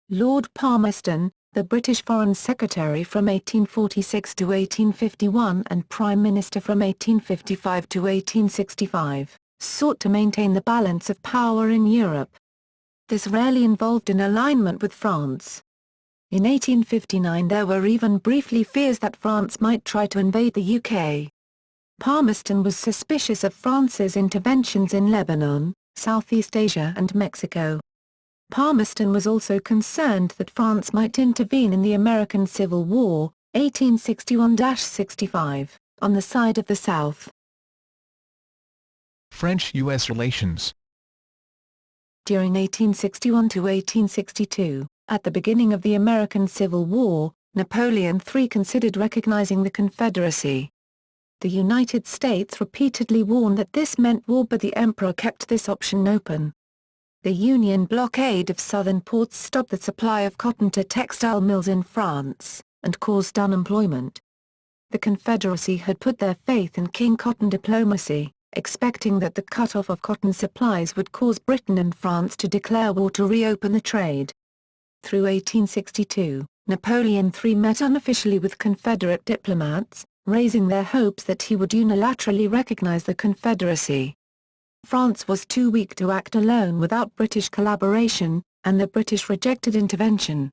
Lord Palmerston, the British Foreign Secretary from 1846 to 1851 and Prime Minister from 1855 to 1865, sought to maintain the balance of power in Europe. This rarely involved an alignment with France. In 1859 there were even briefly fears that France might try to invade the UK. Palmerston was suspicious of France's interventions in Lebanon, Southeast Asia and Mexico. Palmerston was also concerned that France might intervene in the American Civil War, 1861-65, on the side of the South. French-US relations. During 1861 to 1862, at the beginning of the American Civil War, Napoleon III considered recognizing the Confederacy. The United States repeatedly warned that this meant war, but the Emperor kept this option open. The Union blockade of southern ports stopped the supply of cotton to textile mills in France, and caused unemployment. The Confederacy had put their faith in King Cotton diplomacy, expecting that the cut-off of cotton supplies would cause Britain and France to declare war to reopen the trade. Through 1862, Napoleon III met unofficially with Confederate diplomats, raising their hopes that he would unilaterally recognize the Confederacy. France was too weak to act alone without British collaboration, and the British rejected intervention.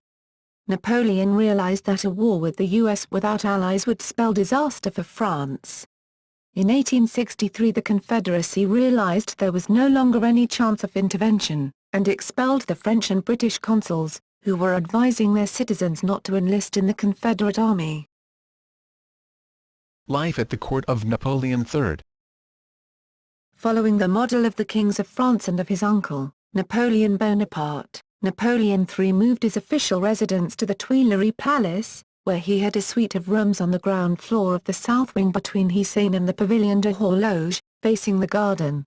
Napoleon realized that a war with the US without allies would spell disaster for France. In 1863 the Confederacy realized there was no longer any chance of intervention, and expelled the French and British consuls, who were advising their citizens not to enlist in the Confederate Army. Life at the court of Napoleon III. Following the model of the kings of France and of his uncle, Napoleon Bonaparte, Napoleon III moved his official residence to the Tuileries Palace, where he had a suite of rooms on the ground floor of the south wing between his Seine and the Pavillon de Horloge, facing the garden.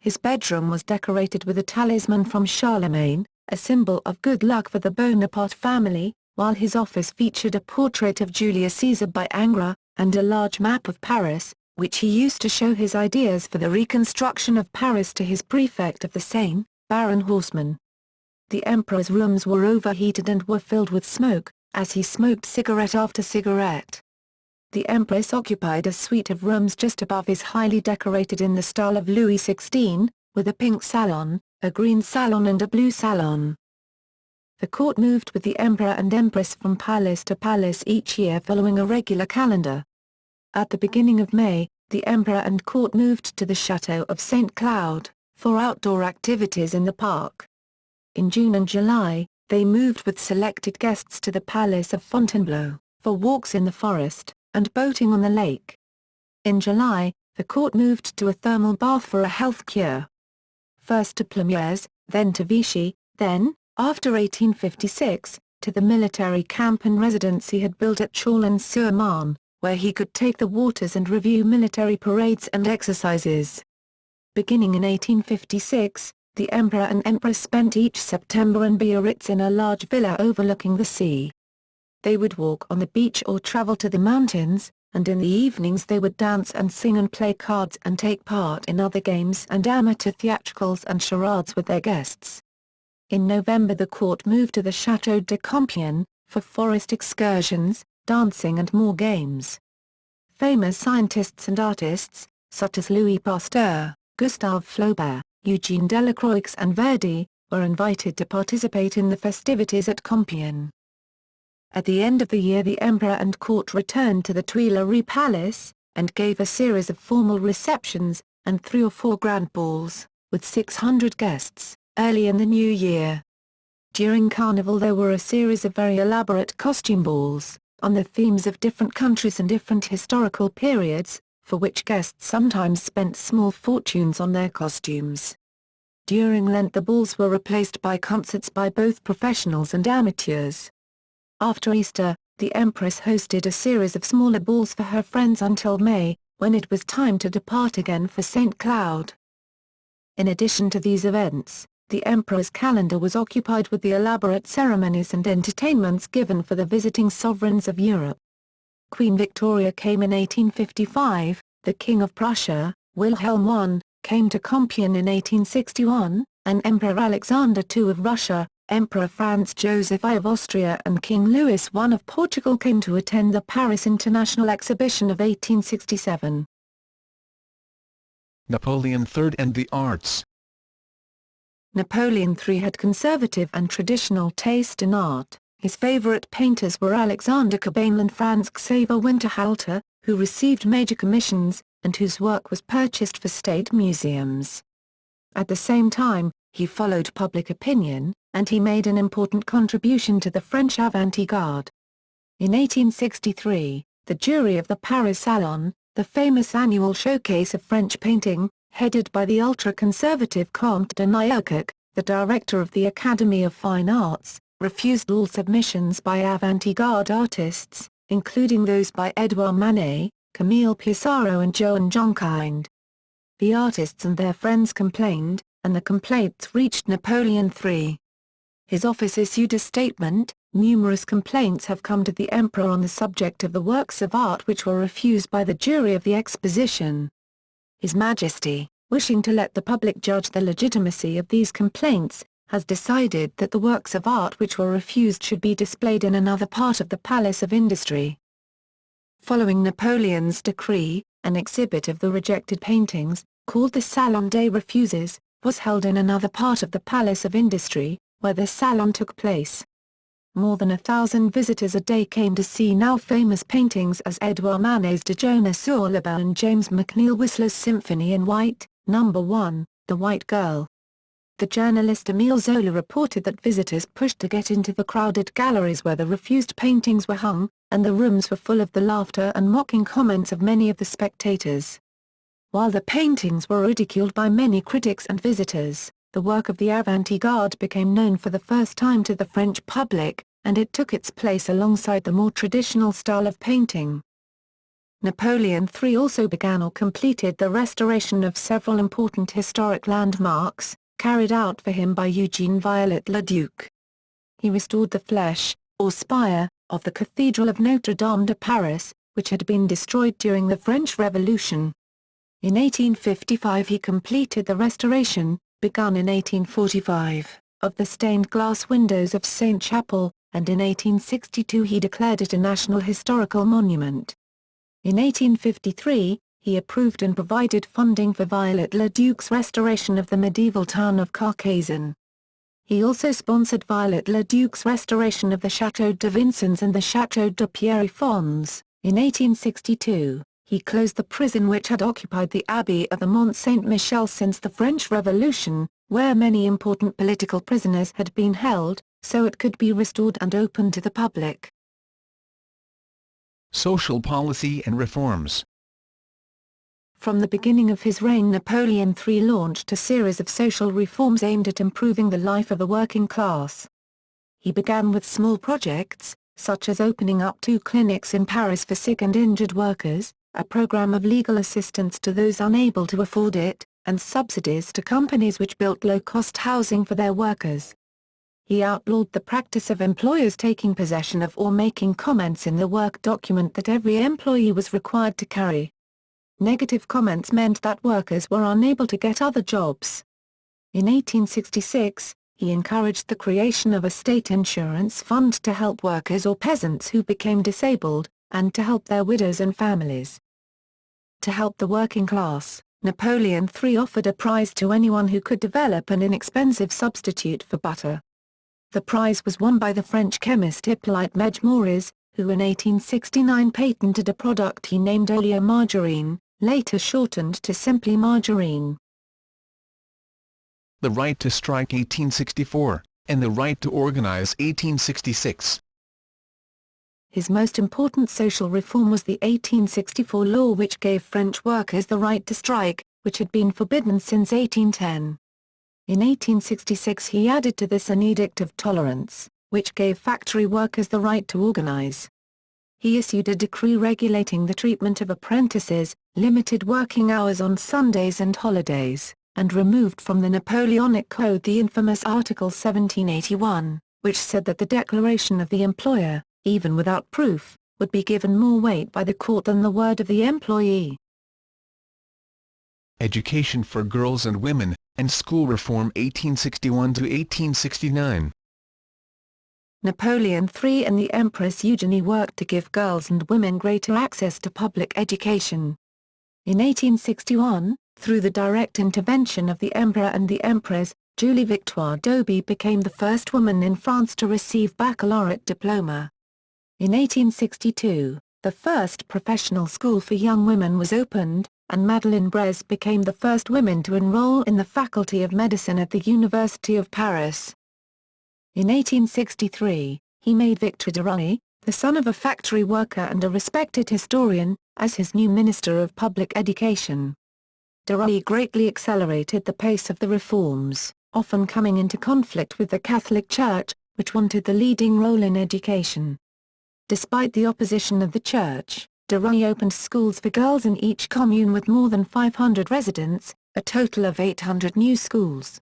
His bedroom was decorated with a talisman from Charlemagne, a symbol of good luck for the Bonaparte family, while his office featured a portrait of Julius Caesar by Ingres, and a large map of Paris, which he used to show his ideas for the reconstruction of Paris to his prefect of the Seine, Baron Haussmann. The emperor's rooms were overheated and were filled with smoke, as he smoked cigarette after cigarette. The empress occupied a suite of rooms just above his highly decorated in the style of Louis XVI, with a pink salon, a green salon and a blue salon. The court moved with the emperor and empress from palace to palace each year following a regular calendar. At the beginning of May, the emperor and court moved to the Château of St. Cloud, for outdoor activities in the park. In June and July, they moved with selected guests to the Palace of Fontainebleau, for walks in the forest, and boating on the lake. In July, the court moved to a thermal bath for a health cure. First to Plumieres, then to Vichy, then, after 1856, to the military camp and residence he had built at Chalon-sur-Marne, where he could take the waters and review military parades and exercises. Beginning in 1856, the emperor and empress spent each September in Biarritz in a large villa overlooking the sea. They would walk on the beach or travel to the mountains, and in the evenings they would dance and sing and play cards and take part in other games and amateur theatricals and charades with their guests. In November the court moved to the Château de Compiègne, for forest excursions, dancing and more games. Famous scientists and artists, such as Louis Pasteur, Gustave Flaubert, Eugène Delacroix and Verdi, were invited to participate in the festivities at Compiègne. At the end of the year the emperor and court returned to the Tuileries Palace, and gave a series of formal receptions, and 3 or 4 grand balls, with 600 guests, early in the new year. During Carnival there were a series of very elaborate costume balls, on the themes of different countries and different historical periods, for which guests sometimes spent small fortunes on their costumes. During Lent the balls were replaced by concerts by both professionals and amateurs. After Easter, the empress hosted a series of smaller balls for her friends until May, when it was time to depart again for St. Cloud. In addition to these events, the emperor's calendar was occupied with the elaborate ceremonies and entertainments given for the visiting sovereigns of Europe. Queen Victoria came in 1855, the King of Prussia, Wilhelm I, came to Compiègne in 1861, and Emperor Alexander II of Russia, Emperor Franz Joseph I of Austria and King Louis I of Portugal came to attend the Paris International Exhibition of 1867. Napoleon III and the arts. Napoleon III had conservative and traditional taste in art. His favorite painters were Alexander Cabanel and Franz Xaver Winterhalter, who received major commissions, and whose work was purchased for state museums. At the same time, he followed public opinion, and he made an important contribution to the French avant-garde. In 1863, the jury of the Paris Salon, the famous annual showcase of French painting, headed by the ultra-conservative Comte de Niercourt, the director of the Academy of Fine Arts, refused all submissions by avant-garde artists, including those by Edouard Manet, Camille Pissarro and Joan Jonquind. The artists and their friends complained, and the complaints reached Napoleon III. His office issued a statement: "Numerous complaints have come to the emperor on the subject of the works of art which were refused by the jury of the exposition. His Majesty, wishing to let the public judge the legitimacy of these complaints, has decided that the works of art which were refused should be displayed in another part of the Palace of Industry." Following Napoleon's decree, an exhibit of the rejected paintings, called the Salon des Refuses, was held in another part of the Palace of Industry, where the salon took place. More than 1,000 visitors a day came to see now famous paintings as Edouard Manet's De Jonas sur le Bal and James McNeill Whistler's Symphony in White, No. 1, The White Girl. The journalist Émile Zola reported that visitors pushed to get into the crowded galleries where the refused paintings were hung, and the rooms were full of the laughter and mocking comments of many of the spectators. While the paintings were ridiculed by many critics and visitors, the work of the avant-garde became known for the first time to the French public, and it took its place alongside the more traditional style of painting. Napoleon III also began or completed the restoration of several important historic landmarks, carried out for him by Eugène Viollet-le-Duc. He restored the flèche, or spire, of the Cathedral of Notre-Dame de Paris, which had been destroyed during the French Revolution. In 1855 he completed the restoration, begun in 1845, of the stained-glass windows of St. Chapel, and in 1862 he declared it a National Historical Monument. In 1853, He approved and provided funding for Viollet-le-Duc's restoration of the medieval town of Carcassonne. He also sponsored Viollet-le-Duc's restoration of the Château de Vincennes and the Château de Pierrefonds. In 1862, he closed the prison which had occupied the Abbey of the Mont Saint-Michel since the French Revolution, where many important political prisoners had been held, so it could be restored and opened to the public. Social policy and reforms. From the beginning of his reign, Napoleon III launched a series of social reforms aimed at improving the life of the working class. He began with small projects, such as opening up 2 clinics in Paris for sick and injured workers, a program of legal assistance to those unable to afford it, and subsidies to companies which built low-cost housing for their workers. He outlawed the practice of employers taking possession of or making comments in the work document that every employee was required to carry. Negative comments meant that workers were unable to get other jobs. In 1866, he encouraged the creation of a state insurance fund to help workers or peasants who became disabled, and to help their widows and families. To help the working class, Napoleon III offered a prize to anyone who could develop an inexpensive substitute for butter. The prize was won by the French chemist Hippolyte Maurice, who in 1869 patented a product he named oleomargarine, later shortened to simply margarine. The right to strike 1864, and the right to organize 1866. His most important social reform was the 1864 law which gave French workers the right to strike, which had been forbidden since 1810. In 1866 he added to this an Edict of Tolerance, which gave factory workers the right to organize. He issued a decree regulating the treatment of apprentices, limited working hours on Sundays and holidays, and removed from the Napoleonic Code the infamous Article 1781, which said that the declaration of the employer, even without proof, would be given more weight by the court than the word of the employee. Education for girls and women, and school reform 1861 to 1869. Napoleon III and the Empress Eugenie worked to give girls and women greater access to public education. In 1861, through the direct intervention of the Emperor and the Empress, Julie Victoire d'Aubigny became the first woman in France to receive baccalaureate diploma. In 1862, the first professional school for young women was opened, and Madeleine Brez became the first woman to enroll in the Faculty of Medicine at the University of Paris. In 1863, he made Victor de Rueil, the son of a factory worker and a respected historian, as his new Minister of Public Education. De Rueil greatly accelerated the pace of the reforms, often coming into conflict with the Catholic Church, which wanted the leading role in education. Despite the opposition of the Church, de Rueil opened schools for girls in each commune with more than 500 residents, a total of 800 new schools.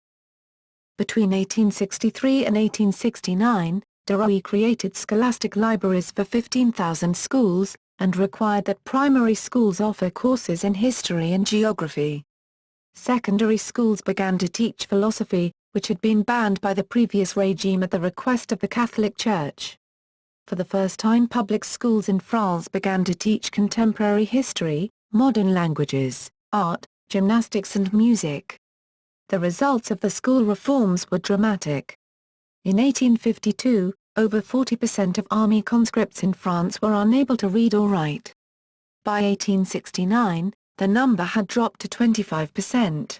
Between 1863 and 1869, de Rueil created scholastic libraries for 15,000 schools, and required that primary schools offer courses in history and geography. Secondary schools began to teach philosophy, which had been banned by the previous regime at the request of the Catholic Church. For the first time, public schools in France began to teach contemporary history, modern languages, art, gymnastics and music. The results of the school reforms were dramatic. In 1852, over 40% of army conscripts in France were unable to read or write. By 1869, the number had dropped to 25%.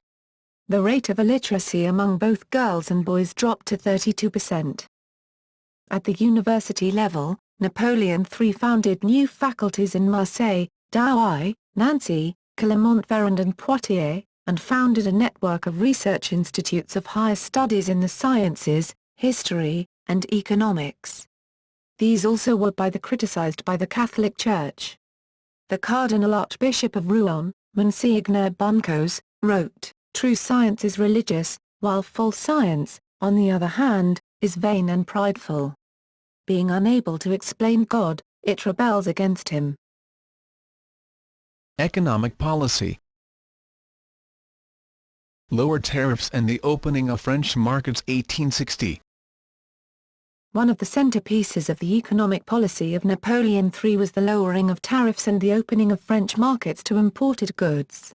The rate of illiteracy among both girls and boys dropped to 32%. At the university level, Napoleon III founded new faculties in Marseille, Douai, Nancy, Clermont-Ferrand and Poitiers, and founded a network of research institutes of higher studies in the sciences, history, and economics. These also were criticized by the Catholic Church. The Cardinal Archbishop of Rouen, Monsignor Buncos, wrote, "True science is religious, while false science, on the other hand, is vain and prideful. Being unable to explain God, it rebels against him." Economic policy. Lower tariffs and the opening of French markets 1860. One of the centerpieces of the economic policy of Napoleon III was the lowering of tariffs and the opening of French markets to imported goods.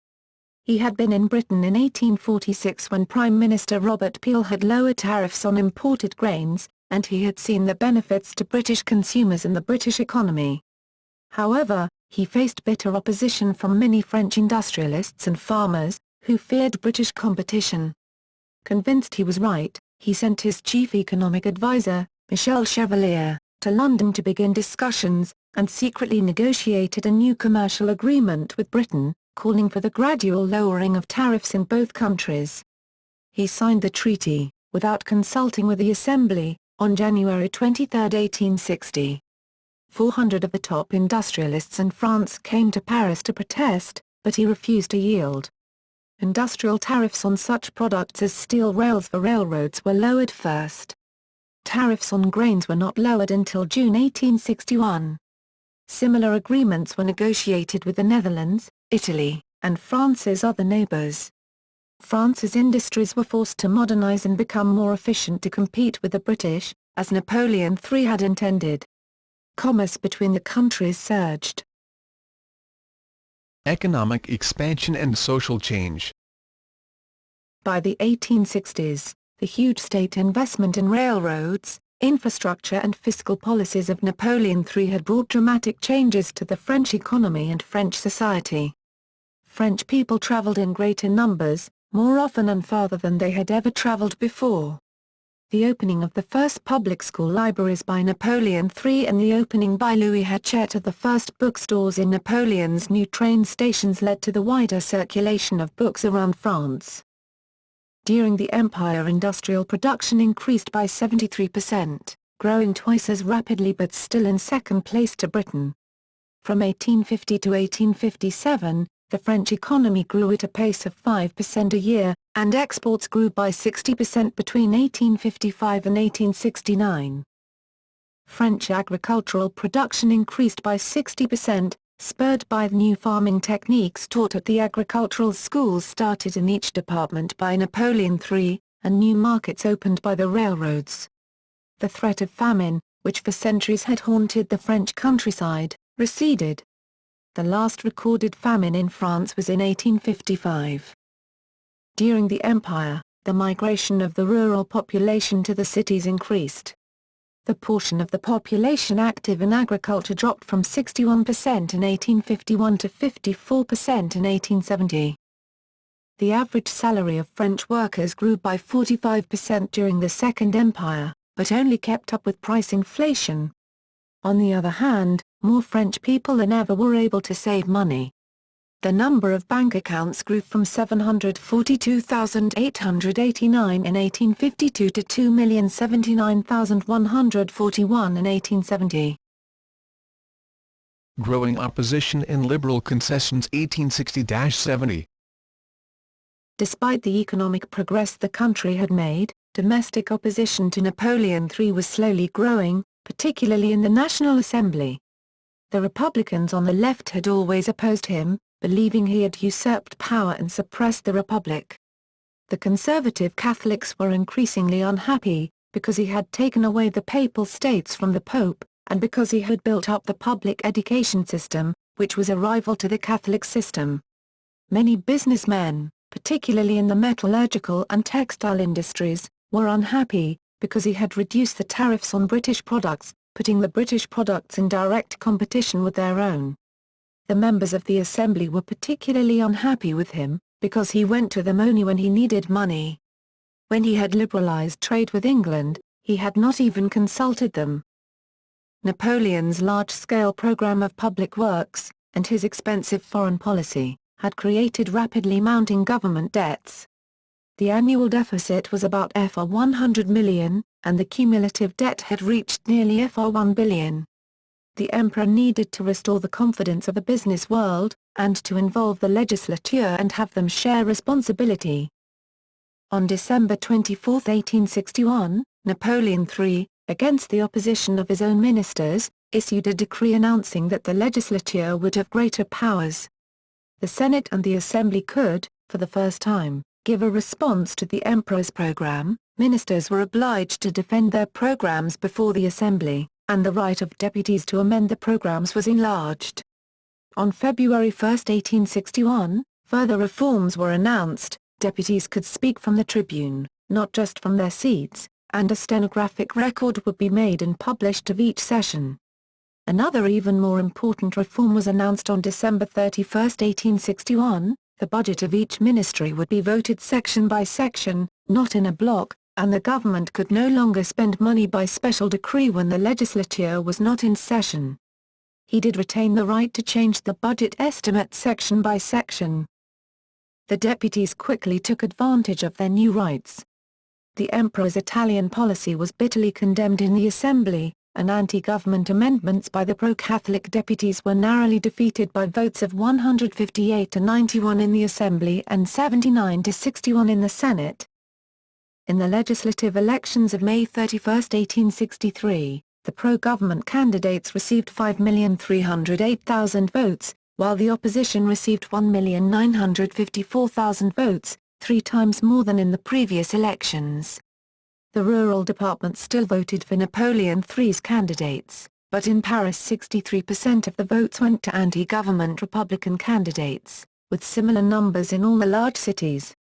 He had been in Britain in 1846 when Prime Minister Robert Peel had lowered tariffs on imported grains, and he had seen the benefits to British consumers and the British economy. However, he faced bitter opposition from many French industrialists and farmers, who feared British competition. Convinced he was right, he sent his chief economic advisor, Michel Chevalier, to London to begin discussions, and secretly negotiated a new commercial agreement with Britain, calling for the gradual lowering of tariffs in both countries. He signed the treaty, without consulting with the Assembly, on January 23, 1860. 400 of the top industrialists in France came to Paris to protest, but he refused to yield. Industrial tariffs on such products as steel rails for railroads were lowered first. Tariffs on grains were not lowered until June 1861. Similar agreements were negotiated with the Netherlands, Italy, and France's other neighbors. France's industries were forced to modernize and become more efficient to compete with the British, as Napoleon III had intended. Commerce between the countries surged. Economic expansion and social change. By the 1860s, the huge state investment in railroads, infrastructure and fiscal policies of Napoleon III had brought dramatic changes to the French economy and French society. French people traveled in greater numbers, more often and farther than they had ever traveled before. The opening of the first public school libraries by Napoleon III and the opening by Louis Hachette of the first bookstores in Napoleon's new train stations led to the wider circulation of books around France. During the Empire, industrial production increased by 73%, growing twice as rapidly but still in second place to Britain. From 1850 to 1857, the French economy grew at a pace of 5% a year, and exports grew by 60% between 1855 and 1869. French agricultural production increased by 60%, spurred by new farming techniques taught at the agricultural schools started in each department by Napoleon III, and new markets opened by the railroads. The threat of famine, which for centuries had haunted the French countryside, receded. The last recorded famine in France was in 1855. During the Empire, the migration of the rural population to the cities increased. The portion of the population active in agriculture dropped from 61% in 1851 to 54% in 1870. The average salary of French workers grew by 45% during the Second Empire, but only kept up with price inflation. On the other hand, more French people than ever were able to save money. The number of bank accounts grew from 742,889 in 1852 to 2,079,141 in 1870. Growing opposition and liberal concessions 1860-70. Despite the economic progress the country had made, domestic opposition to Napoleon III was slowly growing, particularly in the National Assembly. The Republicans on the left had always opposed him, believing he had usurped power and suppressed the Republic. The conservative Catholics were increasingly unhappy, because he had taken away the Papal States from the Pope, and because he had built up the public education system, which was a rival to the Catholic system. Many businessmen, particularly in the metallurgical and textile industries, were unhappy, because he had reduced the tariffs on British products, putting the British products in direct competition with their own. The members of the Assembly were particularly unhappy with him, because he went to them only when he needed money. When he had liberalized trade with England, he had not even consulted them. Napoleon's large-scale program of public works, and his expensive foreign policy, had created rapidly mounting government debts. The annual deficit was about Fr 100 million, and the cumulative debt had reached nearly Fr 1 billion. The emperor needed to restore the confidence of the business world, and to involve the legislature and have them share responsibility. On December 24, 1861, Napoleon III, against the opposition of his own ministers, issued a decree announcing that the legislature would have greater powers. The Senate and the Assembly could, for the first time, give a response to the emperor's program, Ministers were obliged to defend their programs before the Assembly, and the right of deputies to amend the programs was enlarged. On February 1, 1861, further reforms were announced. Deputies could speak from the tribune, not just from their seats, and a stenographic record would be made and published of each session. Another even more important reform was announced on December 31, 1861, the budget of each ministry would be voted section by section, not in a block, and the government could no longer spend money by special decree when the legislature was not in session. He did retain the right to change the budget estimate section by section. The deputies quickly took advantage of their new rights. The emperor's Italian policy was bitterly condemned in the Assembly, and anti-government amendments by the pro-Catholic deputies were narrowly defeated by votes of 158 to 91 in the Assembly and 79 to 61 in the Senate. In the legislative elections of May 31, 1863, the pro-government candidates received 5,308,000 votes, while the opposition received 1,954,000 votes, 3 times more than in the previous elections. The rural department still voted for Napoleon III's candidates, but in Paris 63% of the votes went to anti-government Republican candidates, with similar numbers in all the large cities.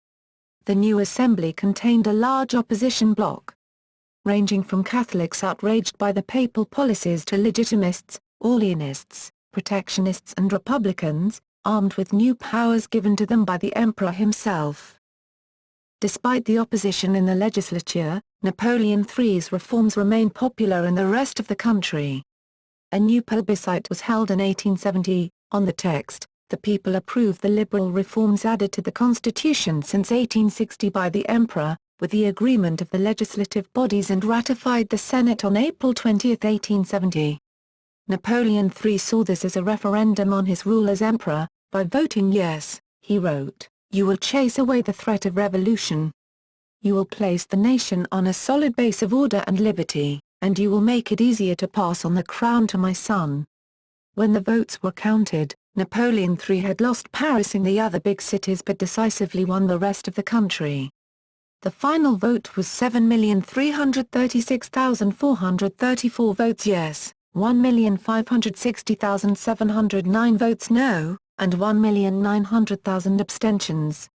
The new assembly contained a large opposition bloc, ranging from Catholics outraged by the papal policies to Legitimists, Orleanists, Protectionists and Republicans, armed with new powers given to them by the emperor himself. Despite the opposition in the legislature, Napoleon III's reforms remained popular in the rest of the country. A new plebiscite was held in 1870. On the text, the people approved the liberal reforms added to the constitution since 1860 by the emperor, with the agreement of the legislative bodies, and ratified the Senate on April 20, 1870. Napoleon III saw this as a referendum on his rule as emperor. By voting yes, he wrote, "You will chase away the threat of revolution. You will place the nation on a solid base of order and liberty, and you will make it easier to pass on the crown to my son." When the votes were counted, Napoleon III had lost Paris and the other big cities but decisively won the rest of the country. The final vote was 7,336,434 votes yes, 1,560,709 votes no, and 1,900,000 abstentions.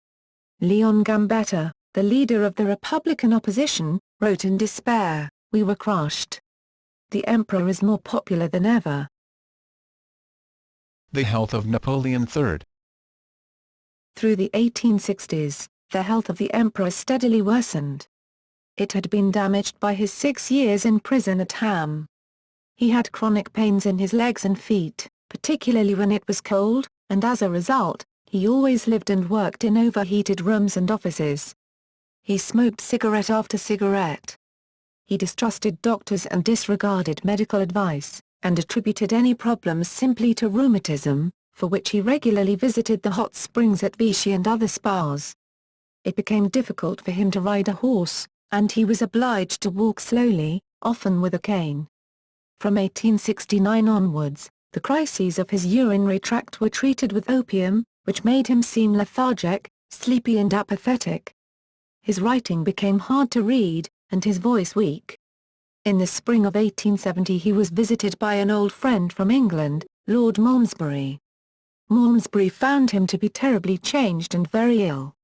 Leon Gambetta, the leader of the Republican opposition, wrote in despair, "We were crushed. The emperor is more popular than ever." The health of Napoleon III. Through the 1860s, the health of the emperor steadily worsened. It had been damaged by his 6 years in prison at Ham. He had chronic pains in his legs and feet, particularly when it was cold, and as a result, he always lived and worked in overheated rooms and offices. He smoked cigarette after cigarette. He distrusted doctors and disregarded medical advice, and attributed any problems simply to rheumatism, for which he regularly visited the hot springs at Vichy and other spas. It became difficult for him to ride a horse, and he was obliged to walk slowly, often with a cane. From 1869 onwards, the crises of his urinary tract were treated with opium, which made him seem lethargic, sleepy and apathetic. His writing became hard to read, and his voice weak. In the spring of 1870 he was visited by an old friend from England, Lord Malmesbury. Malmesbury found him to be terribly changed and very ill.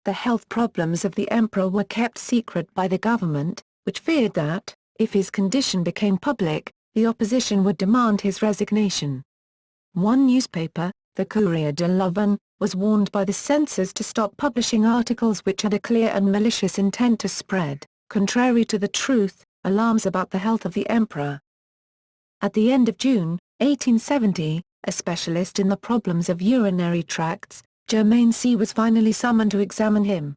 The health problems of the emperor were kept secret by the government, which feared that, if his condition became public, the opposition would demand his resignation. One newspaper, the Courrier de l'Aven, was warned by the censors to stop publishing articles which had a clear and malicious intent to spread, contrary to the truth, alarms about the health of the emperor. At the end of June, 1870, a specialist in the problems of urinary tracts, Germain C. was finally summoned to examine him.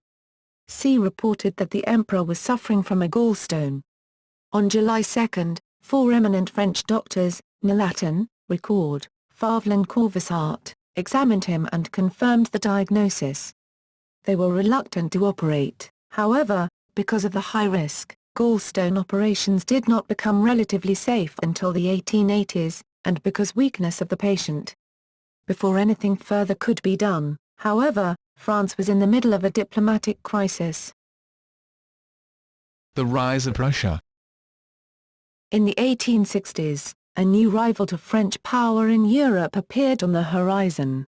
C. reported that the emperor was suffering from a gallstone. On July 2, 4 eminent French doctors, Nelaton, Ricord, Favre and Corvisart, examined him and confirmed the diagnosis. They were reluctant to operate, however, because of the high risk. Gallstone operations did not become relatively safe until the 1880s, and because weakness of the patient. Before anything further could be done, however, France was in the middle of a diplomatic crisis. The rise of Prussia. In the 1860s, a new rival to French power in Europe appeared on the horizon.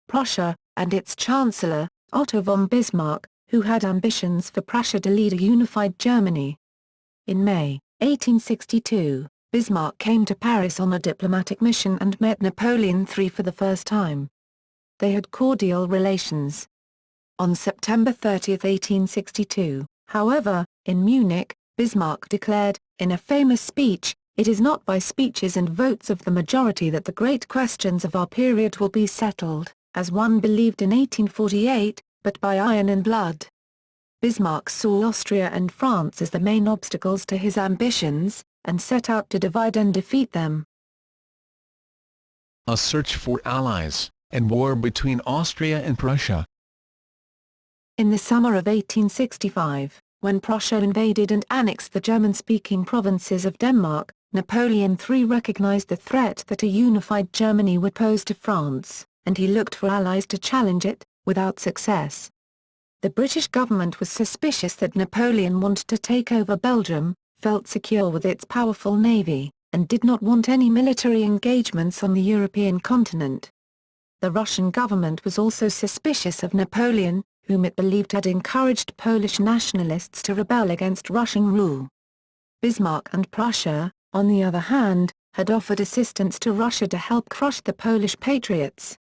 Prussia, and its Chancellor, Otto von Bismarck, who had ambitions for Prussia to lead a unified Germany. In May 1862, Bismarck came to Paris on a diplomatic mission and met Napoleon III for the first time. They had cordial relations. On September 30, 1862, however, in Munich, Bismarck declared, in a famous speech, "It is not by speeches and votes of the majority that the great questions of our period will be settled, as one believed in 1848, but by iron and blood." Bismarck saw Austria and France as the main obstacles to his ambitions, and set out to divide and defeat them. A search for allies, and war between Austria and Prussia. In the summer of 1865, when Prussia invaded and annexed the German-speaking provinces of Denmark, Napoleon III recognized the threat that a unified Germany would pose to France, and he looked for allies to challenge it, without success. The British government was suspicious that Napoleon wanted to take over Belgium, felt secure with its powerful navy, and did not want any military engagements on the European continent. The Russian government was also suspicious of Napoleon, whom it believed had encouraged Polish nationalists to rebel against Russian rule. Bismarck and Prussia, on the other hand, had offered assistance to Russia to help crush the Polish patriots.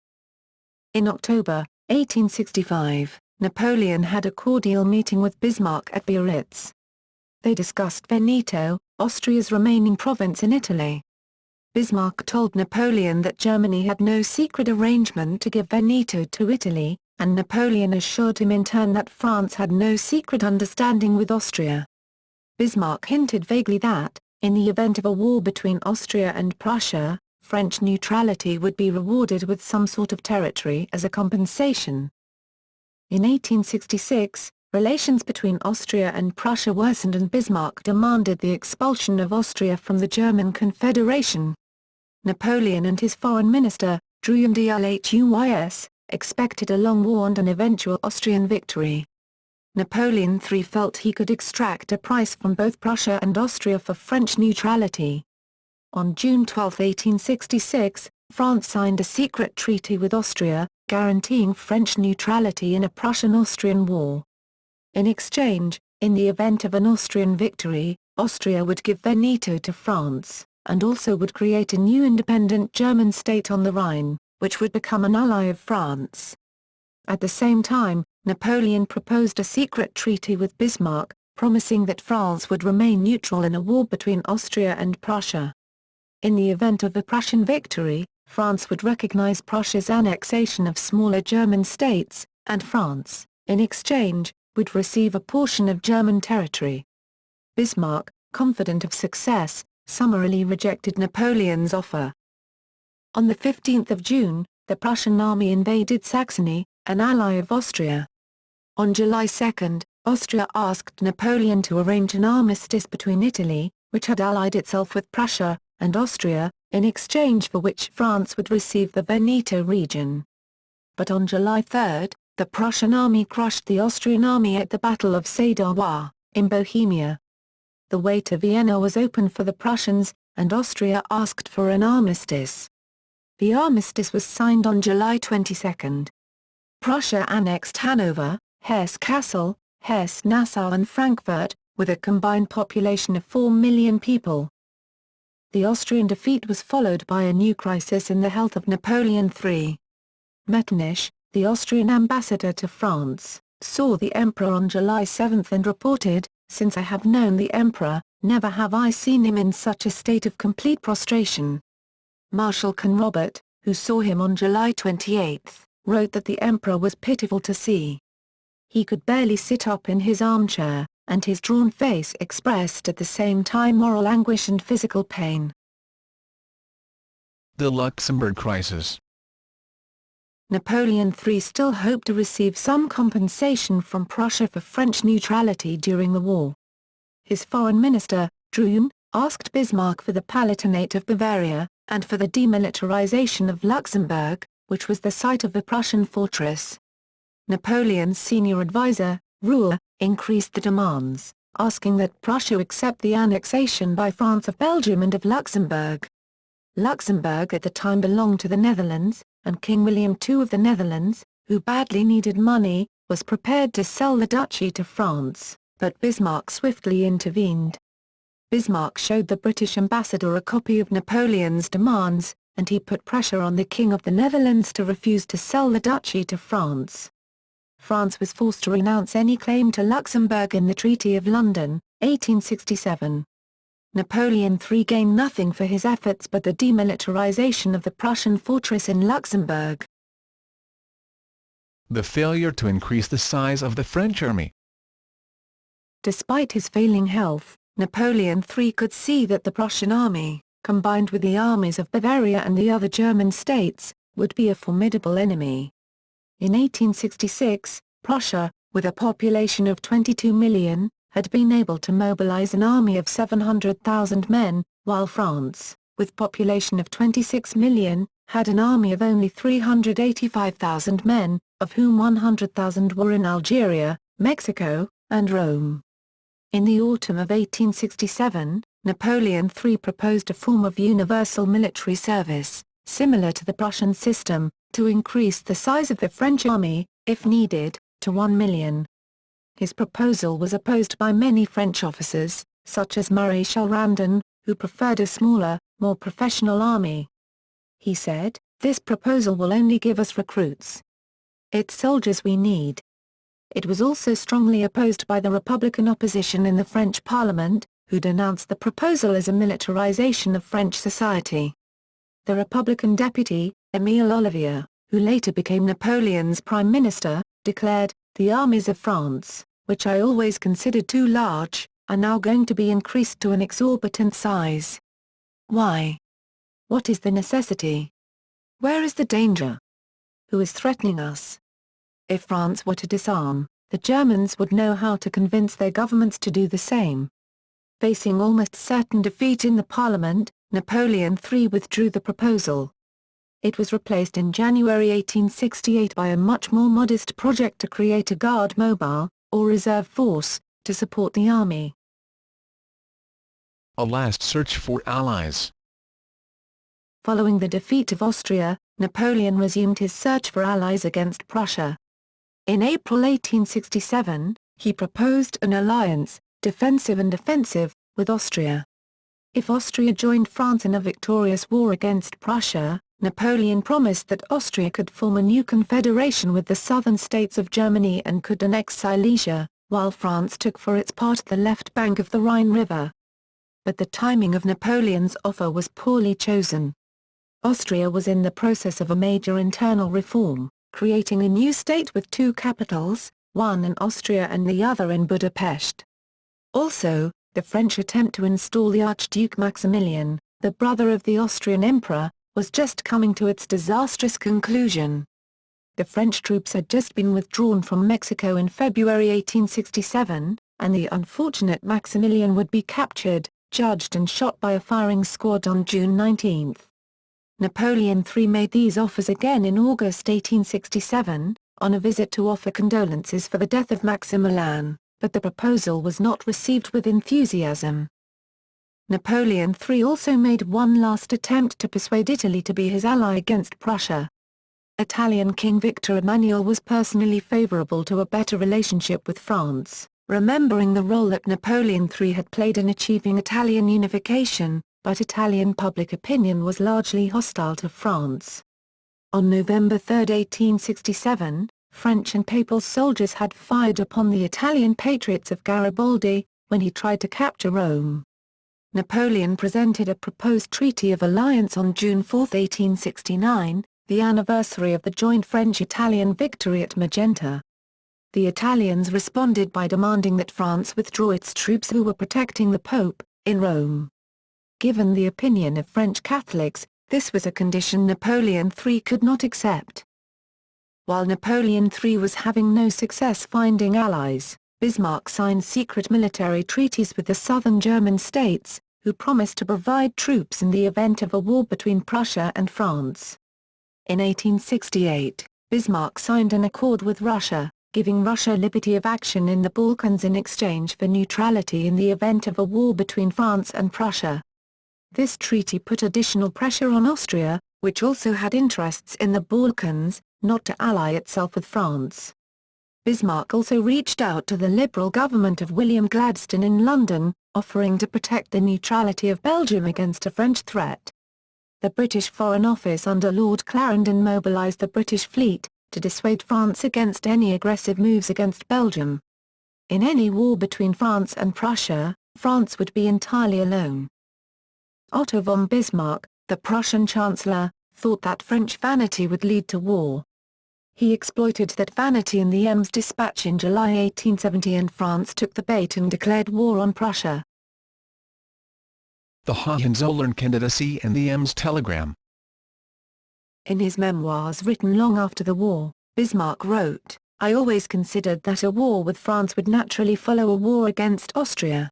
In October 1865, Napoleon had a cordial meeting with Bismarck at Biarritz. They discussed Veneto, Austria's remaining province in Italy. Bismarck told Napoleon that Germany had no secret arrangement to give Veneto to Italy, and Napoleon assured him in turn that France had no secret understanding with Austria. Bismarck hinted vaguely that, in the event of a war between Austria and Prussia, French neutrality would be rewarded with some sort of territory as a compensation. In 1866, relations between Austria and Prussia worsened and Bismarck demanded the expulsion of Austria from the German Confederation. Napoleon and his foreign minister, Drouin de l'Huys, expected a long war and an eventual Austrian victory. Napoleon III felt he could extract a price from both Prussia and Austria for French neutrality. On June 12, 1866, France signed a secret treaty with Austria, guaranteeing French neutrality in a Prussian-Austrian war. In exchange, in the event of an Austrian victory, Austria would give Veneto to France, and also would create a new independent German state on the Rhine, which would become an ally of France. At the same time, Napoleon proposed a secret treaty with Bismarck, promising that France would remain neutral in a war between Austria and Prussia. In the event of a Prussian victory, France would recognize Prussia's annexation of smaller German states, and France, in exchange, would receive a portion of German territory. Bismarck, confident of success, summarily rejected Napoleon's offer. On the 15th of June, the Prussian army invaded Saxony, an ally of Austria. On July 2, Austria asked Napoleon to arrange an armistice between Italy, which had allied itself with Prussia, and Austria, in exchange for which France would receive the Veneto region. But on July 3, the Prussian army crushed the Austrian army at the Battle of Sadowa, in Bohemia. The way to Vienna was open for the Prussians, and Austria asked for an armistice. The armistice was signed on July 22. Prussia annexed Hanover, Hesse-Kassel, Hesse-Nassau and Frankfurt, with a combined population of 4 million people. The Austrian defeat was followed by a new crisis in the health of Napoleon III. Metternich, the Austrian ambassador to France, saw the emperor on July 7 and reported, "Since I have known the emperor, never have I seen him in such a state of complete prostration." Marshal Conrobert, who saw him on July 28, wrote that the emperor was pitiful to see. He could barely sit up in his armchair, and his drawn face expressed at the same time moral anguish and physical pain. The Luxembourg Crisis. Napoleon III still hoped to receive some compensation from Prussia for French neutrality during the war. His foreign minister, Drouin, asked Bismarck for the Palatinate of Bavaria, and for the demilitarization of Luxembourg, which was the site of the Prussian fortress. Napoleon's senior advisor, Roure, increased the demands, asking that Prussia accept the annexation by France of Belgium and of Luxembourg. Luxembourg at the time belonged to the Netherlands, and King William II of the Netherlands, who badly needed money, was prepared to sell the duchy to France, but Bismarck swiftly intervened. Bismarck showed the British ambassador a copy of Napoleon's demands, and he put pressure on the King of the Netherlands to refuse to sell the duchy to France. France was forced to renounce any claim to Luxembourg in the Treaty of London, 1867. Napoleon III gained nothing for his efforts but the demilitarization of the Prussian fortress in Luxembourg. The failure to increase the size of the French army. Despite his failing health, Napoleon III could see that the Prussian army, combined with the armies of Bavaria and the other German states, would be a formidable enemy. In 1866, Prussia, with a population of 22 million, had been able to mobilize an army of 700,000 men, while France, with population of 26 million, had an army of only 385,000 men, of whom 100,000 were in Algeria, Mexico, and Rome. In the autumn of 1867, Napoleon III proposed a form of universal military service, similar to the Prussian system, to increase the size of the French army, if needed, to 1 million. His proposal was opposed by many French officers, such as Maréchal Randon, who preferred a smaller, more professional army. He said, "This proposal will only give us recruits. It's soldiers we need." It was also strongly opposed by the Republican opposition in the French Parliament, who denounced the proposal as a militarization of French society. The Republican deputy, Émile Ollivier, who later became Napoleon's prime minister, declared, "The armies of France, which I always considered too large, are now going to be increased to an exorbitant size. Why? What is the necessity? Where is the danger? Who is threatening us? If France were to disarm, the Germans would know how to convince their governments to do the same." Facing almost certain defeat in the parliament, Napoleon III withdrew the proposal. It was replaced in January 1868 by a much more modest project to create a Garde Mobile, or reserve force, to support the army. A last search for allies. Following the defeat of Austria, Napoleon resumed his search for allies against Prussia. In April 1867, he proposed an alliance, defensive and offensive, with Austria. If Austria joined France in a victorious war against Prussia, Napoleon promised that Austria could form a new confederation with the southern states of Germany and could annex Silesia, while France took for its part the left bank of the Rhine River. But the timing of Napoleon's offer was poorly chosen. Austria was in the process of a major internal reform, creating a new state with two capitals, one in Austria and the other in Budapest. Also, the French attempt to install the Archduke Maximilian, the brother of the Austrian emperor, was just coming to its disastrous conclusion. The French troops had just been withdrawn from Mexico in February 1867, and the unfortunate Maximilian would be captured, judged and shot by a firing squad on June 19. Napoleon III made these offers again in August 1867, on a visit to offer condolences for the death of Maximilian, but the proposal was not received with enthusiasm. Napoleon III also made one last attempt to persuade Italy to be his ally against Prussia. Italian King Victor Emmanuel was personally favorable to a better relationship with France, remembering the role that Napoleon III had played in achieving Italian unification, but Italian public opinion was largely hostile to France. On November 3, 1867, French and Papal soldiers had fired upon the Italian patriots of Garibaldi, when he tried to capture Rome. Napoleon presented a proposed treaty of alliance on June 4, 1869, the anniversary of the joint French-Italian victory at Magenta. The Italians responded by demanding that France withdraw its troops who were protecting the Pope, in Rome. Given the opinion of French Catholics, this was a condition Napoleon III could not accept. While Napoleon III was having no success finding allies, Bismarck signed secret military treaties with the southern German states, who promised to provide troops in the event of a war between Prussia and France. In 1868, Bismarck signed an accord with Russia, giving Russia liberty of action in the Balkans in exchange for neutrality in the event of a war between France and Prussia. This treaty put additional pressure on Austria, which also had interests in the Balkans, not to ally itself with France. Bismarck also reached out to the Liberal government of William Gladstone in London, offering to protect the neutrality of Belgium against a French threat. The British Foreign Office under Lord Clarendon mobilised the British fleet, to dissuade France against any aggressive moves against Belgium. In any war between France and Prussia, France would be entirely alone. Otto von Bismarck, the Prussian Chancellor, thought that French vanity would lead to war. He exploited that vanity in the Ems dispatch in July 1870 and France took the bait and declared war on Prussia. The Hohenzollern candidacy and the Ems telegram. In his memoirs written long after the war, Bismarck wrote, "I always considered that a war with France would naturally follow a war against Austria.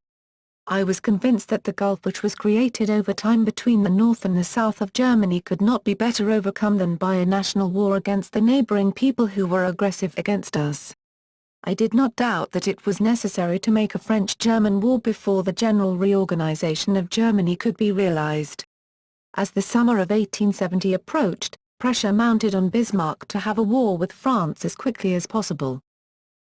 I was convinced that the gulf which was created over time between the north and the south of Germany could not be better overcome than by a national war against the neighboring people who were aggressive against us. I did not doubt that it was necessary to make a French-German war before the general reorganization of Germany could be realized." As the summer of 1870 approached, pressure mounted on Bismarck to have a war with France as quickly as possible.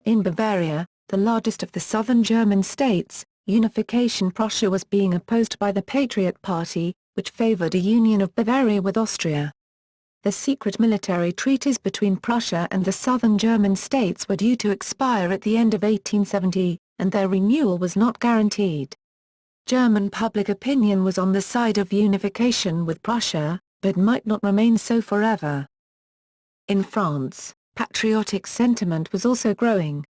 In Bavaria, the largest of the southern German states, unification Prussia was being opposed by the Patriot Party, which favored a union of Bavaria with Austria. The secret military treaties between Prussia and the southern German states were due to expire at the end of 1870, and their renewal was not guaranteed. German public opinion was on the side of unification with Prussia, but might not remain so forever. In France, patriotic sentiment was also growing.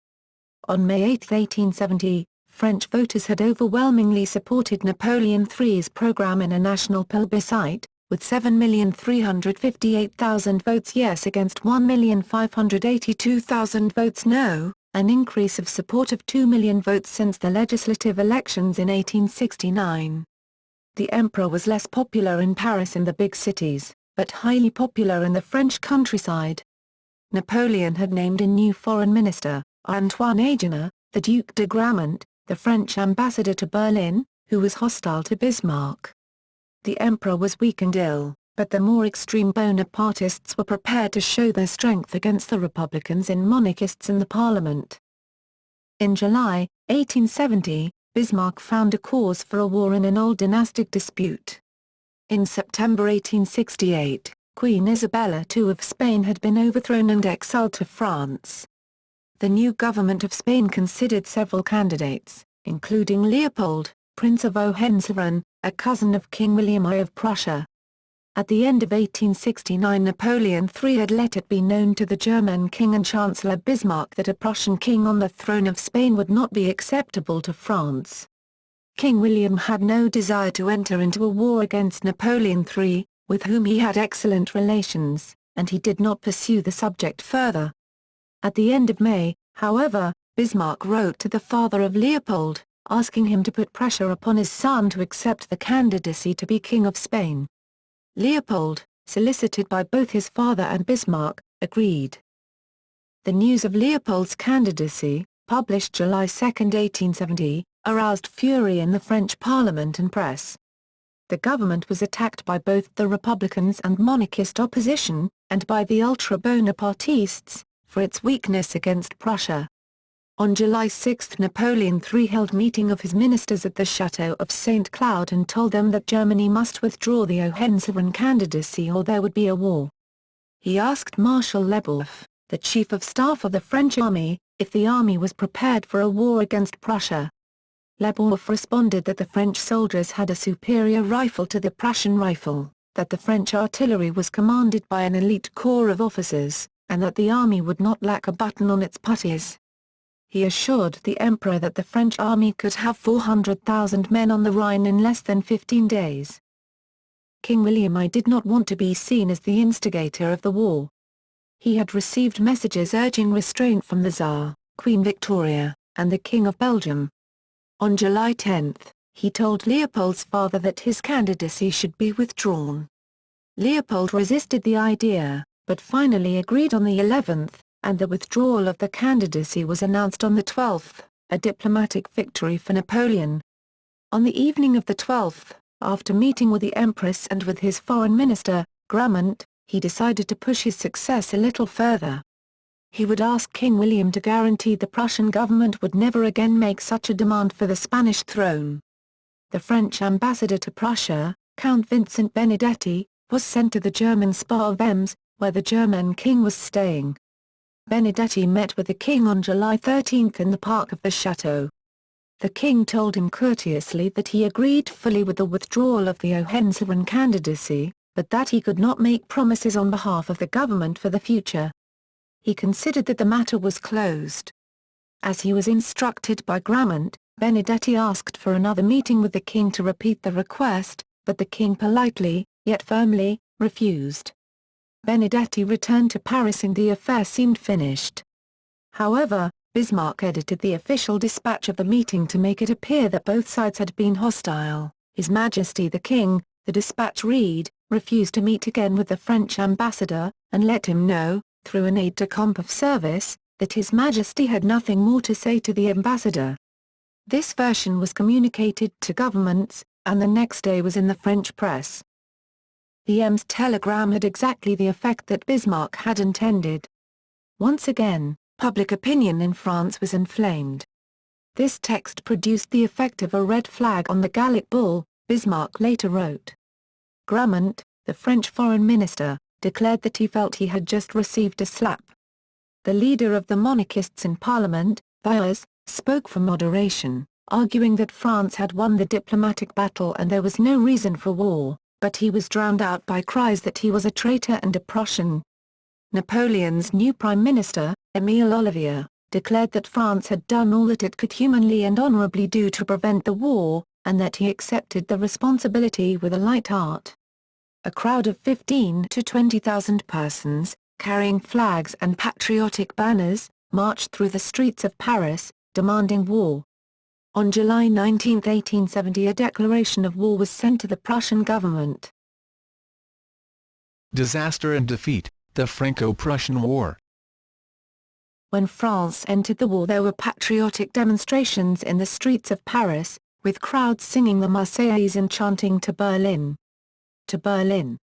On May 8, 1870, French voters had overwhelmingly supported Napoleon III's program in a national plebiscite, with 7,358,000 votes yes against 1,582,000 votes no, an increase of support of 2 million votes since the legislative elections in 1869. The emperor was less popular in Paris and the big cities, but highly popular in the French countryside. Napoleon had named a new foreign minister, Antoine Agenor, the Duc de Gramont, the French ambassador to Berlin, who was hostile to Bismarck. The emperor was weak and ill, but the more extreme Bonapartists were prepared to show their strength against the Republicans and monarchists in the parliament. In July, 1870, Bismarck found a cause for a war in an old dynastic dispute. In September 1868, Queen Isabella II of Spain had been overthrown and exiled to France. The new government of Spain considered several candidates, including Leopold, Prince of Hohenzollern, a cousin of King William I of Prussia. At the end of 1869 Napoleon III had let it be known to the German King and Chancellor Bismarck that a Prussian king on the throne of Spain would not be acceptable to France. King William had no desire to enter into a war against Napoleon III, with whom he had excellent relations, and he did not pursue the subject further. At the end of May, however, Bismarck wrote to the father of Leopold, asking him to put pressure upon his son to accept the candidacy to be King of Spain. Leopold, solicited by both his father and Bismarck, agreed. The news of Leopold's candidacy, published July 2, 1870, aroused fury in the French parliament and press. The government was attacked by both the Republicans and monarchist opposition, and by the ultra-Bonapartists, for its weakness against Prussia. On July 6 Napoleon III held meeting of his ministers at the Château of St. Cloud and told them that Germany must withdraw the Hohenzollern candidacy or there would be a war. He asked Marshal Lebeuf, the chief of staff of the French army, if the army was prepared for a war against Prussia. Lebeuf responded that the French soldiers had a superior rifle to the Prussian rifle, that the French artillery was commanded by an elite corps of officers, and that the army would not lack a button on its puttees. He assured the emperor that the French army could have 400,000 men on the Rhine in less than 15 days. King William I did not want to be seen as the instigator of the war. He had received messages urging restraint from the Tsar, Queen Victoria, and the King of Belgium. On July 10, he told Leopold's father that his candidacy should be withdrawn. Leopold resisted the idea, but finally agreed on the 11th, and the withdrawal of the candidacy was announced on the 12th, a diplomatic victory for Napoleon. On the evening of the 12th, after meeting with the Empress and with his foreign minister, Grammont, he decided to push his success a little further. He would ask King William to guarantee the Prussian government would never again make such a demand for the Spanish throne. The French ambassador to Prussia, Count Vincent Benedetti, was sent to the German Spa of Ems, where the German king was staying. Benedetti met with the king on July 13 in the park of the chateau. The king told him courteously that he agreed fully with the withdrawal of the Hohenzollern candidacy, but that he could not make promises on behalf of the government for the future. He considered that the matter was closed. As he was instructed by Grammont, Benedetti asked for another meeting with the king to repeat the request, but the king politely, yet firmly, refused. Benedetti returned to Paris and the affair seemed finished. However, Bismarck edited the official dispatch of the meeting to make it appear that both sides had been hostile. His Majesty the King, the dispatch read, refused to meet again with the French ambassador, and let him know, through an aide-de-camp of service, that His Majesty had nothing more to say to the ambassador. This version was communicated to governments, and the next day was in the French press. The Ems telegram had exactly the effect that Bismarck had intended. Once again, public opinion in France was inflamed. This text produced the effect of a red flag on the Gallic Bull, Bismarck later wrote. Grammont, the French foreign minister, declared that he felt he had just received a slap. The leader of the monarchists in Parliament, Thiers, spoke for moderation, arguing that France had won the diplomatic battle and there was no reason for war, but he was drowned out by cries that he was a traitor and a Prussian. Napoleon's new prime minister, Émile Ollivier, declared that France had done all that it could humanly and honorably do to prevent the war, and that he accepted the responsibility with a light heart. A crowd of 15,000 to 20,000 persons, carrying flags and patriotic banners, marched through the streets of Paris, demanding war. On July 19, 1870, a declaration of war was sent to the Prussian government. Disaster and defeat, the Franco-Prussian War. When France entered the war, there were patriotic demonstrations in the streets of Paris, with crowds singing the Marseillaise and chanting "To Berlin! To Berlin!"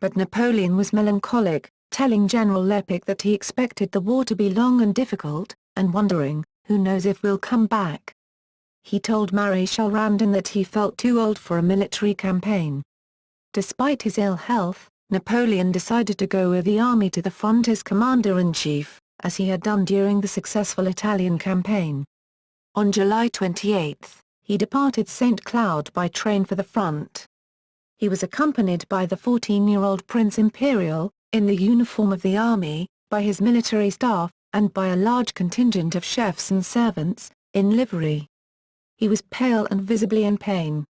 But Napoleon was melancholic, telling General Lepic that he expected the war to be long and difficult, and wondering, "Who knows if we'll come back?" He told Maréchal Randon that he felt too old for a military campaign. Despite his ill health, Napoleon decided to go with the army to the front as commander-in-chief, as he had done during the successful Italian campaign. On July 28, he departed St. Cloud by train for the front. He was accompanied by the 14-year-old Prince Imperial, in the uniform of the army, by his military staff, and by a large contingent of chefs and servants, in livery. He was pale and visibly in pain.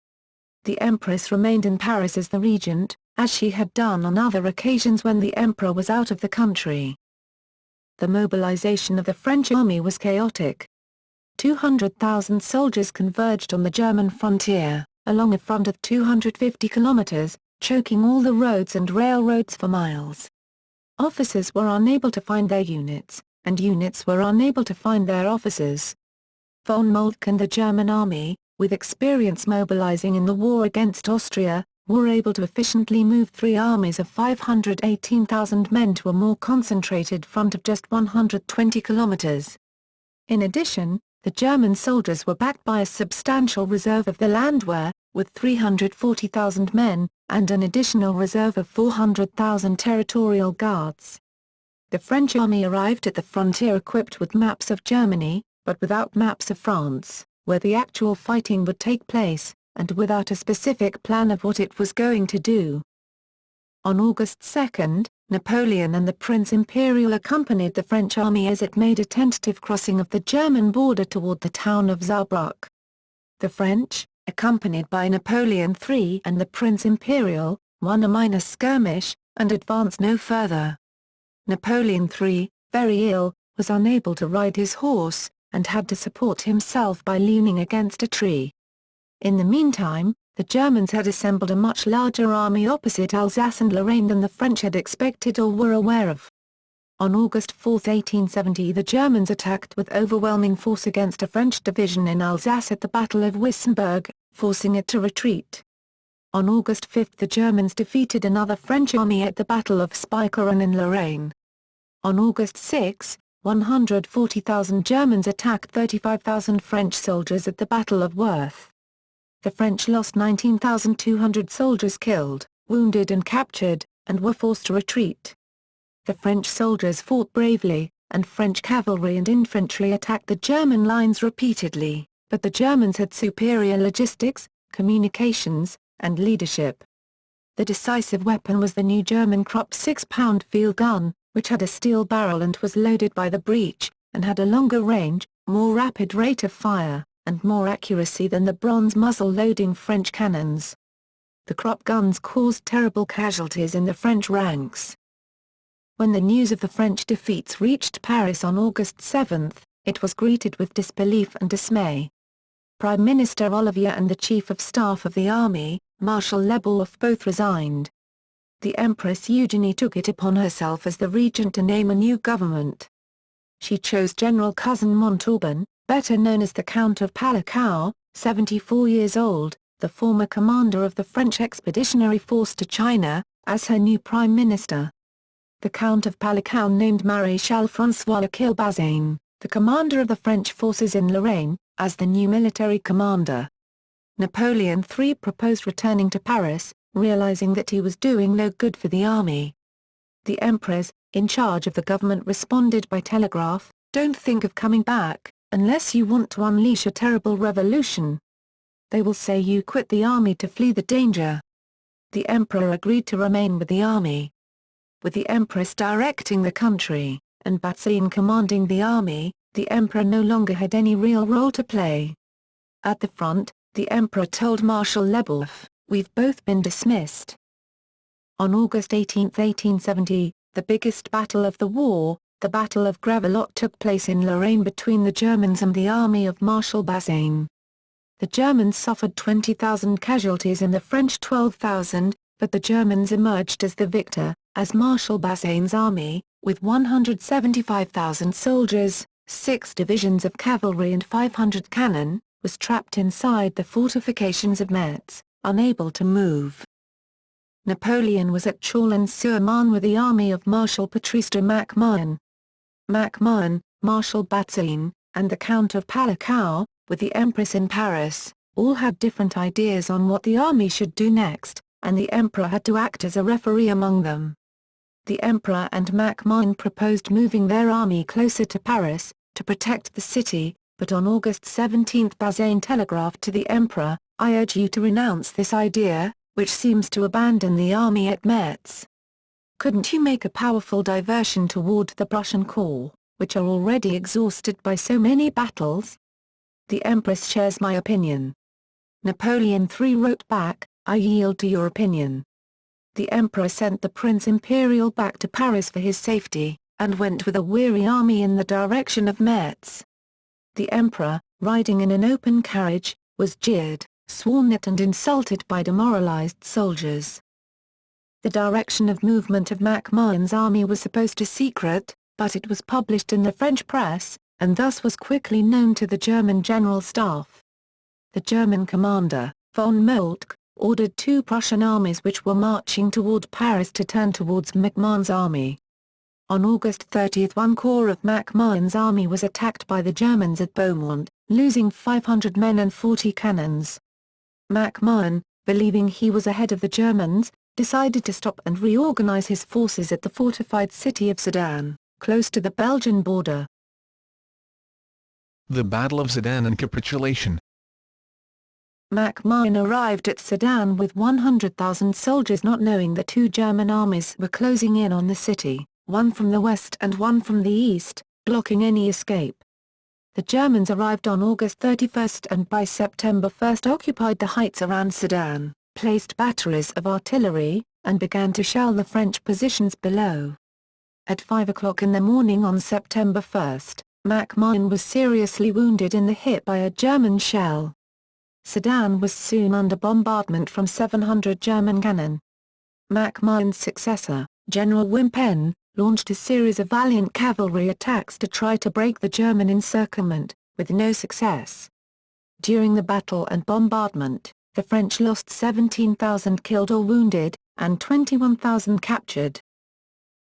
The Empress remained in Paris as the regent, as she had done on other occasions when the Emperor was out of the country. The mobilization of the French army was chaotic. 200,000 soldiers converged on the German frontier, along a front of 250 kilometers, choking all the roads and railroads for miles. Officers were unable to find their units, and units were unable to find their officers. Von Moltke and the German army, with experience mobilizing in the war against Austria, were able to efficiently move three armies of 518,000 men to a more concentrated front of just 120 kilometers. In addition, the German soldiers were backed by a substantial reserve of the Landwehr, with 340,000 men, and an additional reserve of 400,000 territorial guards. The French army arrived at the frontier equipped with maps of Germany, but without maps of France, where the actual fighting would take place, and without a specific plan of what it was going to do. On August 2, Napoleon and the Prince Imperial accompanied the French army as it made a tentative crossing of the German border toward the town of Saarbrück. The French, accompanied by Napoleon III and the Prince Imperial, won a minor skirmish, and advanced no further. Napoleon III, very ill, was unable to ride his horse, and had to support himself by leaning against a tree. In the meantime, the Germans had assembled a much larger army opposite Alsace and Lorraine than the French had expected or were aware of. On August 4, 1870, the Germans attacked with overwhelming force against a French division in Alsace at the Battle of Wissembourg, forcing it to retreat. On August 5 the Germans defeated another French army at the Battle of Spicheren in Lorraine. On August 6, 140,000 Germans attacked 35,000 French soldiers at the Battle of Worth. The French lost 19,200 soldiers killed, wounded and captured, and were forced to retreat. The French soldiers fought bravely, and French cavalry and infantry attacked the German lines repeatedly, but the Germans had superior logistics, communications, and leadership. The decisive weapon was the new German Krupp 6-pound field gun, which had a steel barrel and was loaded by the breech, and had a longer range, more rapid rate of fire, and more accuracy than the bronze muzzle-loading French cannons. The Krupp guns caused terrible casualties in the French ranks. When the news of the French defeats reached Paris on August 7, it was greeted with disbelief and dismay. Prime Minister Olivier and the Chief of Staff of the Army, Marshal Lebeuf, both resigned. The Empress Eugénie took it upon herself as the regent to name a new government. She chose General Cousin Montauban, better known as the Count of Palikao, 74 years old, the former commander of the French expeditionary force to China, as her new prime minister. The Count of Palikao named Maréchal François Achille Bazaine, the commander of the French forces in Lorraine, as the new military commander. Napoleon III proposed returning to Paris, realizing that he was doing no good for the army. The Empress, in charge of the government, responded by telegraph, "Don't think of coming back, unless you want to unleash a terrible revolution. They will say you quit the army to flee the danger." The Emperor agreed to remain with the army. With the Empress directing the country, and Bazaine commanding the army, the Emperor no longer had any real role to play. At the front, the Emperor told Marshal Lebeuf, "We've both been dismissed." On August 18, 1870, the biggest battle of the war, the Battle of Gravelotte, took place in Lorraine between the Germans and the army of Marshal Bazaine. The Germans suffered 20,000 casualties and the French 12,000, but the Germans emerged as the victor, as Marshal Bazaine's army, with 175,000 soldiers, 6 divisions of cavalry and 500 cannon, was trapped inside the fortifications of Metz, unable to move. Napoleon was at Chalon-sur-Marne with the army of Marshal Patrice de MacMahon. MacMahon, Marshal Bazaine, and the Count of Palikao, with the Empress in Paris, all had different ideas on what the army should do next, and the Emperor had to act as a referee among them. The Emperor and MacMahon proposed moving their army closer to Paris, to protect the city, but on August 17 Bazaine telegraphed to the Emperor, "I urge you to renounce this idea, which seems to abandon the army at Metz. Couldn't you make a powerful diversion toward the Prussian corps, which are already exhausted by so many battles? The Empress shares my opinion." Napoleon III wrote back, "I yield to your opinion." The Emperor sent the Prince Imperial back to Paris for his safety, and went with a weary army in the direction of Metz. The Emperor, riding in an open carriage, was jeered, sworn at and insulted by demoralized soldiers. The direction of movement of MacMahon's army was supposed to be secret, but it was published in the French press, and thus was quickly known to the German General Staff. The German commander, von Moltke, ordered 2 Prussian armies which were marching toward Paris to turn towards MacMahon's army. On August 30 one corps of MacMahon's army was attacked by the Germans at Beaumont, losing 500 men and 40 cannons. MacMahon, believing he was ahead of the Germans, decided to stop and reorganize his forces at the fortified city of Sedan, close to the Belgian border. The Battle of Sedan and capitulation. MacMahon arrived at Sedan with 100,000 soldiers, not knowing that 2 German armies were closing in on the city, one from the west and one from the east, blocking any escape. The Germans arrived on August 31 and by September 1 occupied the heights around Sedan, placed batteries of artillery, and began to shell the French positions below. At 5 o'clock in the morning on September 1, MacMahon was seriously wounded in the hip by a German shell. Sedan was soon under bombardment from 700 German cannon. MacMahon's successor, General Wimpfen, launched a series of valiant cavalry attacks to try to break the German encirclement, with no success. During the battle and bombardment, the French lost 17,000 killed or wounded, and 21,000 captured.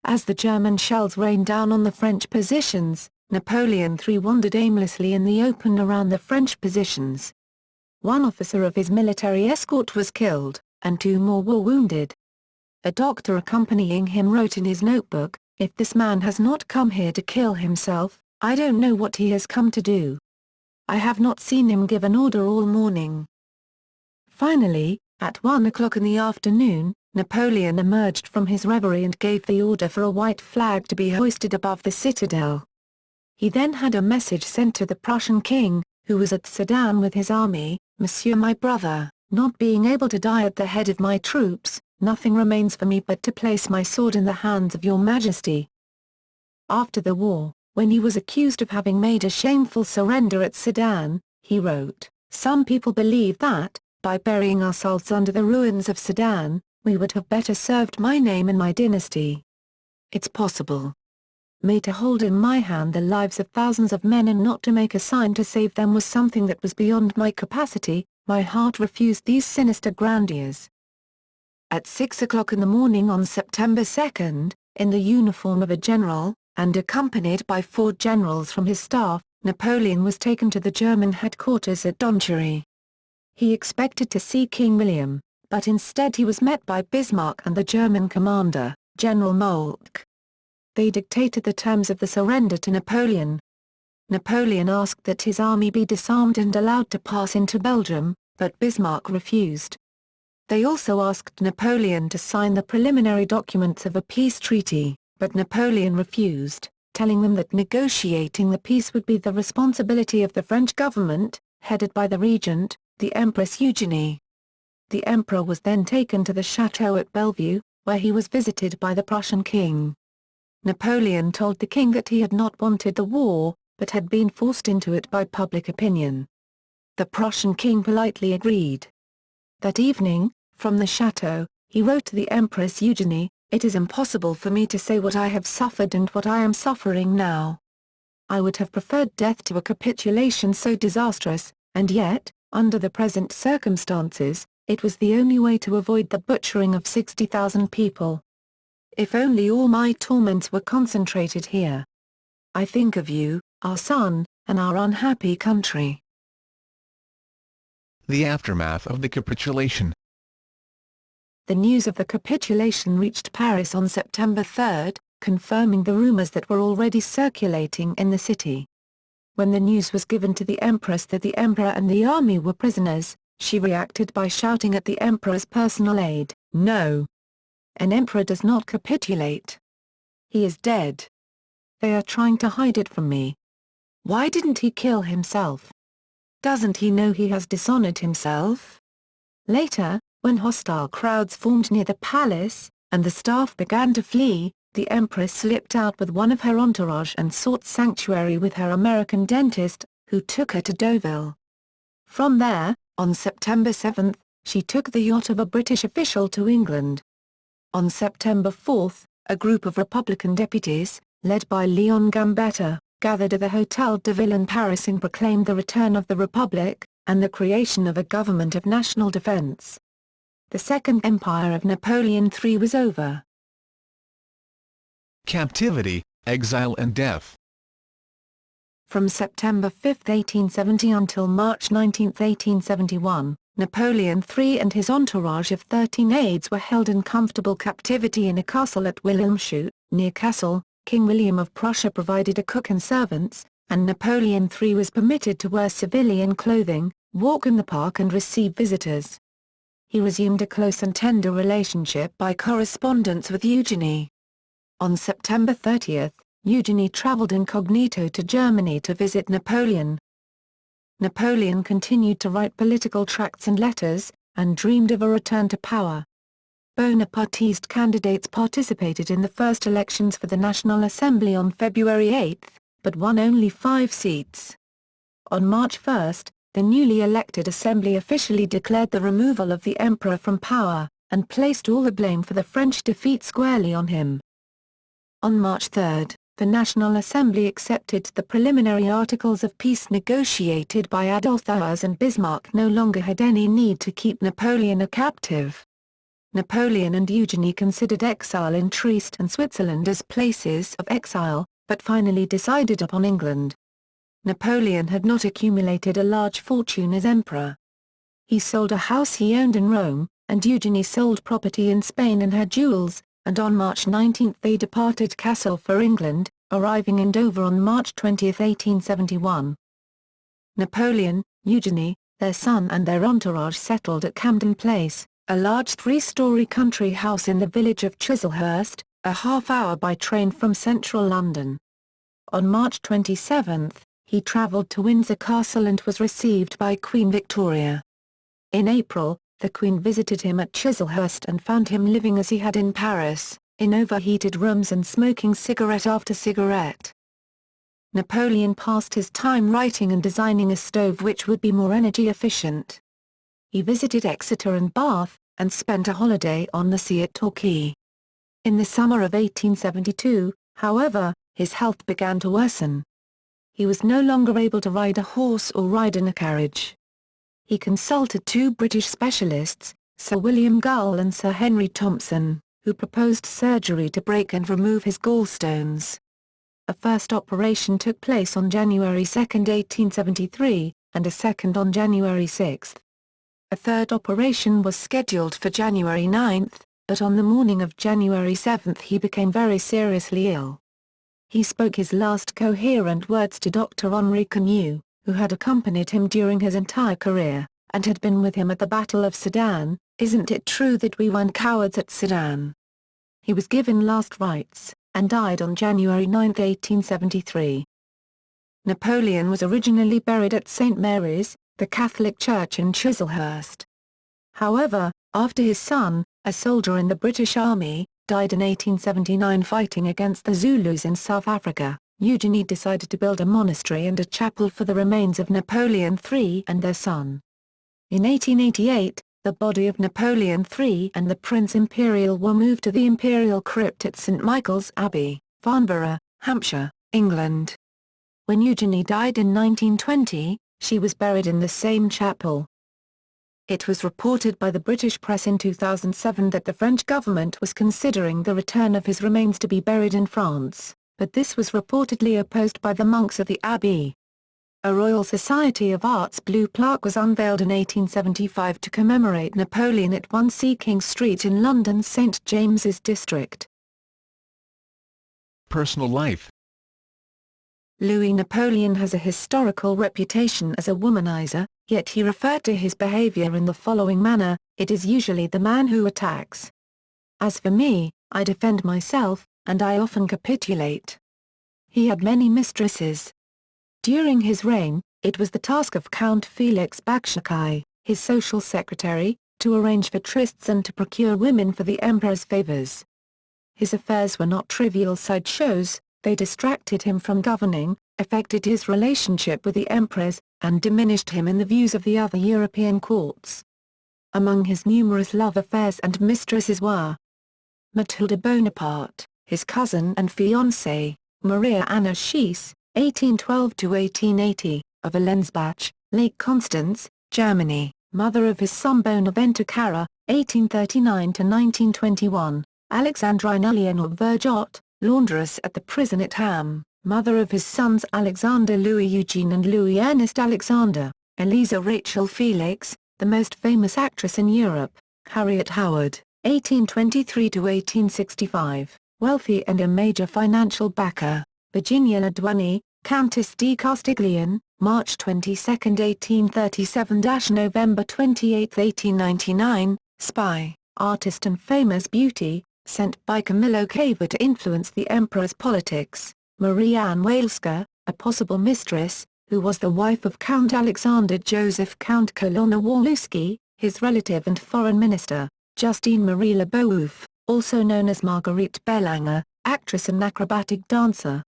As the German shells rained down on the French positions, Napoleon III wandered aimlessly in the open around the French positions. One officer of his military escort was killed, and 2 more were wounded. A doctor accompanying him wrote in his notebook, "If this man has not come here to kill himself, I don't know what he has come to do. I have not seen him give an order all morning." Finally, at 1 o'clock in the afternoon, Napoleon emerged from his reverie and gave the order for a white flag to be hoisted above the citadel. He then had a message sent to the Prussian king, who was at Sedan with his army: "Monsieur, my brother, not being able to die at the head of my troops, nothing remains for me but to place my sword in the hands of your majesty." After the war, when he was accused of having made a shameful surrender at Sedan, he wrote, "Some people believe that, by burying ourselves under the ruins of Sedan, we would have better served my name and my dynasty. It's possible. May to hold in my hand the lives of thousands of men and not to make a sign to save them was something that was beyond my capacity, my heart refused these sinister grandeurs." At 6 o'clock in the morning on September 2, in the uniform of a general, and accompanied by 4 generals from his staff, Napoleon was taken to the German headquarters at Donchery. He expected to see King William, but instead he was met by Bismarck and the German commander, General Moltke. They dictated the terms of the surrender to Napoleon. Napoleon asked that his army be disarmed and allowed to pass into Belgium, but Bismarck refused. They also asked Napoleon to sign the preliminary documents of a peace treaty, but Napoleon refused, telling them that negotiating the peace would be the responsibility of the French government, headed by the regent, the Empress Eugénie. The emperor was then taken to the chateau at Bellevue, where he was visited by the Prussian king. Napoleon told the king that he had not wanted the war, but had been forced into it by public opinion. The Prussian king politely agreed. That evening, from the chateau, he wrote to the Empress Eugénie, "It is impossible for me to say what I have suffered and what I am suffering now. I would have preferred death to a capitulation so disastrous, and yet, under the present circumstances, it was the only way to avoid the butchering of 60,000 people. If only all my torments were concentrated here. I think of you, our son, and our unhappy country." The aftermath of the capitulation. The news of the capitulation reached Paris on September 3, confirming the rumors that were already circulating in the city. When the news was given to the Empress that the Emperor and the army were prisoners, she reacted by shouting at the Emperor's personal aide, "No! An emperor does not capitulate. He is dead. They are trying to hide it from me. Why didn't he kill himself? Doesn't he know he has dishonored himself?" Later, when hostile crowds formed near the palace, and the staff began to flee, the Empress slipped out with one of her entourage and sought sanctuary with her American dentist, who took her to Deauville. From there, on September 7, she took the yacht of a British official to England. On September 4, a group of Republican deputies, led by Léon Gambetta, gathered at the Hôtel de Ville in Paris and proclaimed the return of the Republic, and the creation of a government of national defense. The Second Empire of Napoleon III was over. Captivity, exile and death. From September 5, 1870 until March 19, 1871, Napoleon III and his entourage of 13 aides were held in comfortable captivity in a castle at Wilhelmshoek, near Kassel. King William of Prussia provided a cook and servants, and Napoleon III was permitted to wear civilian clothing, walk in the park and receive visitors. He resumed a close and tender relationship by correspondence with Eugénie. On September 30, Eugénie traveled incognito to Germany to visit Napoleon. Napoleon continued to write political tracts and letters, and dreamed of a return to power. Bonapartist candidates participated in the first elections for the National Assembly on February 8, but won only 5 seats. On March 1, the newly elected Assembly officially declared the removal of the Emperor from power, and placed all the blame for the French defeat squarely on him. On March 3, the National Assembly accepted the preliminary articles of peace negotiated by Adolf Hitler, and Bismarck no longer had any need to keep Napoleon a captive. Napoleon and Eugenie considered exile in Trieste and Switzerland as places of exile, but finally decided upon England. Napoleon had not accumulated a large fortune as emperor. He sold a house he owned in Rome, and Eugenie sold property in Spain and her jewels, and on March 19 they departed Cassel for England, arriving in Dover on March 20, 1871. Napoleon, Eugenie, their son and their entourage settled at Camden Place, a large three-storey country house in the village of Chislehurst, a half-hour by train from central London. On March 27, he travelled to Windsor Castle and was received by Queen Victoria. In April, the Queen visited him at Chislehurst and found him living as he had in Paris, in overheated rooms and smoking cigarette after cigarette. Napoleon passed his time writing and designing a stove which would be more energy efficient. He visited Exeter and Bath, and spent a holiday on the sea at Torquay. In the summer of 1872, however, his health began to worsen. He was no longer able to ride a horse or ride in a carriage. He consulted two British specialists, Sir William Gull and Sir Henry Thompson, who proposed surgery to break and remove his gallstones. A first operation took place on January 2, 1873, and a second on January 6. A third operation was scheduled for January 9, but on the morning of January 7 he became very seriously ill. He spoke his last coherent words to Dr. Henri Canu, who had accompanied him during his entire career, and had been with him at the Battle of Sedan. "Isn't it true that we weren't cowards at Sedan?" He was given last rites, and died on January 9, 1873. Napoleon was originally buried at St. Mary's, the Catholic church in Chislehurst. However, after his son, a soldier in the British Army, died in 1879 fighting against the Zulus in South Africa, Eugenie decided to build a monastery and a chapel for the remains of Napoleon III and their son. In 1888, the body of Napoleon III and the Prince Imperial were moved to the Imperial Crypt at St. Michael's Abbey, Farnborough, Hampshire, England. When Eugenie died in 1920, she was buried in the same chapel. It was reported by the British press in 2007 that the French government was considering the return of his remains to be buried in France, but this was reportedly opposed by the monks of the abbey. A Royal Society of Arts blue plaque was unveiled in 1875 to commemorate Napoleon at 1C King Street in London's St James's district. Personal life. Louis Napoleon has a historical reputation as a womanizer, yet he referred to his behavior in the following manner: "It is usually the man who attacks. As for me, I defend myself, and I often capitulate." He had many mistresses. During his reign, it was the task of Count Felix Bakshikai, his social secretary, to arrange for trysts and to procure women for the emperor's favors. His affairs were not trivial sideshows. They distracted him from governing, affected his relationship with the empress, and diminished him in the views of the other European courts. Among his numerous love affairs and mistresses were Mathilde Bonaparte, his cousin and fiancée, Maria Anna Schiess, 1812–1880, of Allensbach, Lake Constance, Germany, mother of his son Bonaventure Cara, 1839–1921, Alexandrine Eleanor Vergot, laundress at the prison at Ham, mother of his sons Alexander Louis Eugene and Louis Ernest Alexander, Eliza Rachel Felix, the most famous actress in Europe, Harriet Howard, 1823–1865, wealthy and a major financial backer, Virginia Ladouani, Countess de Castiglione, March 22, 1837–November 28, 1899, spy, artist and famous beauty, sent by Camillo Cava to influence the emperor's politics, Marie-Anne Waleska, a possible mistress, who was the wife of Count Alexander Joseph Count Kolonowski, his relative and foreign minister, Justine Marie Leboeuf, also known as Marguerite Belanger, actress and acrobatic dancer.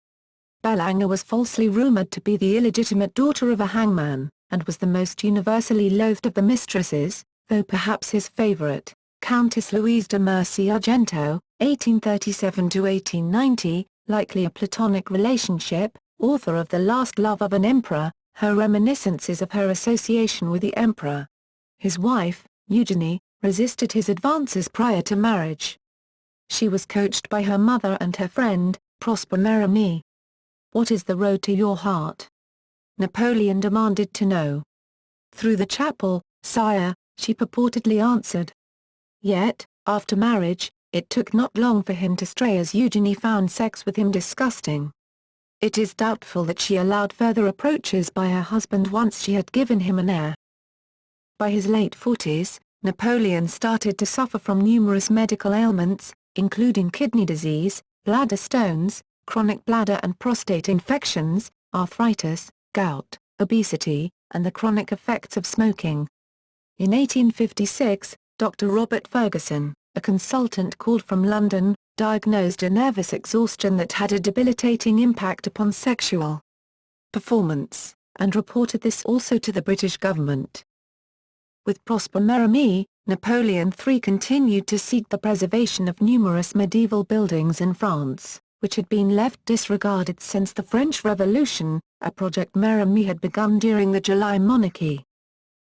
Belanger was falsely rumored to be the illegitimate daughter of a hangman, and was the most universally loathed of the mistresses, though perhaps his favorite. Countess Louise de Mercy-Argento, 1837–1890, likely a platonic relationship, author of The Last Love of an Emperor, her reminiscences of her association with the emperor. His wife, Eugenie, resisted his advances prior to marriage. She was coached by her mother and her friend, Prosper Mérimée. "What is the road to your heart?" Napoleon demanded to know. "Through the chapel, sire," she purportedly answered. Yet, after marriage, it took not long for him to stray as Eugenie found sex with him disgusting. It is doubtful that she allowed further approaches by her husband once she had given him an heir. By his late 40s, Napoleon started to suffer from numerous medical ailments, including kidney disease, bladder stones, chronic bladder and prostate infections, arthritis, gout, obesity, and the chronic effects of smoking. In 1856, Dr. Robert Ferguson, a consultant called from London, diagnosed a nervous exhaustion that had a debilitating impact upon sexual performance, and reported this also to the British government. With Prosper Mérimée, Napoleon III continued to seek the preservation of numerous medieval buildings in France, which had been left disregarded since the French Revolution, a project Mérimée had begun during the July Monarchy.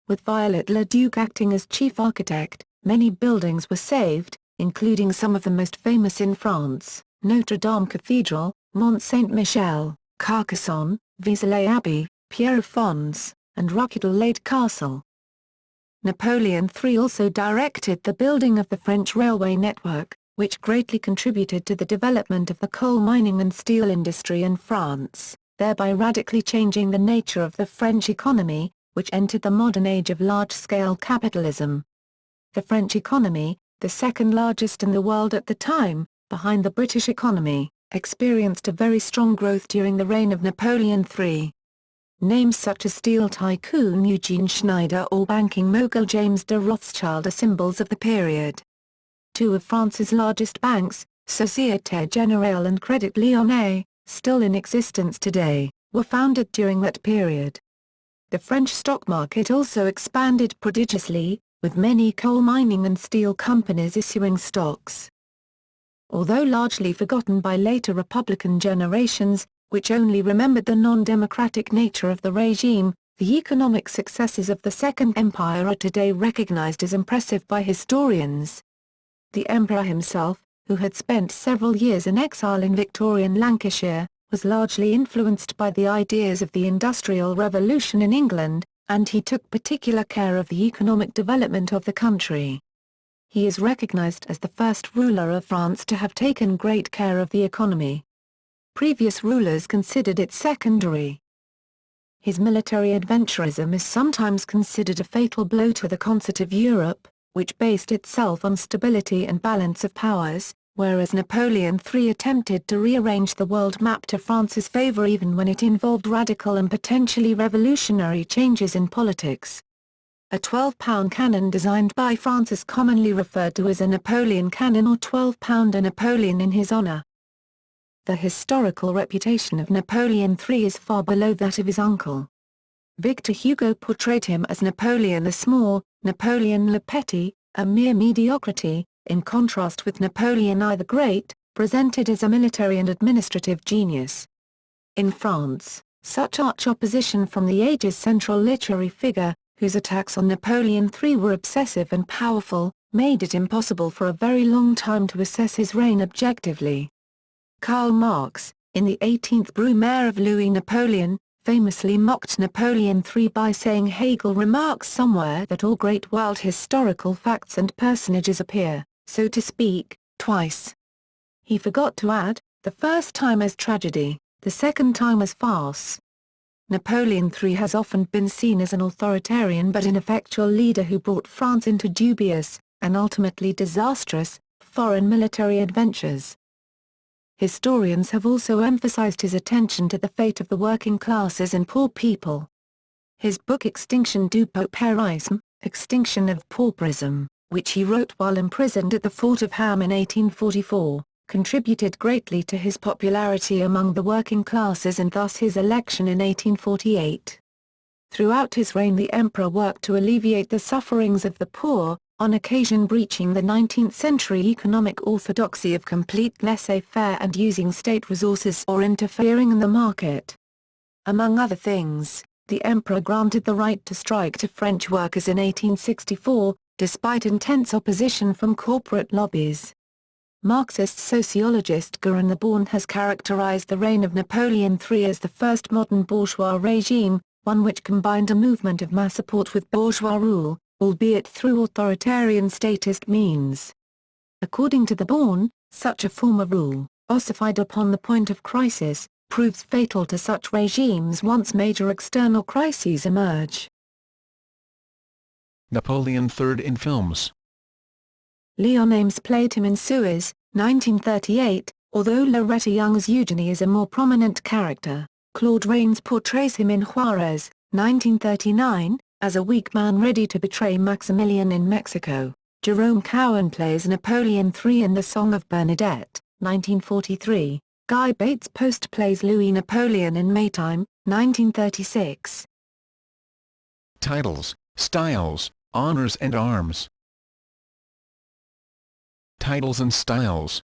With Viollet le Duc acting as chief architect, many buildings were saved, including some of the most famous in France, Notre Dame Cathedral, Mont Saint-Michel, Carcassonne, Vézelay Abbey, Pierrefonds, and Roquetel-Lade Castle. Napoleon III also directed the building of the French railway network, which greatly contributed to the development of the coal mining and steel industry in France, thereby radically changing the nature of the French economy, which entered the modern age of large-scale capitalism. The French economy, the second largest in the world at the time, behind the British economy, experienced a very strong growth during the reign of Napoleon III. Names such as steel tycoon Eugene Schneider or banking mogul James de Rothschild are symbols of the period. Two of France's largest banks, Société Générale and Crédit Lyonnais, still in existence today, were founded during that period. The French stock market also expanded prodigiously, with many coal mining and steel companies issuing stocks. Although largely forgotten by later Republican generations, which only remembered the non-democratic nature of the regime, the economic successes of the Second Empire are today recognized as impressive by historians. The emperor himself, who had spent several years in exile in Victorian Lancashire, was largely influenced by the ideas of the Industrial Revolution in England, and he took particular care of the economic development of the country. He is recognized as the first ruler of France to have taken great care of the economy. Previous rulers considered it secondary. His military adventurism is sometimes considered a fatal blow to the concert of Europe, which based itself on stability and balance of powers, whereas Napoleon III attempted to rearrange the world map to France's favor even when it involved radical and potentially revolutionary changes in politics. A 12-pound cannon designed by France is commonly referred to as a Napoleon cannon or 12-pounder Napoleon in his honor. The historical reputation of Napoleon III is far below that of his uncle. Victor Hugo portrayed him as Napoleon the Small, Napoleon le Petit, a mere mediocrity, in contrast with Napoleon I the Great, presented as a military and administrative genius. In France, such arch opposition from the age's central literary figure, whose attacks on Napoleon III were obsessive and powerful, made it impossible for a very long time to assess his reign objectively. Karl Marx, in the 18th Brumaire of Louis Napoleon, famously mocked Napoleon III by saying Hegel remarks somewhere that all great world historical facts and personages appear, so to speak, twice. He forgot to add, the first time as tragedy, the second time as farce. Napoleon III has often been seen as an authoritarian but ineffectual leader who brought France into dubious, and ultimately disastrous, foreign military adventures. Historians have also emphasized his attention to the fate of the working classes and poor people. His book Extinction du Paupérisme, Extinction of Pauperism, which he wrote while imprisoned at the Fort of Ham in 1844, contributed greatly to his popularity among the working classes and thus his election in 1848. Throughout his reign the emperor worked to alleviate the sufferings of the poor, on occasion breaching the 19th-century economic orthodoxy of complete laissez-faire and using state resources or interfering in the market. Among other things, the emperor granted the right to strike to French workers in 1864, despite intense opposition from corporate lobbies. Marxist sociologist Guerin Born has characterized the reign of Napoleon III as the first modern bourgeois regime, one which combined a movement of mass support with bourgeois rule, albeit through authoritarian statist means. According to the Born, such a form of rule, ossified upon the point of crisis, proves fatal to such regimes once major external crises emerge. Napoleon III in films. Leon Ames played him in Suez, 1938, although Loretta Young's Eugenie is a more prominent character. Claude Rains portrays him in Juarez, 1939, as a weak man ready to betray Maximilian in Mexico. Jerome Cowan plays Napoleon III in The Song of Bernadette, 1943. Guy Bates Post plays Louis Napoleon in Maytime, 1936. Titles, styles, honors and arms. Titles and styles.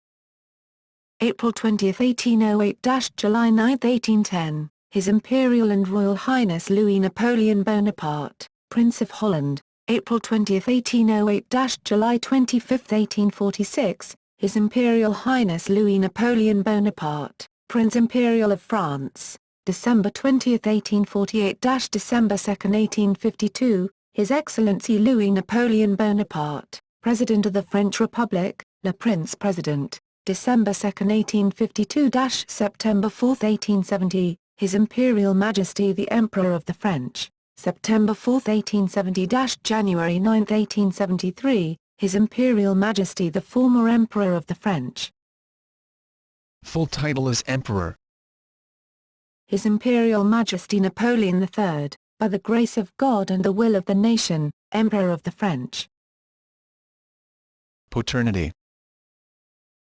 April 20, 1808 – July 9, 1810, His Imperial and Royal Highness Louis Napoleon Bonaparte, Prince of Holland. April 20, 1808 – July 25, 1846, His Imperial Highness Louis Napoleon Bonaparte, Prince Imperial of France. December 20, 1848 – December 2, 1852, His Excellency Louis Napoleon Bonaparte, President of the French Republic, Le Prince President. December 2, 1852 – September 4, 1870, His Imperial Majesty the Emperor of the French. September 4, 1870 – January 9, 1873, His Imperial Majesty the former Emperor of the French. Full title is Emperor. His Imperial Majesty Napoleon III, by the grace of God and the will of the nation, Emperor of the French. Paternity.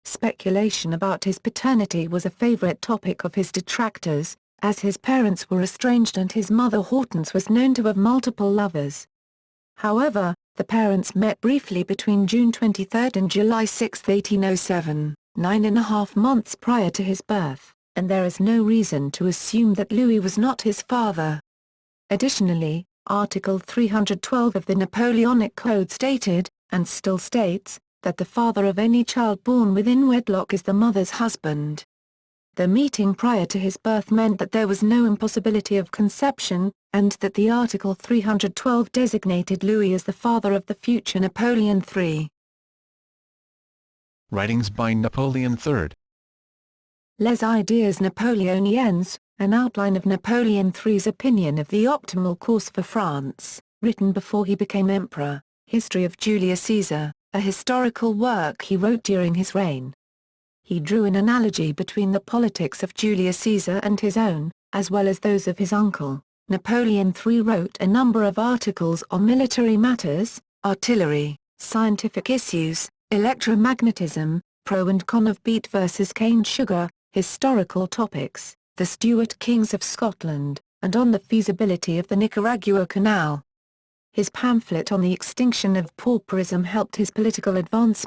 Speculation about his paternity was a favorite topic of his detractors, as his parents were estranged and his mother Hortense was known to have multiple lovers. However, the parents met briefly between June 23 and July 6, 1807, 9.5 months prior to his birth, and there is no reason to assume that Louis was not his father. Additionally, Article 312 of the Napoleonic Code stated, and still states, that the father of any child born within wedlock is the mother's husband. The meeting prior to his birth meant that there was no impossibility of conception, and that the Article 312 designated Louis as the father of the future Napoleon III. Writings by Napoleon III. Les Idées Napoléoniennes, an outline of Napoleon III's opinion of the optimal course for France, written before he became emperor. History of Julius Caesar, a historical work he wrote during his reign. He drew an analogy between the politics of Julius Caesar and his own, as well as those of his uncle. Napoleon III wrote a number of articles on military matters, artillery, scientific issues, electromagnetism, pro and con of beet versus cane sugar, historical topics, the Stuart kings of Scotland, and on the feasibility of the Nicaragua Canal. His pamphlet on the extinction of pauperism helped his political advancement.